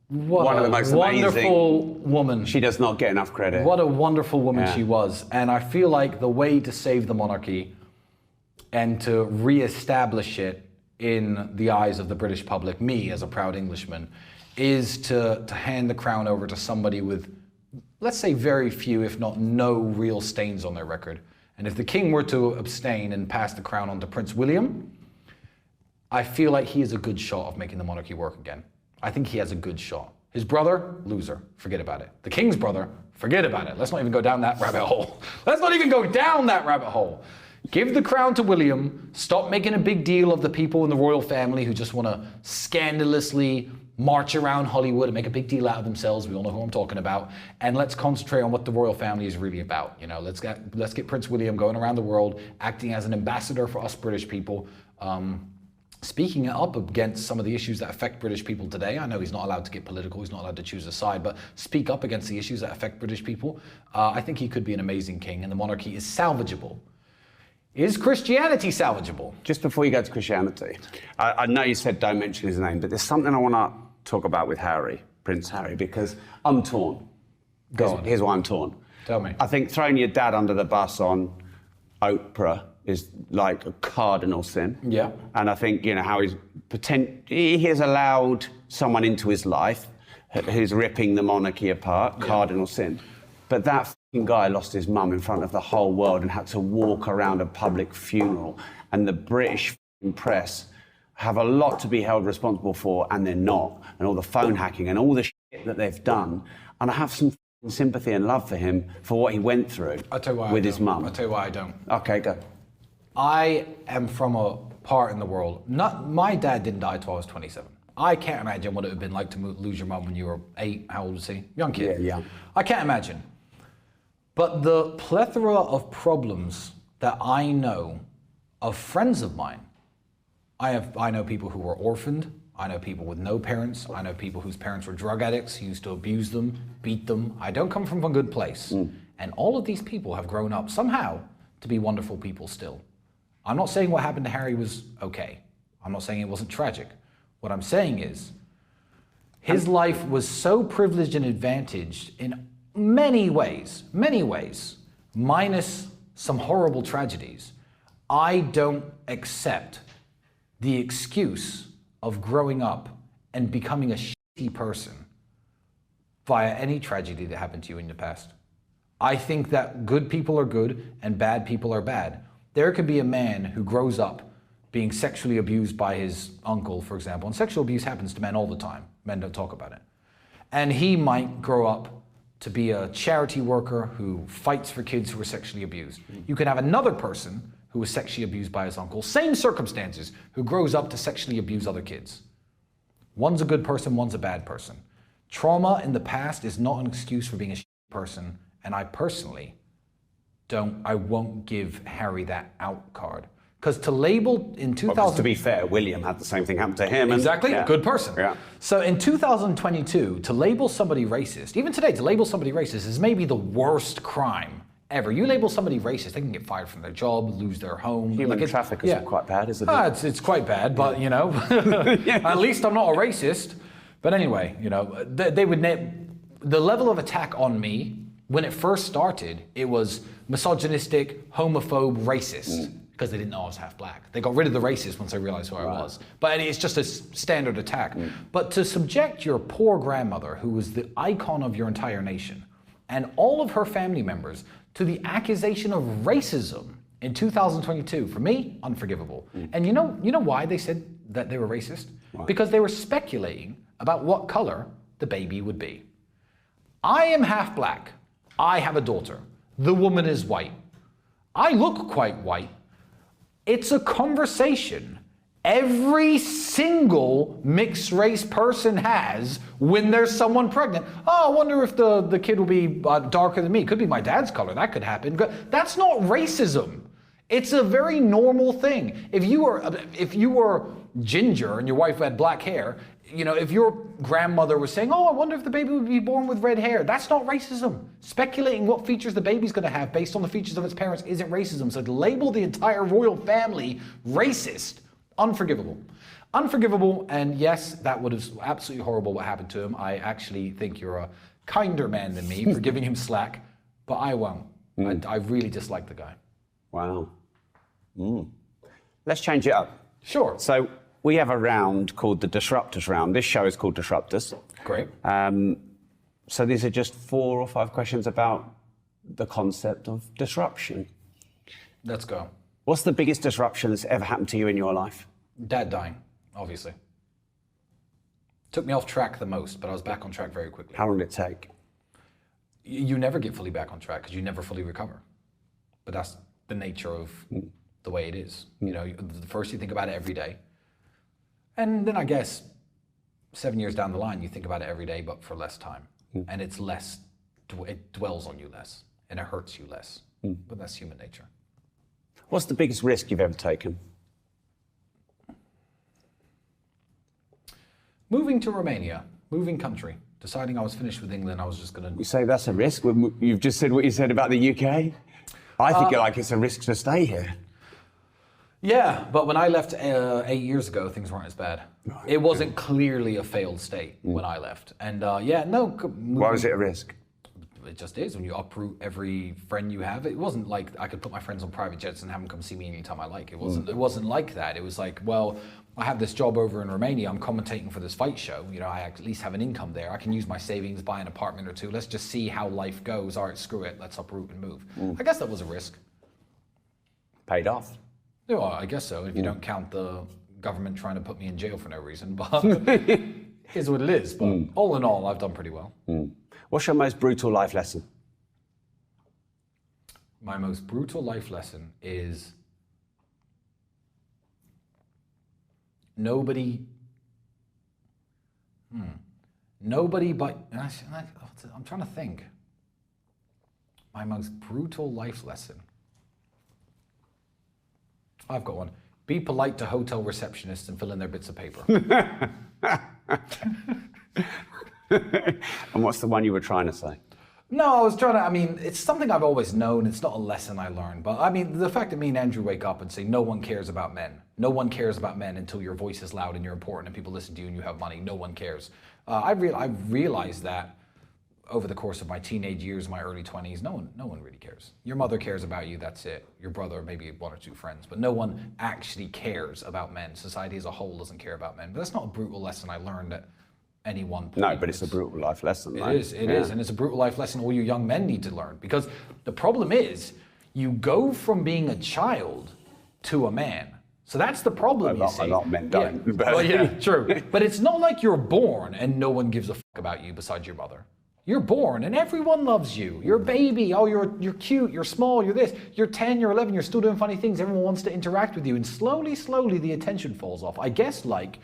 What one of the most wonderful amazing woman. She does not get enough credit. What a wonderful woman she was. And I feel like the way to save the monarchy and to re-establish it in the eyes of the British public, me as a proud Englishman, is to hand the crown over to somebody with, let's say, very few, if not no, real stains on their record. And if the king were to abstain and pass the crown on to Prince William, I feel like he has a good shot of making the monarchy work again. I think he has a good shot. His brother, loser, forget about it. The king's brother, forget about it. Let's not even go down that rabbit hole. Let's not even go down that rabbit hole. Give the crown to William. Stop making a big deal of the people in the royal family who just want to scandalously march around Hollywood and make a big deal out of themselves. We all know who I'm talking about. And let's concentrate on what the royal family is really about. You know, let's get Prince William going around the world, acting as an ambassador for us British people, speaking up against some of the issues that affect British people today. I know he's not allowed to get political, he's not allowed to choose a side, but speak up against the issues that affect British people. I think he could be an amazing king, and the monarchy is salvageable. Is Christianity salvageable? Just before you go to Christianity, I know you said don't mention his name, but there's something I want to talk about with Harry, Prince Harry, because I'm torn. Go on. Here's why I'm torn. Tell me. I think throwing your dad under the bus on Oprah is like a cardinal sin. Yeah. And I think, you know, how he has allowed someone into his life who's ripping the monarchy apart, cardinal sin. But that fucking guy lost his mum in front of the whole world and had to walk around a public funeral. And the British press have a lot to be held responsible for, and they're not. And all the phone hacking and all the shit that they've done. And I have some sympathy and love for him for what he went through with his mum. I'll tell you why I don't. Okay, go. I am from a part in the world. My dad didn't die till I was 27. I can't imagine what it would have been like to lose your mum when you were 8. How old was he? Young kid. Yeah. I can't imagine. But the plethora of problems that I know of friends of mine, I know people who were orphaned. I know people with no parents. I know people whose parents were drug addicts, who used to abuse them, beat them. I don't come from a good place. And all of these people have grown up somehow to be wonderful people still. I'm not saying what happened to Harry was okay. I'm not saying it wasn't tragic. What I'm saying is his life was so privileged and advantaged in many ways, minus some horrible tragedies. I don't accept the excuse of growing up and becoming a shitty person via any tragedy that happened to you in the past. I think that good people are good and bad people are bad. There could be a man who grows up being sexually abused by his uncle, for example, and sexual abuse happens to men all the time. Men don't talk about it. And he might grow up to be a charity worker who fights for kids who are sexually abused. You can have another person who was sexually abused by his uncle, same circumstances, who grows up to sexually abuse other kids. One's a good person, one's a bad person. Trauma in the past is not an excuse for being a shitty person, and I personally won't give Harry that out card. Because to label in 2000... To be fair, William had the same thing happen to him. Exactly, yeah. good person. Yeah. So in 2022, to label somebody racist, even today, to label somebody racist is maybe the worst crime ever. You label somebody racist, they can get fired from their job, lose their home. Human traffickers are quite bad, isn't it? It's quite bad, but you know, at least I'm not a racist. But anyway, you know, they would... The level of attack on me, when it first started, it was misogynistic, homophobe, racist. Because they didn't know I was half black. They got rid of the racist once they realized who I was. But it's just a standard attack. But to subject your poor grandmother, who was the icon of your entire nation, and all of her family members to the accusation of racism in 2022, for me, unforgivable. And you know why they said that they were racist? Right. Because they were speculating about what color the baby would be. I am half black. I have a daughter. The woman is white. I look quite white. It's a conversation every single mixed race person has when there's someone pregnant. Oh, I wonder if the kid will be darker than me. Could be my dad's color. That could happen. That's not racism. It's a very normal thing. If you were ginger and your wife had black hair, you know, if your grandmother was saying, oh, I wonder if the baby would be born with red hair, that's not racism. Speculating what features the baby's going to have based on the features of its parents isn't racism. So to label the entire royal family racist, unforgivable. Unforgivable, and yes, that was absolutely horrible what happened to him. I actually think you're a kinder man than me for giving him slack, but I won't. I really dislike the guy. Wow. Let's change it up. Sure. So we have a round called the Disruptors round. This show is called Disruptors. Great. So these are just 4 or 5 questions about the concept of disruption. Let's go. What's the biggest disruption that's ever happened to you in your life? Dad dying, obviously. Took me off track the most, but I was back on track very quickly. How long did it take? You never get fully back on track because you never fully recover. But that's the nature of the way it is. You know, first you think about it every day. And then I guess 7 years down the line, you think about it every day, but for less time. And it's less, it dwells on you less, and it hurts you less. But that's human nature. What's the biggest risk you've ever taken? Moving to Romania, moving country, deciding I was finished with England, I was just going to... You say that's a risk? You've just said what you said about the UK? I think it's a risk to stay here. Yeah, but when I left 8 years ago, things weren't as bad. Right. It wasn't clearly a failed state when I left. And Why was it a risk? It just is. When you uproot every friend you have, it wasn't like I could put my friends on private jets and have them come see me anytime I like. It wasn't like that. It was like, well, I have this job over in Romania. I'm commentating for this fight show. You know, I at least have an income there. I can use my savings, buy an apartment or two. Let's just see how life goes. All right, screw it. Let's uproot and move. I guess that was a risk. Paid off. Yeah, well, I guess so. If you don't count the government trying to put me in jail for no reason, but is what it is. But all in all, I've done pretty well. What's your most brutal life lesson? My most brutal life lesson is nobody but, I'm trying to think. My most brutal life lesson. I've got one. Be polite to hotel receptionists and fill in their bits of paper. And what's the one you were trying to say? No, it's something I've always known. It's not a lesson I learned. But I mean, the fact that me and Andrew wake up and say, no one cares about men. No one cares about men until your voice is loud and you're important and people listen to you and you have money. No one cares. I've realized that over the course of my teenage years, my early 20s, no one really cares. Your mother cares about you, that's it. Your brother, maybe 1 or 2 friends, but no one actually cares about men. Society as a whole doesn't care about men. But that's not a brutal lesson I learned at any one point. No, but it's a brutal life lesson. It is, and it's a brutal life lesson all you young men need to learn. Because the problem is, you go from being a child to a man, So that's the problem, you see. A lot of men don't. Yeah. Well, yeah, true. But it's not like you're born and no one gives a fuck about you besides your mother. You're born and everyone loves you. You're a baby. Oh, you're cute. You're small. You're this. You're 10. You're 11. You're still doing funny things. Everyone wants to interact with you. And slowly, the attention falls off. I guess like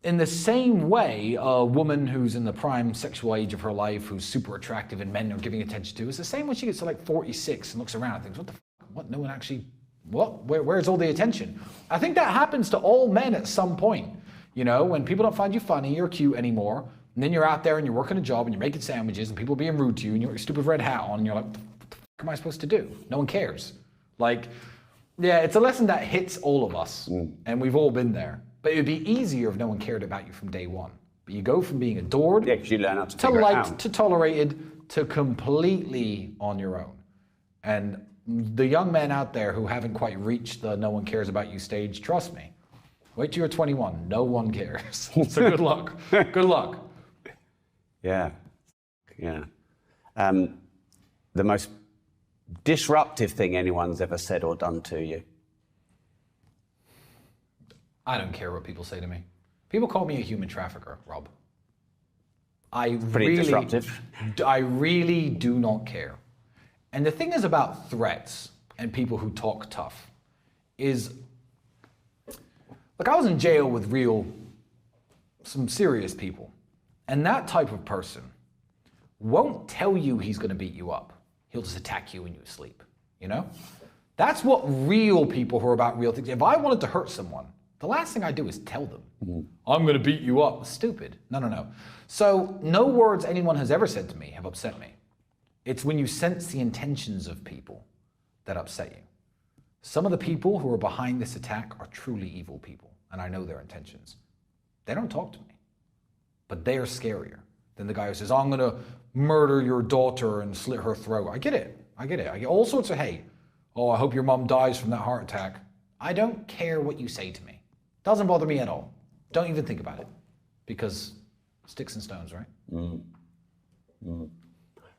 in the same way, a woman who's in the prime sexual age of her life, who's super attractive and men are giving attention to, is the same when she gets to like 46 and looks around and thinks, what the fuck? What? No one actually, what? Where's all the attention? I think that happens to all men at some point. You know, when people don't find you funny or cute anymore, and then you're out there and you're working a job and you're making sandwiches and people are being rude to you and you got your stupid red hat on and you're like, what the fuck am I supposed to do? No one cares. Like, yeah, it's a lesson that hits all of us and we've all been there. But it would be easier if no one cared about you from day one. But you go from being adored Yeah, because you learn how to to figure it liked out. to tolerated to completely on your own. And the young men out there who haven't quite reached the no one cares about you stage, trust me, wait till you're 21. No one cares. So good luck. Good luck. Yeah. The most disruptive thing anyone's ever said or done to you? I don't care what people say to me. People call me a human trafficker, Rob. Pretty disruptive. I really do not care. And the thing is about threats and people who talk tough is, like I was in jail with some serious people. And that type of person won't tell you he's going to beat you up. He'll just attack you when you sleep, you know? That's what real people who are about real things. If I wanted to hurt someone, the last thing I do is tell them, I'm going to beat you up. Stupid. No. So no words anyone has ever said to me have upset me. It's when you sense the intentions of people that upset you. Some of the people who are behind this attack are truly evil people, and I know their intentions. They don't talk to me. But they are scarier than the guy who says, I'm going to murder your daughter and slit her throat. I get it. I get all sorts of hate. Oh, I hope your mom dies from that heart attack. I don't care what you say to me. Doesn't bother me at all. Don't even think about it. Because sticks and stones, right?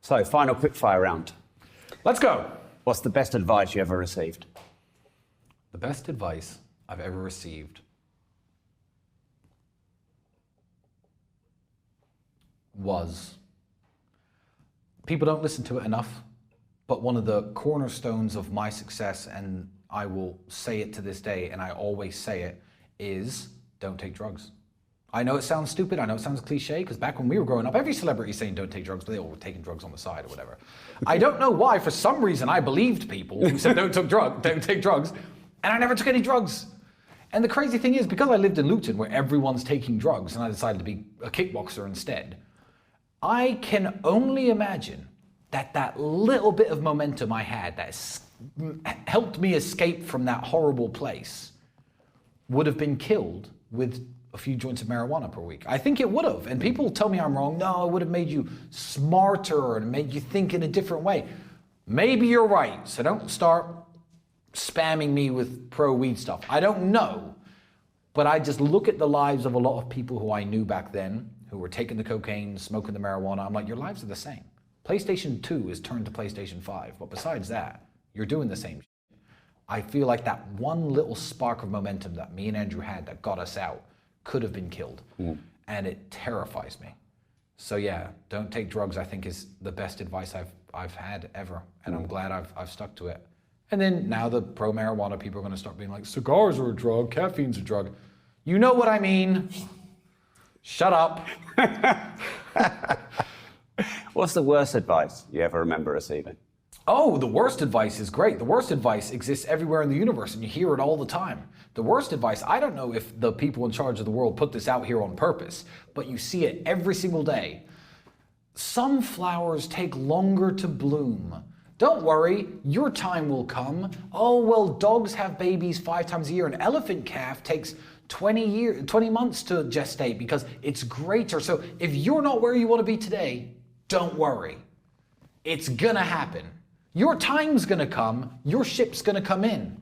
So, final quickfire round. Let's go. What's the best advice you ever received? The best advice I've ever received was, people don't listen to it enough, but one of the cornerstones of my success, and I will say it to this day, and I always say it, is don't take drugs. I know it sounds stupid, I know it sounds cliche, because back when we were growing up, every celebrity is saying don't take drugs, but they all were taking drugs on the side or whatever. I don't know why, for some reason I believed people who said don't take drugs, and I never took any drugs. And the crazy thing is, because I lived in Luton where everyone's taking drugs, and I decided to be a kickboxer instead, I can only imagine that little bit of momentum I had that helped me escape from that horrible place would have been killed with a few joints of marijuana per week. I think it would have. And people tell me I'm wrong. No, it would have made you smarter and made you think in a different way. Maybe you're right. So don't start spamming me with pro-weed stuff. I don't know. But I just look at the lives of a lot of people who I knew back then, who were taking the cocaine, smoking the marijuana. I'm like, your lives are the same. PlayStation 2 is turned to PlayStation 5. But besides that, you're doing the same shit. I feel like that one little spark of momentum that me and Andrew had that got us out could have been killed. And it terrifies me. So yeah, don't take drugs, I think, is the best advice I've had ever. And I'm glad I've stuck to it. And then now the pro-marijuana people are going to start being like, cigars are a drug, caffeine's a drug. You know what I mean. Shut up. What's the worst advice you ever remember receiving? Oh, the worst advice is great. The worst advice exists everywhere in the universe, and you hear it all the time. The worst advice, I don't know if the people in charge of the world put this out here on purpose, but you see it every single day. Some flowers take longer to bloom. Don't worry, your time will come. Oh, well, dogs have babies 5 times a year. An elephant calf takes 20 months to gestate because it's greater. So if you're not where you want to be today, don't worry. It's gonna happen. Your time's gonna come. Your ship's gonna come in.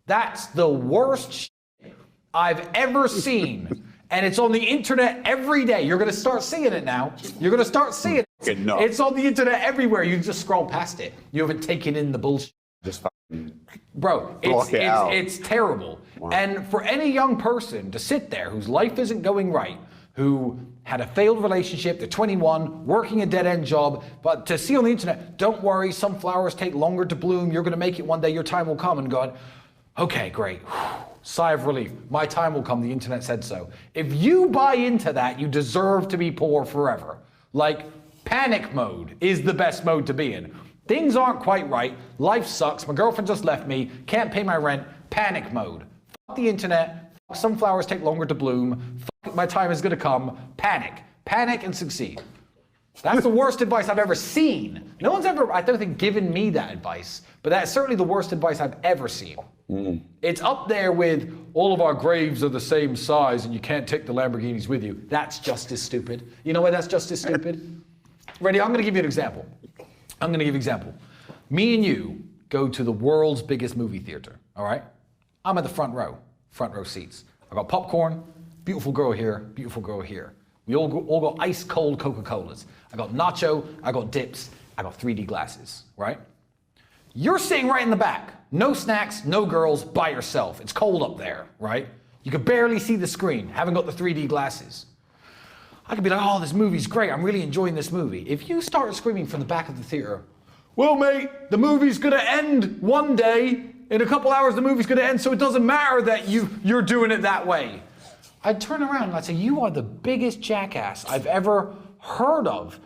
That's the worst shit I've ever seen. And it's on the internet every day. You're gonna start seeing it now. You're gonna start seeing it. It's on the internet everywhere. You just scroll past it. You haven't taken in the bullshit. Just Bro, it's terrible. Wow. And for any young person to sit there whose life isn't going right, who had a failed relationship, they're 21, working a dead-end job, but to see on the internet, don't worry, some flowers take longer to bloom, you're gonna make it one day, your time will come, and God, okay, great. Sigh of relief. My time will come, the internet said so. If you buy into that, you deserve to be poor forever. Like, panic mode is the best mode to be in. Things aren't quite right, life sucks, my girlfriend just left me, can't pay my rent, panic mode. Fuck the internet, fuck some flowers take longer to bloom, fuck my time is gonna come, panic. Panic and succeed. That's the worst advice I've ever seen. No one's ever, I don't think, given me that advice, but that's certainly the worst advice I've ever seen. It's up there with all of our graves are the same size and you can't take the Lamborghinis with you. That's just as stupid. You know why that's just as stupid? Ready? I'm gonna give you an example. Me and you go to the world's biggest movie theater, all right? I'm at the front row seats. I got popcorn, beautiful girl here, beautiful girl here. We all got ice cold Coca-Colas. I got nacho, I got dips, I got 3D glasses, right? You're sitting right in the back. No snacks, no girls, by yourself. It's cold up there, right? You could barely see the screen, haven't got the 3D glasses. I could be like, oh, this movie's great, I'm really enjoying this movie. If you start screaming from the back of the theater, well, mate, the movie's gonna end one day. In a couple hours, the movie's gonna end, so it doesn't matter that you're doing it that way. I'd turn around and I'd say, you are the biggest jackass I've ever heard of.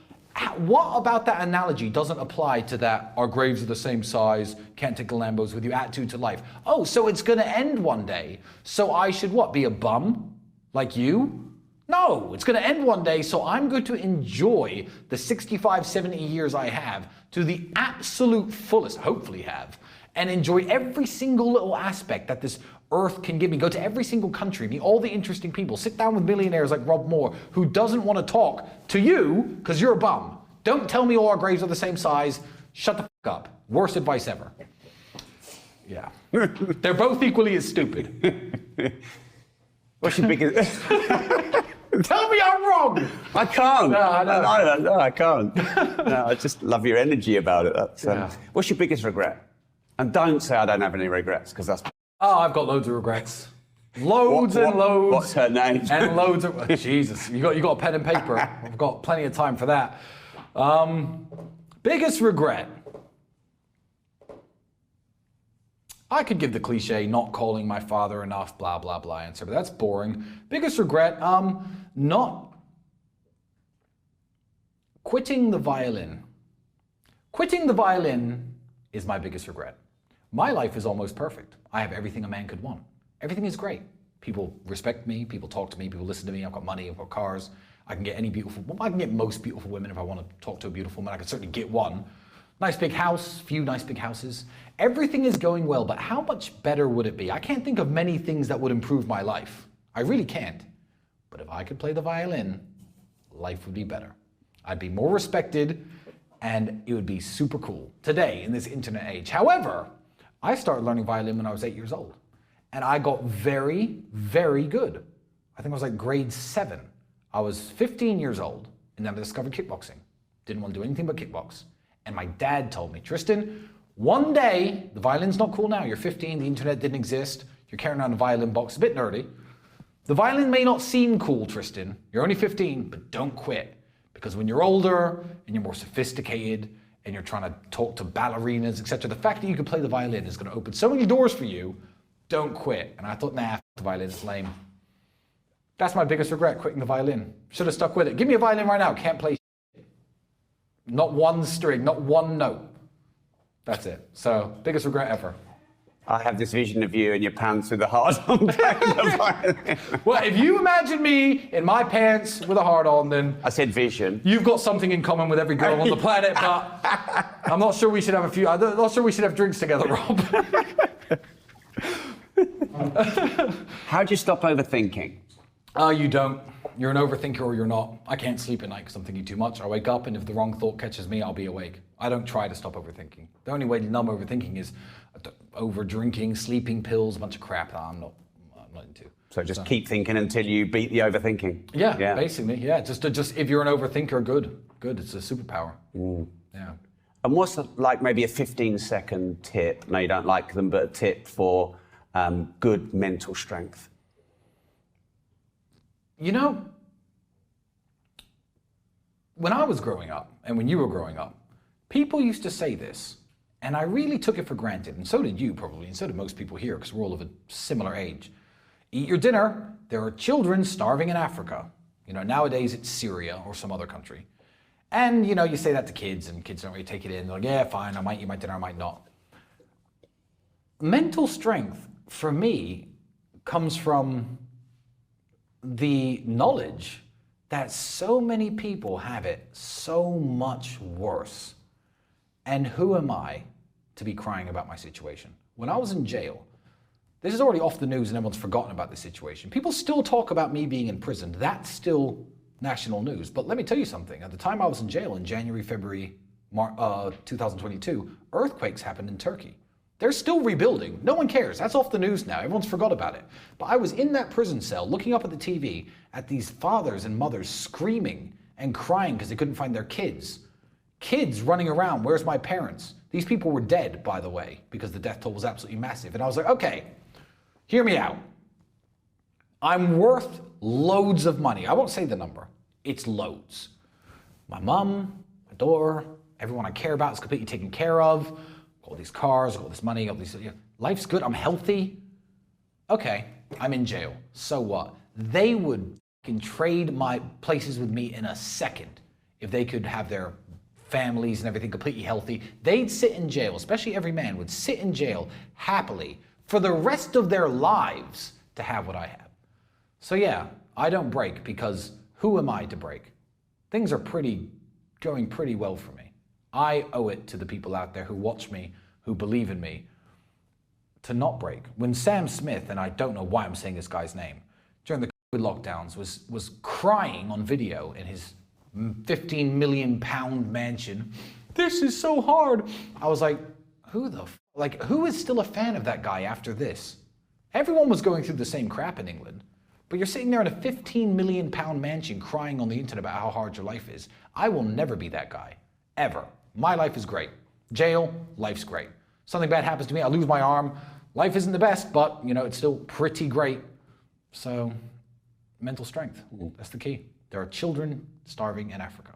What about that analogy doesn't apply to that, our graves are the same size, can't take the Lambos with you, attitude to life? Oh, so it's gonna end one day, so I should what, be a bum? Like you? No, it's gonna end one day, so I'm going to enjoy the 65, 70 years I have to the absolute fullest, hopefully have, and enjoy every single little aspect that this earth can give me. Go to every single country, meet all the interesting people, sit down with millionaires like Rob Moore, who doesn't want to talk to you because you're a bum. Don't tell me all our graves are the same size. Shut the fuck up. Worst advice ever. Yeah. They're both equally as stupid. What's your biggest... Tell me I'm wrong. I can't. No, I can't. No, I just love your energy about it. That's, What's your biggest regret? And don't say I don't have any regrets, because that's... Oh, I've got loads of regrets. Loads and loads. What's her name? And loads of... Oh, Jesus, you got a pen and paper. I've got plenty of time for that. Biggest regret. I could give the cliche, not calling my father enough, blah, blah, blah answer, but that's boring. Biggest regret, not quitting the violin. Quitting the violin is my biggest regret. My life is almost perfect. I have everything a man could want. Everything is great. People respect me, people talk to me, people listen to me, I've got money, I've got cars. I can get I can get most beautiful women if I want to talk to a beautiful woman. I can certainly get one. Nice big house, few nice big houses. Everything is going well, but how much better would it be? I can't think of many things that would improve my life. I really can't. But if I could play the violin, life would be better. I'd be more respected, and it would be super cool today in this internet age. However, I started learning violin when I was 8 years old, and I got very, very good. I think I was like grade 7. I was 15 years old, and then I discovered kickboxing. Didn't want to do anything but kickbox. And my dad told me, Tristan, one day, the violin's not cool now, you're 15, the internet didn't exist, you're carrying around a violin box, a bit nerdy. The violin may not seem cool, Tristan, you're only 15, but don't quit. Because when you're older, and you're more sophisticated, and you're trying to talk to ballerinas, etc., the fact that you can play the violin is going to open so many doors for you, don't quit. And I thought, nah, f the violin, it's lame. That's my biggest regret, quitting the violin. Should have stuck with it. Give me a violin right now, can't play shit. Not one string, not one note. That's it. So, biggest regret ever. I have this vision of you in your pants with a heart on playing the violin. Well, if you imagine me in my pants with a heart on, then... I said vision. You've got something in common with every girl on the planet, but I'm not sure we should have I'm not sure we should have drinks together, Rob. How do you stop overthinking? You don't. You're an overthinker or you're not. I can't sleep at night because I'm thinking too much. I wake up and if the wrong thought catches me, I'll be awake. I don't try to stop overthinking. The only way to numb overthinking is over drinking, sleeping pills, a bunch of crap that I'm not into. So just keep thinking until you beat the overthinking. Yeah, basically, yeah. Just if you're an overthinker, good. It's a superpower. Mm. Yeah. And what's like maybe a 15-second tip? No, you don't like them, but a tip for good mental strength. You know, when I was growing up and when you were growing up, people used to say this, and I really took it for granted, and so did you probably, and so did most people here, because we're all of a similar age. Eat your dinner. There are children starving in Africa. You know, nowadays it's Syria or some other country. And, you know, you say that to kids, and kids don't really take it in. They're like, yeah, fine, I might eat my dinner, I might not. Mental strength, for me, comes from the knowledge that so many people have it so much worse. And who am I to be crying about my situation? When I was in jail, this is already off the news and everyone's forgotten about this situation. People still talk about me being in prison. That's still national news. But let me tell you something. At the time I was in jail in January, February, 2022, earthquakes happened in Turkey. They're still rebuilding. No one cares. That's off the news now. Everyone's forgot about it. But I was in that prison cell looking up at the TV at these fathers and mothers screaming and crying because they couldn't find their kids. Kids running around, where's my parents? These people were dead, by the way, because the death toll was absolutely massive. And I was like, okay, hear me out. I'm worth loads of money. I won't say the number. It's loads. My mom, my daughter, everyone I care about is completely taken care of. All these cars, all this money, all these, life's good, I'm healthy. Okay, I'm in jail. So what? They would fucking trade my places with me in a second if they could have their families and everything completely healthy. They'd sit in jail, especially every man would sit in jail happily for the rest of their lives to have what I have. So yeah, I don't break because who am I to break? Things are going pretty well for me. I owe it to the people out there who watch me, who believe in me, to not break. When Sam Smith, and I don't know why I'm saying this guy's name, during the COVID lockdowns was crying on video in his 15 million pound mansion, this is so hard. I was like, who is still a fan of that guy after this? Everyone was going through the same crap in England, but you're sitting there in a 15 million pound mansion crying on the internet about how hard your life is. I will never be that guy, ever. My life is great. Jail, life's great. Something bad happens to me, I lose my arm. Life isn't the best, but you know, it's still pretty great. So, mental strength, that's the key. There are children starving in Africa.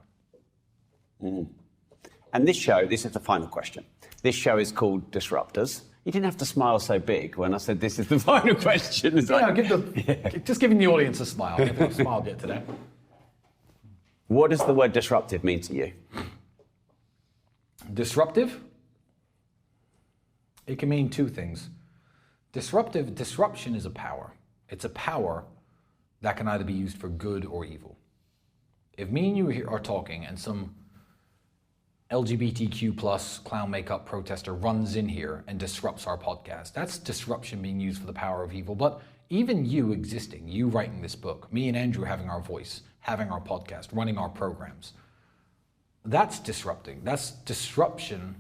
And this is the final question. This show is called Disruptors. You didn't have to smile so big when I said this is the final question. It's just giving the audience a smile. Give them a smile bit today. What does the word disruptive mean to you? Disruptive? It can mean two things. Disruption is a power. It's a power that can either be used for good or evil. If me and you are talking and some LGBTQ plus clown makeup protester runs in here and disrupts our podcast, that's disruption being used for the power of evil. But even you existing, you writing this book, me and Andrew having our voice, having our podcast, running our programs, that's disrupting. That's disruption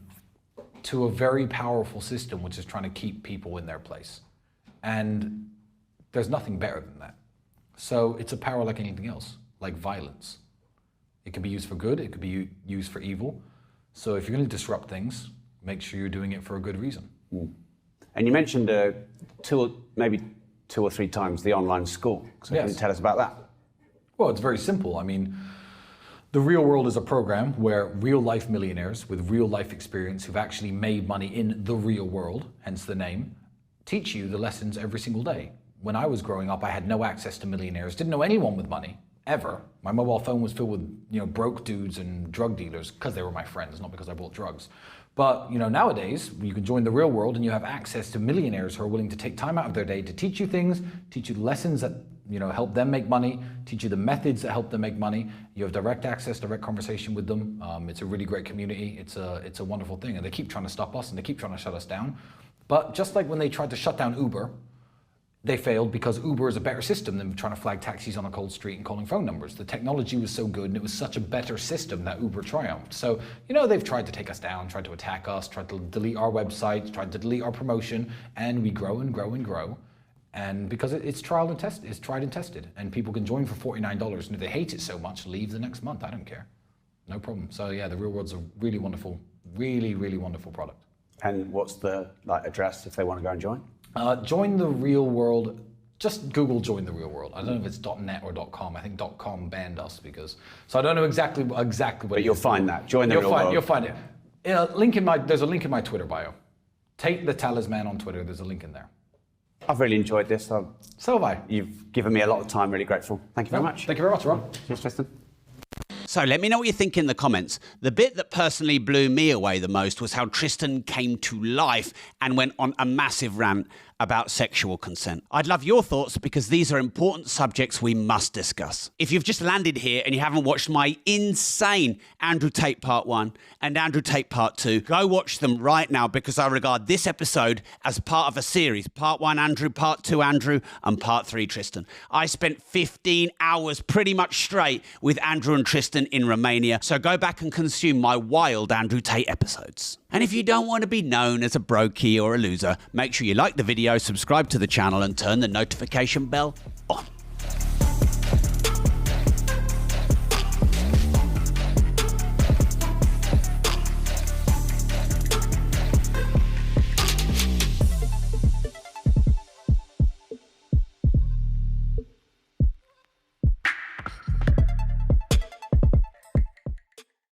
to a very powerful system which is trying to keep people in their place. And there's nothing better than that. So it's a power like anything else, like violence. It can be used for good, it could be used for evil. So if you're going to disrupt things, make sure you're doing it for a good reason. And you mentioned maybe two or three times the online school. So yes. Can you tell us about that? Well, it's very simple. I mean, The Real World is a program where real life millionaires with real life experience who've actually made money in the real world, hence the name, teach you the lessons every single day. When I was growing up, I had no access to millionaires, didn't know anyone with money, ever. My mobile phone was filled with, broke dudes and drug dealers because they were my friends, not because I bought drugs. But, nowadays, you can join the real world and you have access to millionaires who are willing to take time out of their day to teach you things, teach you lessons that, help them make money, teach you the methods that help them make money. You have direct access, direct conversation with them. It's a really great community. It's a wonderful thing. And they keep trying to stop us and they keep trying to shut us down. But just like when they tried to shut down Uber, they failed because Uber is a better system than trying to flag taxis on a cold street and calling phone numbers. The technology was so good and it was such a better system that Uber triumphed. So, they've tried to take us down, tried to attack us, tried to delete our websites, tried to delete our promotion, and we grow and grow and grow. And because it's tried and tested, and people can join for $49, and if they hate it so much, leave the next month, I don't care. No problem. So yeah, the Real World's a really wonderful, really, really wonderful product. And what's the address if they want to go and join? Join the Real World. Just Google "Join the Real World." I don't know if it's .net or .com. I think .com banned us because. So I don't know exactly what. But you'll find that. Join the Real World. You'll find it. There's a link in my Twitter bio. Tate the Talisman on Twitter. There's a link in there. I've really enjoyed this. So have I. You've given me a lot of time. Really grateful. Thank you very much. Thank you very much, Rob. Cheers, Tristan. So let me know what you think in the comments. The bit that personally blew me away the most was how Tristan came to life and went on a massive rant about sexual consent. I'd love your thoughts because these are important subjects we must discuss. If you've just landed here and you haven't watched my insane Andrew Tate Part 1 and Andrew Tate Part 2, go watch them right now because I regard this episode as part of a series. Part 1 Andrew, Part 2 Andrew, and Part 3 Tristan. I spent 15 hours pretty much straight with Andrew and Tristan in Romania, so go back and consume my wild Andrew Tate episodes. And if you don't want to be known as a brokey or a loser, make sure you like the video, subscribe to the channel and turn the notification bell on.